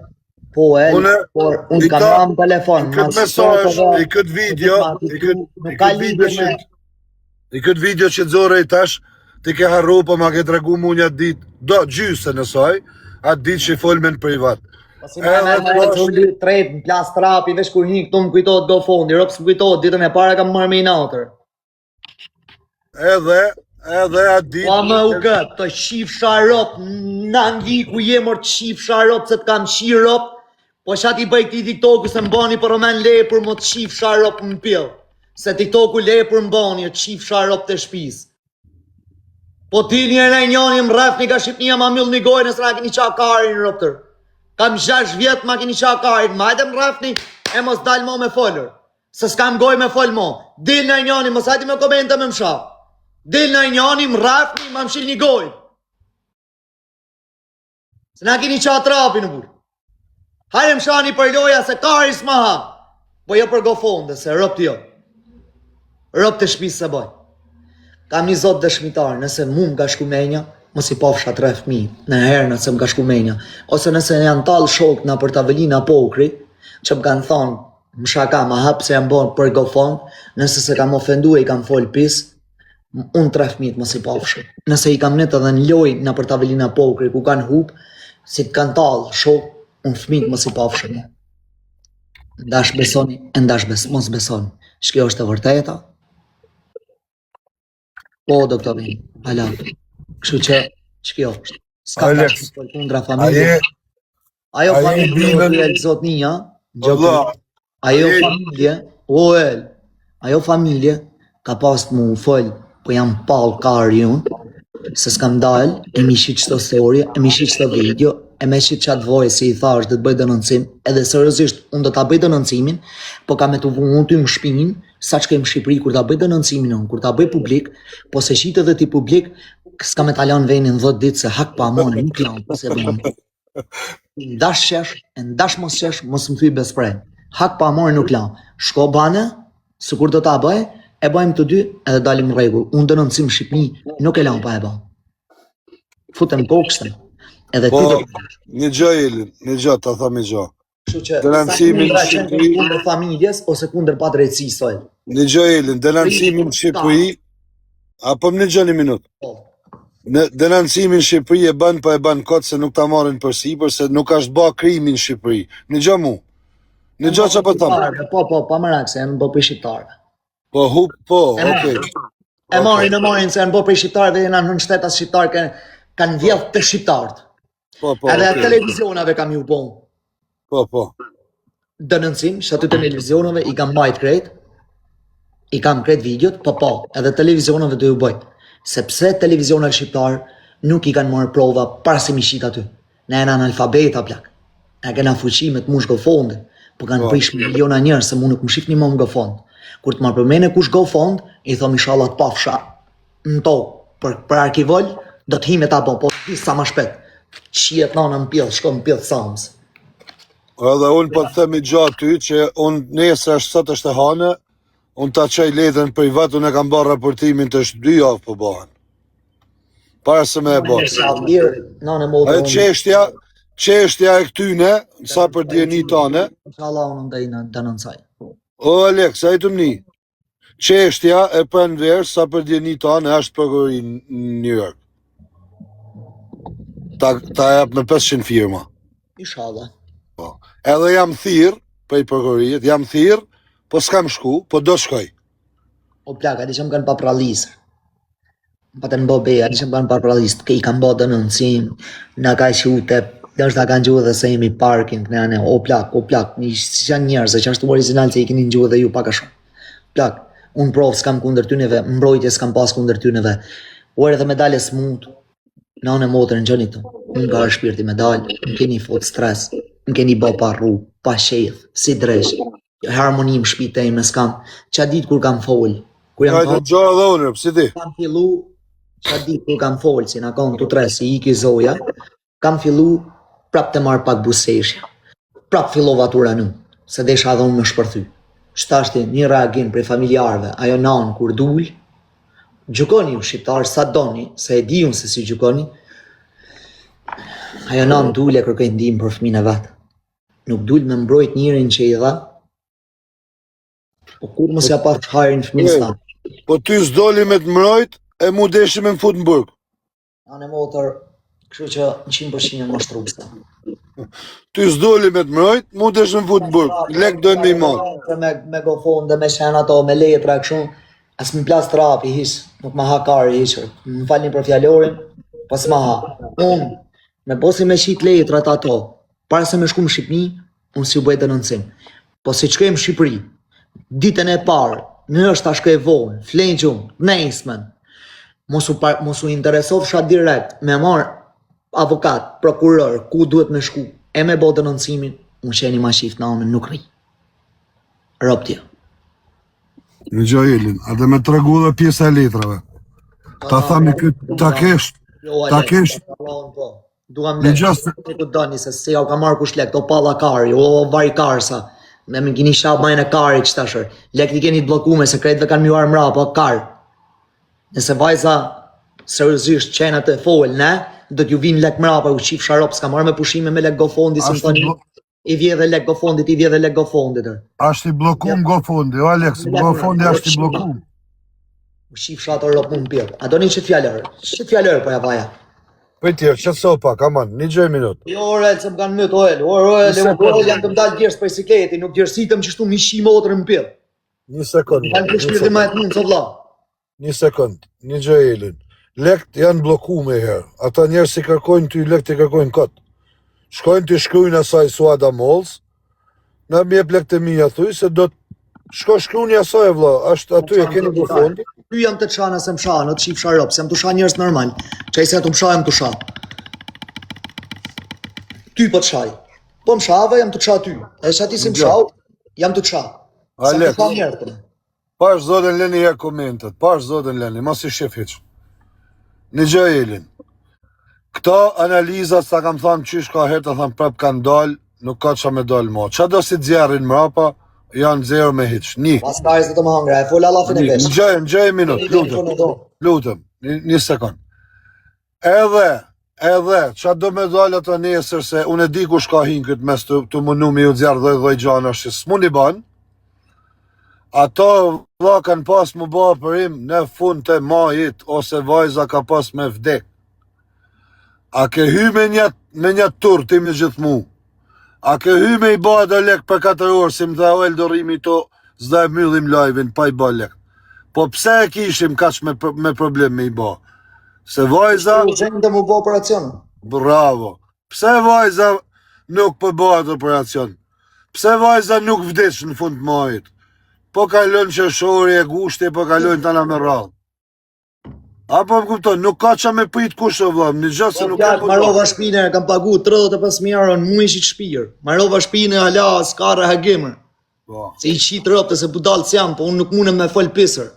Speaker 3: po el, por unë kam ramë telefon.
Speaker 5: I këtë mesaj, i këtë video, i këtë video që të zore i tash, ti ke harru po ma ke tregu mu një ditë, do gjysë nësaj, atë ditë që i folë me në privat.
Speaker 3: Si me të ly trep, në plas trapi, vesh kur një këtu më kujtojt go fondi, ropës më kujtojt, ditën e para kam marrë me i natër.
Speaker 5: Edhe atë ditë...
Speaker 3: Pa më u gëtë, të shifsha rop, në Angli ku jemër të shifsha rop, se të kam shi rop, po shat i bëj këti TikToku se mbani për romen lepur më të shifsha rop në pjell. Se TikToku lepur mbani, të shifsha rop të shpis. Po ti njëni më rref një ka Shqipnia ma mjull një gojnë, nësë ra kini qa karin ropëtër. Kam 6 vjetë ma kini qa karin, ma edhe më rref një, e mos dalë mo me folër. Se s'kam goj me folë mo. Dil në njëni, mos hajti me komente me msha. Dil në njëni, më rrafni, ma mshil një gojnë. Se na kini qa trapi në burë. Hajre më shani për loja se kari s'ma ha. Po jo për gofonde, se rëp të jo. Rëp të shpisë se boj. Kam një zot dëshmitar, nëse mu më ka shku menja, mos i pofsha 3 fëmijë, në herë nëse më ka shku menja. Ose nëse janë talë shok në për tavelina pokri, që më kanë thonë, më shaka, ma hapë se jam bon për gofond, nëse se kam ofendu e i kam folë pis, unë 3 fëmijët mos i pofsha. Nëse i kam net edhe në loj në për tavelina pokri, ku kanë hup, si të kanë talë shok, unë fëmijët mos i pofsha. Ndash besoni, mos besoni. Shkjo është e vërteta. Po, doktorin, halat. Kështu që, shkjo është. Ska ka shumë kundra familje. Ajo familje e zotnia, ajo familje ka pas të mu fëll, po jam pal karë unë, se s'kam dalë, e mi shqit qëto story, e mi shqit qëto video, e me shqit qatë vojë si i thash dhe të bëjt dënëncim, edhe sërëzisht unë do të bëjt dënëncimin, po ka me të vu unë ty më shpinin, sa që kemë Shqipëri, kur ta bëj dënëncimin unë, kur ta bëj publik, po se shqit edhe ti publik, s'ka me talan venin 10 ditë se hak pa amone, nuk lanë, po se bëjnë. Ndash qesh, e ndash mos qesh, mos më thuj besprej. Hak pa amone nuk lanë. Shko bane, së kur do ta bëj, e bëjmë të dy, edhe dalim në regull. Unë dënëncim Shqipni, nuk e lanë pa e bëjmë. Futëm po kështëm. Edhe ti do të...
Speaker 5: Një gjë, Elin, një gjë, ta tha një gjë.
Speaker 3: Dënancimin në Shqipëri kundër familjes ose kundër padrejtësisë sot.
Speaker 5: Në gjë, Elin, dënancimin në Shqipëri, apo më një gjë një minutë. Në dënancimin në Shqipëri e bën, po e bën kot se nuk ta marrin përsipër, se nuk është bë krimi në Shqipëri. Në gjë mu. Në gjë që po them.
Speaker 3: Po, pa më rak se janë bë për shqiptarëve.
Speaker 5: Po, okej.
Speaker 3: E marrin se janë bo prej shqiptarëve dhe janë në shtetas shqiptarë kanë vjedh të shqiptarët.
Speaker 5: Po,
Speaker 3: Edhe
Speaker 5: okej.
Speaker 3: televizionave kam ju bon.
Speaker 5: Po.
Speaker 3: Dënëncim, që aty televizionave i kam bajt krejt, i kam krejt videot, po, edhe televizionave do ju bëj. Sepse televizionave shqiptarë nuk i kanë marrë prova para se mi shit aty. Ne janë analfabeta plak. Ne kena fuqimet mush go fonde, po kanë prish miliona njerëz se mu nuk më shifni më go fond. Kur të marrë përmene kush go fond, i thom inshallah të pafsha në tokë për arkivol, do të hime ta bon, po të sa ma shpet. Qiet nana në pjellë, shko në pjellë sams.
Speaker 5: Edhe unë po të themi gjatë ty që unë nesër sot është e hane, unë ta qaj letën privat, unë e kam bërë raportimin të është 2 javë po bëhen. Para se me e bërë. Qeshtja e këtyne, sa për djeni tane.
Speaker 3: Inshallah unë ndaj në dënëncaj.
Speaker 5: O Alex, a i të mni. Qeshtja e për në verë, sa për djeni tane, është përgëri në New York. Ta jap me 500 firma.
Speaker 3: Inshallah.
Speaker 5: Edhe jam thirë, prej përgërijet, jam thirë, po s'kam shku, po do shkoj.
Speaker 3: O plak, adi që më kanë pa pralisë. Pa të në bo beja, adi që më kanë pa pralisë, i kanë bo dënëncim, në ka shute, dhe është ta kanë gjuhë dhe se jemi parking, në janë, o plak, si janë njerëz, që është original që i keni gjuhë dhe ju paka shumë. Plak, unë provë s'kam kundër tyneve, mbrojtje s'kam pas kundër tyneve, u edhe medalje s'mut, në anë e motër në gjëni të, unë ka shpirti medalje, në keni fot stres, në keni bo pa rru, pa sheth, si dresh, harmonim shpite ime s'kam, që dit kur kam folë, kur jam kam fillu, që dit kur kam folë, si në konë të tre, si iki zoja, kam fillu prap të marrë pak buseshja, prap fillova të uranu, se desha dhe unë më shpërthy. Shtashti një reagim prej familjarve, ajo nanë kur dull, gjukoni ju shqiptarë sa doni, se e di unë se si gjukoni, ajo nanë dull e kërkoj ndim për fëmine vetë. Nuk dull me mbrojt njërin që i dha, po kur mos ja pa harin fëminës ta.
Speaker 5: Po ty s'doli me të mbrojt, e mu deshi me më fut në burg.
Speaker 3: Anë e motër, kështu që 100% më shtrupsta.
Speaker 5: Ty s'doli me të mbrojt, mu deshi me më fut në burg. Lek dojnë me i marë.
Speaker 3: Me gofon dhe me shen ato, me letra, kështu, as më plas trapi, hish, nuk ma ha kari, hish, më falni për fjallorin, pas ma ha. Unë, me posi me shit letrat ato, para se me shku më Shqipni, unë si u bëjt dënëncim. Po si qkej më Shqipëri, ditën e parë, në është ta shkej vonë, flenë gjumë, nejsmen, mos u interesov sha direkt, me marë avokat, prokuror, ku duhet me shku, e me bo dënëncimin, unë qeni ma shift në anën nuk ri. Roptja.
Speaker 5: Në Gjailin, a dhe me të regu dhe pjesa e letrave. Ta thami këtë, ta kesh.
Speaker 3: Duham lek, të ku doni, se se ja u ka marrë kush lek, o palla kari, o vari karsa, me më kini shab majnë e kari që tashër, lek t'i keni të blokume, se krejtve kanë mjuar mra, po kar. Nëse vajza seriozisht qenë atë folë, ne, do t'ju vinë lek mra, po u qif sharop, s'ka marrë me pushime me lek gofondi, si më thoni, i vje dhe lek gofondit,
Speaker 5: Ashtë i blokum gofondi, o Alex, gofondi ashtë i blokum.
Speaker 3: U qif shatë rop më pjellë, a do një qëtë fjallër, po ja vaja.
Speaker 5: Për tjerë, qëtë so pak, aman, një gjë minut.
Speaker 3: Jo, Orel, se më kanë mëtë, Orel, janë të më dalë gjërës për sikleti, nuk gjërësitëm që shtu mi shi motër më pjellë.
Speaker 5: Një sekund.
Speaker 3: Kanë këshpirë dhe ma e të mundë, so vla.
Speaker 5: Një sekund, një gjë Elin. Lekt janë blokume herë, ata njerë si kërkojnë ty, lekt i kërkojnë këtë. Shkojnë të shkrujnë asaj Suada Malls, në mjep lekt e mija thuj, se do të shkrujnë asaj vla, ashtë aty e keni për fondi.
Speaker 3: Ty jam të çana se më shanë, në të shif sharop, se më të shanë njërës normal, që i se të më shanë, të shanë. Ty po të shaj. Po më shave, jam të qa ty. E që ati si më shau, jam të qa. Se më të shanë njërë të me.
Speaker 5: Pash zoden Leni herë komentet, pash zoden Leni, mas i shif hiq. Një gjë Elin. Këta analizat sa kam thamë qysh ka herë të thamë prap kanë dalë, nuk ka qa me dalë ma. Qa do si t'zjerin mrapa, janë zero me hiq. Një.
Speaker 3: Pas kajës dhe të më hangra, e full alafin e vesh.
Speaker 5: Në gjëj minut, lutëm, një sekund. Edhe, qa do me dalë ato nesër se unë e di kush ka hinë këtë mes të mënu me ju zjarë dhe gjana që s'mu një banë, ato vla kanë pas më ba për im në fund të majit ose vajza ka pas me vdek. A ke hy me një tur ti me gjithë mu? A ke hy me i ba dhe lek për 4 orë si më dhe o eldorimi to zda e myllim live-in pa i ba lek? Po pse e kishim kaq me problem me i bo? Se vajza...
Speaker 3: Urgjente mu bo operacion.
Speaker 5: Bravo. Pse vajza nuk përbohet operacion? Pse vajza nuk vdes në fund të muajit? Po kalon qershori e gushti, po kalon tana me radhë. Apo më kupton, nuk ka qa me prit kush o vlam, një gjë se nuk ka përbohet.
Speaker 3: Marova shpine, kam pagu 35.000 euro në muaj që shpirë. Marova shpine, hala, s'ka rehagimë. Se i qitë rëpë, se budalë s'jam, po unë nuk mune me fol pisër.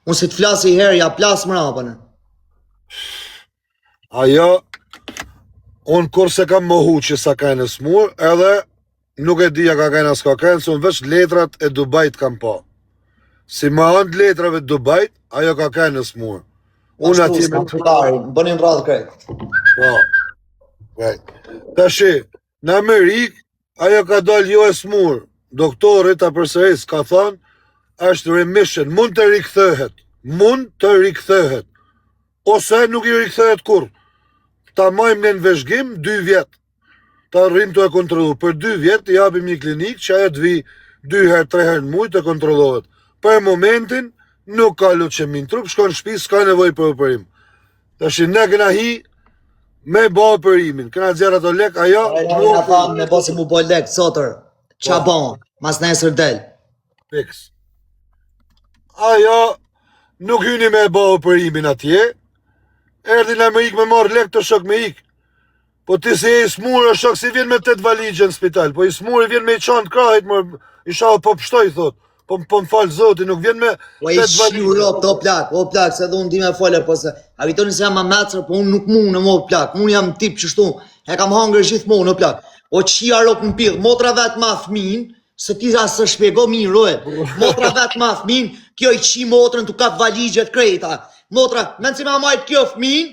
Speaker 3: Unë si të flasi i herë, ja plasë më rapënë.
Speaker 5: Ajo, unë kur se kam mohu që sa kajnë smur, edhe nuk e dija ka kajnë as ka kajnë, se unë veç letrat e Dubajt kam pa. Si ma andë letrave Dubajt, ajo ka kajnë smur. Unë ati me...
Speaker 3: Bënim radhë krejtë.
Speaker 5: Po. Tashi, në Amerikë, ajo ka dalë jo e smur. Doktorit a përsëris ka thonë, është remission, mund të rikthëhet. Mund të rikthëhet. Ose nuk i rikthëhet kur. Ta majmë në veshgim 2 vjetë. Ta rrim të e kontrolu. Për 2 vjetë i japim një klinikë që ajo të vi 2 herë, 3 herë në muj të kontrolohet. Për momentin nuk ka leuqemi në trup, shkon në shtëpi, s'ka nevojë për operim. Tash ne kena hi me bë operimin. Kena xherr ato lek, ajo
Speaker 3: Na thamë me bosi mu bë lek sotër. Qa bon, mas nesër del.
Speaker 5: Fiks. Ajo nuk hyni me bë operimin atje. Erdi në Amerikë me marrë lek të shok me ik. Po ti se i smurë o shok si vjen me 8 valigje në spital. Po i smurë vjen me i qanë krahit, i shao po pështoj, thot. Po më falë zoti, nuk vjen me 8 valigje.
Speaker 3: Po i shiu rop, o plak, se dhe unë di me fole, po se a vitoni se jam a mecër, po unë nuk mune mo plak. Unë jam tip që shtu, e kam hangër gjithmonë, o plak. O qia rop në pidhë, motra vetë ma fmin, se ti sa së shpjego mirë, motra vetë ma fmin, kjo i qi motrën të kap valigjet krejta. Motra, men si ma majt kjo fmin,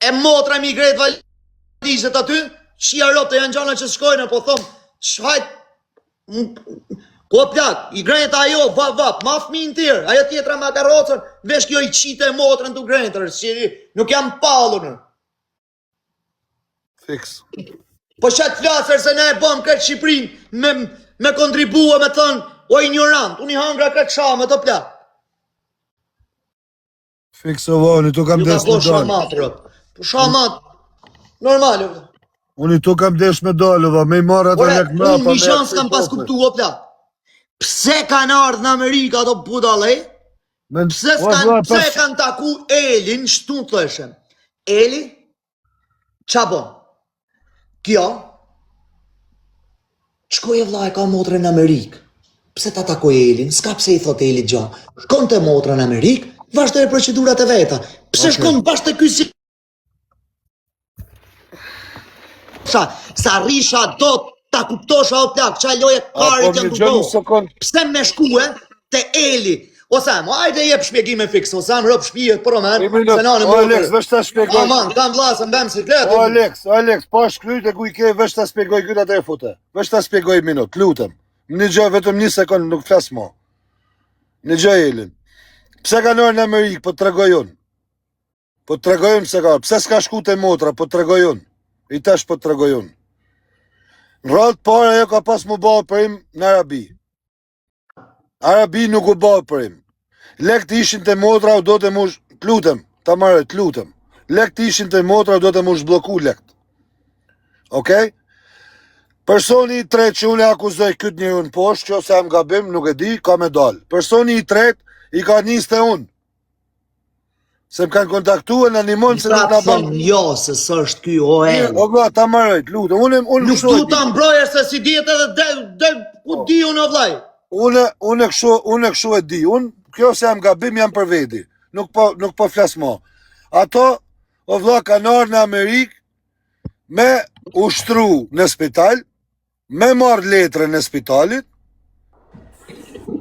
Speaker 3: e motra mi grejt valigjet aty, qia rop të janë gjana që shkojnë, po thom, shhajt, po plak, i grejt ajo, vap, ma fmin tjerë, ajo tjetra ma karocën, vesh kjo i qite motrën të grejtër, nuk jam palunër.
Speaker 5: Fiks.
Speaker 3: Po qatë flasër se ne e bom këtë Shqiprin me kontribua me thënë, o ignorant, unë i hangra këtë shamë të plak.
Speaker 5: Fiks o voni, tu kam desh me dalë.
Speaker 3: Shamat, po shamat, normal.
Speaker 5: Unë tu kam desh me dalë, me i marrë ato lek mrapa.
Speaker 3: Unë një shansë kam pas kuptu, o plak. Pse kanë ardhë në Amerika ato budale? Pse kanë taku Elin, shtu të thëshem. Eli, qa bon? Kjo, qkoj e vla e ka motrën në Amerikë. Pse ta takoj Elin? Ska pse i thot Eli gjo. Shkon të motrën në Amerikë, vazhdoj e procedurat e veta. Pse shkon bashkë të kysi? Sa risha do ta kuptosha o plak, qa loje karit janë të do. Pse me shkue të Eli? Osam, ajde jep shpjegime fiks, Osam rëp shpijet për omen, se nane më
Speaker 5: O Alex, vesh ta shpjegoj.
Speaker 3: Aman, kam vlasën, bem si kletë.
Speaker 5: O Alex, pa shkryt e ku i ke, vesh ta shpjegoj kyta të e fute. Vesh ta shpjegoj minut, lutem. Një gjë, vetëm 1 sekund, nuk flas mo. Një gjë Elin. Pse ka nërë në Amerikë, po të regoj unë. Po të regoj unë pse ka, pse s'ka shku të motra, po të regoj unë. I tash po të regoj unë. Në radhë para jo ka pas mu ba operim në Arabi. Arabi nuk u ba operim. Lek të ishin të motra o do të mush... T'lutem, ta marrë, t'lutem. Lek të ishin të motra o do të mush bloku lekt. Okej? Personi i tret që unë e akuzoj këtë një unë poshtë, që ose am gabim, nuk e di, ka me dalë. Personi i tret i ka njës të unë. Se më kanë kontaktu e në një mund se në të bëmë.
Speaker 3: Jo, se së është kjo o e.
Speaker 5: O gra, ta marrë, t'lutem.
Speaker 3: Nuk du të mbrojër se si djetë edhe ku di unë o vlaj.
Speaker 5: Unë e këshu e di, kjo se jam gabim jam për vedi, nuk po flas mo. Ato, o vla, kanë arë në Amerikë me ushtru në spital, me marrë letre në spitalit,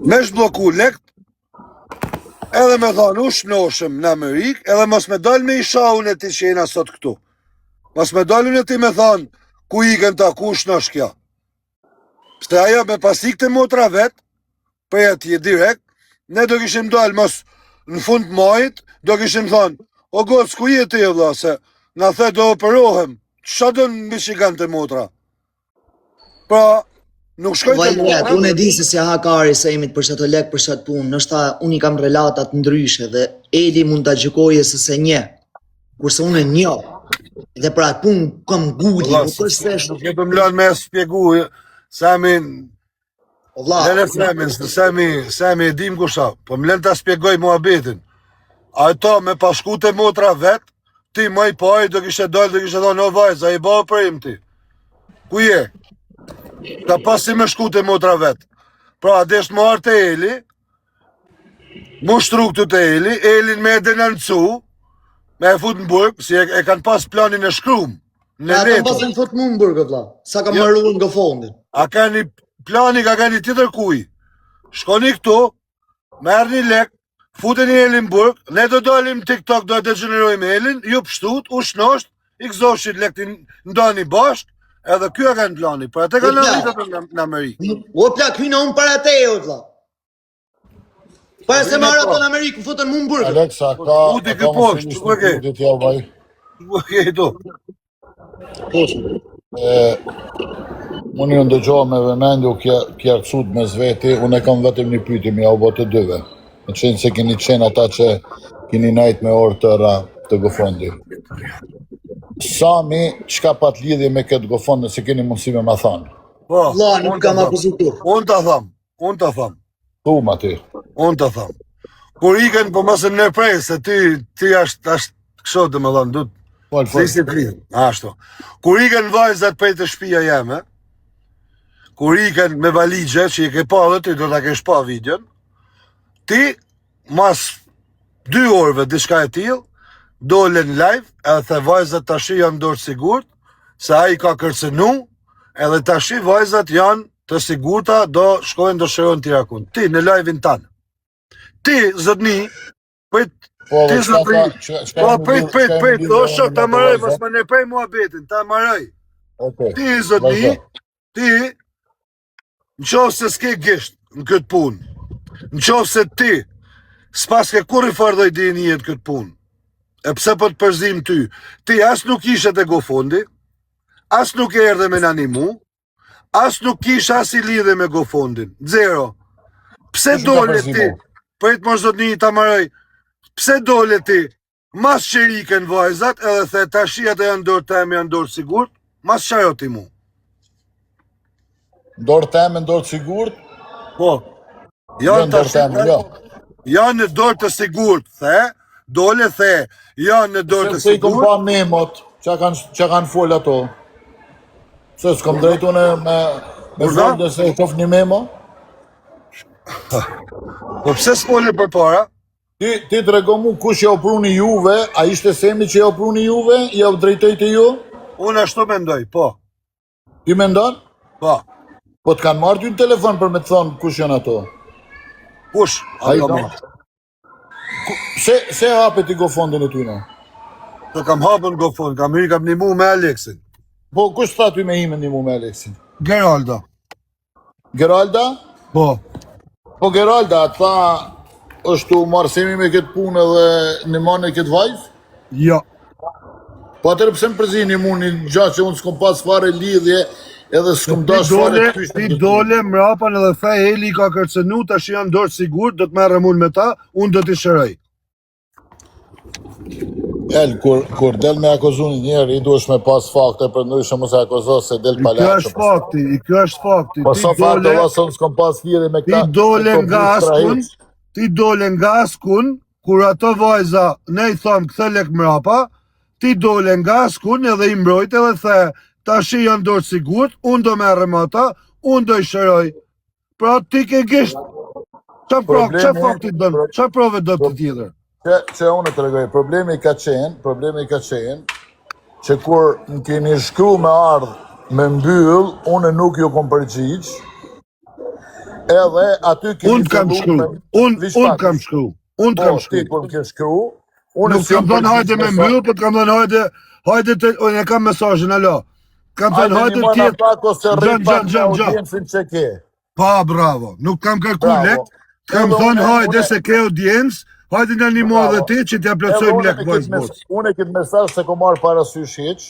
Speaker 5: me shbloku lekt, edhe me thonë u shnoshëm në Amerikë, edhe mos me dalë me isha unë e ti që jena sot këtu. Mos me dalë unë e ti me thonë, ku i gën ta, ku shnosh kja. Pse ajo me pasik të motra vetë, për atje direkt, ne do kishim dalë mos në fund majit, do kishim thonë, o gocë, ku jetë e vla, se në the do operohem, qa do në Michigan të motra? Pra, Nuk shkoj të
Speaker 3: Vajlet, unë e di se si hakari se imit për çato lek për çat punë, nështë unë i kam relatat ndryshe dhe Eli mund ta gjykojë se se një, kurse unë e njoh. Dhe për atë punë kam gudi, nuk është se
Speaker 5: nuk e më lënë me spjegu, Sami, Sami e dim kusha, po më lënë ta spjegoj muhabetin. Ato me pashku të motra vetë, ti më i pari do kishe dalë, do kishe thonë, o vajza, i bëhë për im ti. Ku je? Ka pasi me shku të motra vetë. Pra, adesh më arë të Eli, mu shtru këtu të Eli, Elin me e denancu, me e fut në burg, si e kanë pas planin e shkrum, në
Speaker 3: letë. A kanë pas
Speaker 5: letë.
Speaker 3: në fut mu në burg, vla, sa kam marru nga fondin.
Speaker 5: A kanë plani, ka kanë tjetër kuj. Shkoni këtu, merë një lek, futeni Elin burg, ne do dalim TikTok, do e degenerojmë Elin, ju pështut, u shnosht, i këzoshit lektin ndani bashk, edhe kjo e kanë plani, për atë kanë rritët në Amerikë.
Speaker 3: O plak, hyna unë para te e o vla. Para se marrë ato në Amerikë, më futën mu në burgë.
Speaker 4: Aleksa, ka...
Speaker 5: U di ke poshtë, që më ke? Që më ke do?
Speaker 4: Unë ju ndëgjohë me vëmendju kjarëcut me zveti, unë e kam vetëm një pyetje, mi au botë të dyve. Në qenë se keni qenë ata që keni najt me orë tëra të gofondi. Sami, qka pat lidhje me këtë gofond nëse keni mundësime ma thanë?
Speaker 5: Po,
Speaker 3: La, nuk kam akuzitur.
Speaker 5: Unë të thamë.
Speaker 4: Tu, ma ti.
Speaker 5: Unë të thamë. Kur ikën, po mësën në prej, se ti ashtë kësho të më dhanë, se isi të lidhë. Ashtu. Kur ikën vajzat prej të shpia jeme, kur ikën me valigje, që i ke pa dhe ti do të kesh pa videon, ti, mas 2 orëve, diçka e tilë, dole në live, edhe the vajzat tashi janë dorë sigurt, se a i ka kërcenu, edhe tashi vajzat janë të sigurta, do shkojnë do shërojnë tira kun. Ti, në live-in tanë. Ti, zëtni, prit, do shok, ta maraj, mas më ne prej mua betin, ta maraj. Ti, zëtni, ti, në qovë se s'ke gisht në këtë punë, në qovë se ti, s'pas ke kur i fardoj di një jetë këtë punë, e pse po të përzim ty, ti as nuk ishe të gofondi, as nuk e erdhe me nanimu, as nuk ishe as i lidhe me gofondin, zero. Pse dole ti, për të mos do të një të maraj, pse dole ti, mas qeriken vajzat, edhe the tashijat e janë dorë teme, janë dorë sigurt, mas qajo ti mu.
Speaker 4: Dorë teme, dorë sigurt?
Speaker 5: Po, janë tashijat, janë në dorë të sigurt, the, dole the, janë në dorë të sigurt.
Speaker 4: Se i kom pa memot, që kanë folë ato. Se s'kom drejtu në me zonë dhe se i kof një memo?
Speaker 5: Po pse s'folë për para?
Speaker 4: Ti të rego mu kush ja u pruni juve, a ishte Semi që ja u pruni juve, ja u drejtoj të ju?
Speaker 5: Unë ashtu mendoj, po.
Speaker 4: Ti mendon?
Speaker 5: Po.
Speaker 4: Po të kanë marrë ty në telefon për me të thonë kush janë ato?
Speaker 5: Kush?
Speaker 4: Se hapet i gofondin e tyne?
Speaker 5: Të kam hapën gofondin, kam një mu me Aleksin.
Speaker 4: Po, kush tha ty me ime një mu me Aleksin?
Speaker 5: Geralda.
Speaker 4: Geralda?
Speaker 5: Po.
Speaker 4: Po, Geralda, tha është u marrë Semi me këtë punë dhe në manë e këtë vajzë?
Speaker 5: Jo.
Speaker 4: Po, atërë pëse më përzi një mu një gjatë që unë s'kom pas fare lidhje edhe s'kom dash fare të pyshtë.
Speaker 5: Ti dole mrapan edhe the Eli ka kërcenu, tash janë dorë sigur, do të merrem unë me ta, unë do t'i shëroj.
Speaker 4: El, kur del me akuzun njerë, i duesh me pas fakte për ndryshë mos e akuzo se del pala.
Speaker 5: I kjo është fakti.
Speaker 4: Po so fakte vasën s'kom pas lidhje me këta.
Speaker 5: Ti dole nga askun, kur ato vajza ne i thom këthe lek mrapa, ti dole nga askun edhe i mbrojt edhe the, tash janë dorë sigurt, unë do merrem ata, unë do i shëroj. Pra ti ke gisht. Qa fakti dënë? Qa prove do të tjetër?
Speaker 4: Që unë të regoj, problemi ka qenë, që kur në keni shkru me ardhë me mbyll, unë nuk ju kom përgjigj, edhe aty keni...
Speaker 5: Unë kam shkru.
Speaker 4: Ti kur ke shkru,
Speaker 5: nuk kam dhënë hajde me mbyll, po të kam dhënë hajde të... Unë e kam mesazhin, alo. Kam dhënë hajde
Speaker 4: tjetë.
Speaker 5: Pa, bravo. Nuk kam kërku lek, kam dhënë hajde se ke audiencë, hajde nga një mua dhe ti që t'ja plëtsojmë lek vajzë botë.
Speaker 4: Unë e këtë mesazh se ko marrë parasysh hiq,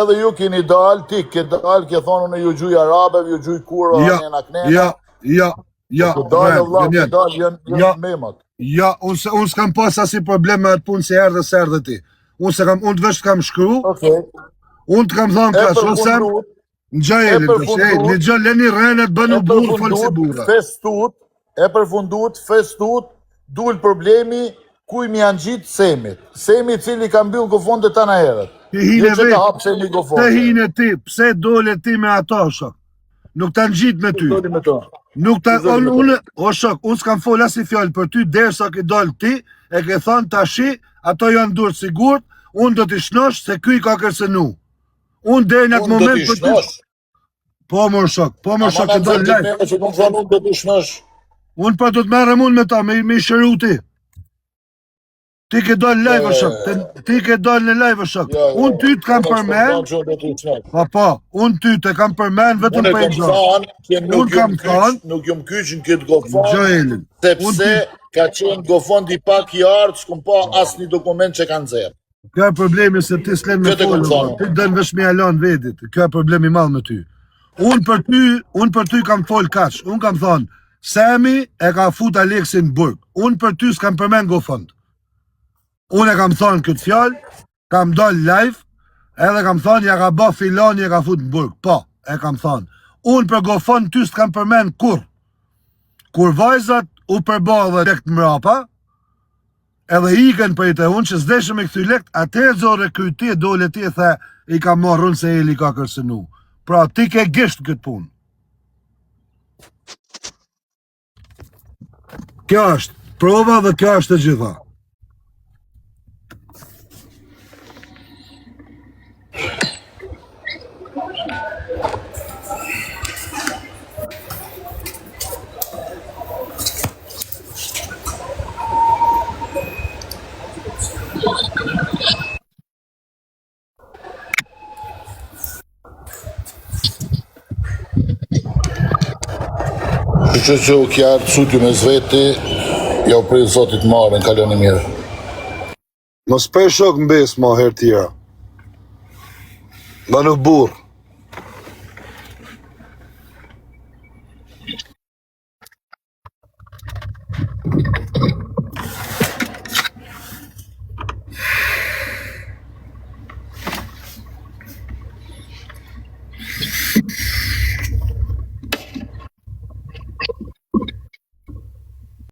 Speaker 4: edhe ju keni dal, ti ke dal, ke thonë unë ju gjuj arabeve, ju gjuj kurë, anë aknena.
Speaker 5: Ja,
Speaker 4: janë memat.
Speaker 5: Ja, unë s'kam pas asi problem me atë punë se erdhe ti. Unë të vesh kam shkru, unë të kam thonë ka shosem, në gjajeli, në gjë leni renet bënë burë, folë si burë.
Speaker 4: E përfundut, dul problemi, kuj mi janë gjitë Semit. Semi cili ka mbyllë gofonde të në herët.
Speaker 5: Te hine ti, pse dole ti me ato, shok? Nuk të në gjitë me ty. Nuk të, o shok, unë s'kam folë as i fjallë për ty, derisa ke dollë ti, e ke thonë tashi, ato janë durë sigurt, unë do t'i shnosh se kuj ka kërsenu. Unë dhe në atë moment për ty. Po mërë shok, ke dollë lajtë. Unë pa do të merrem unë me ta, me i shëru ti. Ti ke dollë live, shok. Ti ke dollë në live, shok. Unë ty të kam përmen. Unë ty të kam përmen vetëm për e gjohë. Unë kam thonë.
Speaker 4: Nuk jom kyqë në këtë gofon. Sepse ka qenë gofon di pak i ardhë, s'kum pa asë një dokument që kanë zerë.
Speaker 5: Kjo e problemi se ti s'len me folë. Ti dënë vesh me alon vedit. Kjo e problemi malë me ty. Unë për ty kam folë kash. Unë kam thonë, Semi e ka fut Aleksin burg. Unë për ty s'kam përmen gofond. Unë e kam thonë këtë fjallë, kam dollë live, edhe kam thonë, ja ka ba filoni e ka fut në burg. Po, e kam thonë. Unë për gofond ty s'kam përmen kur. Kur vajzat u përba dhe lekt mrapa, edhe iken për i të unë që s'deshëm e këthy lekt, atë e zore kërti e dole ti e the, i ka marrën se Eli ka kërsenu. Pra, ti ke gisht këtë punë. Kjo është prova dhe kjo është e gjitha.
Speaker 4: Që u kjarë cuti me zveti, ja u prej zotit marë në kalon e mirë.
Speaker 5: Mos prej shok në besë ma herë tjera. Ba në burë.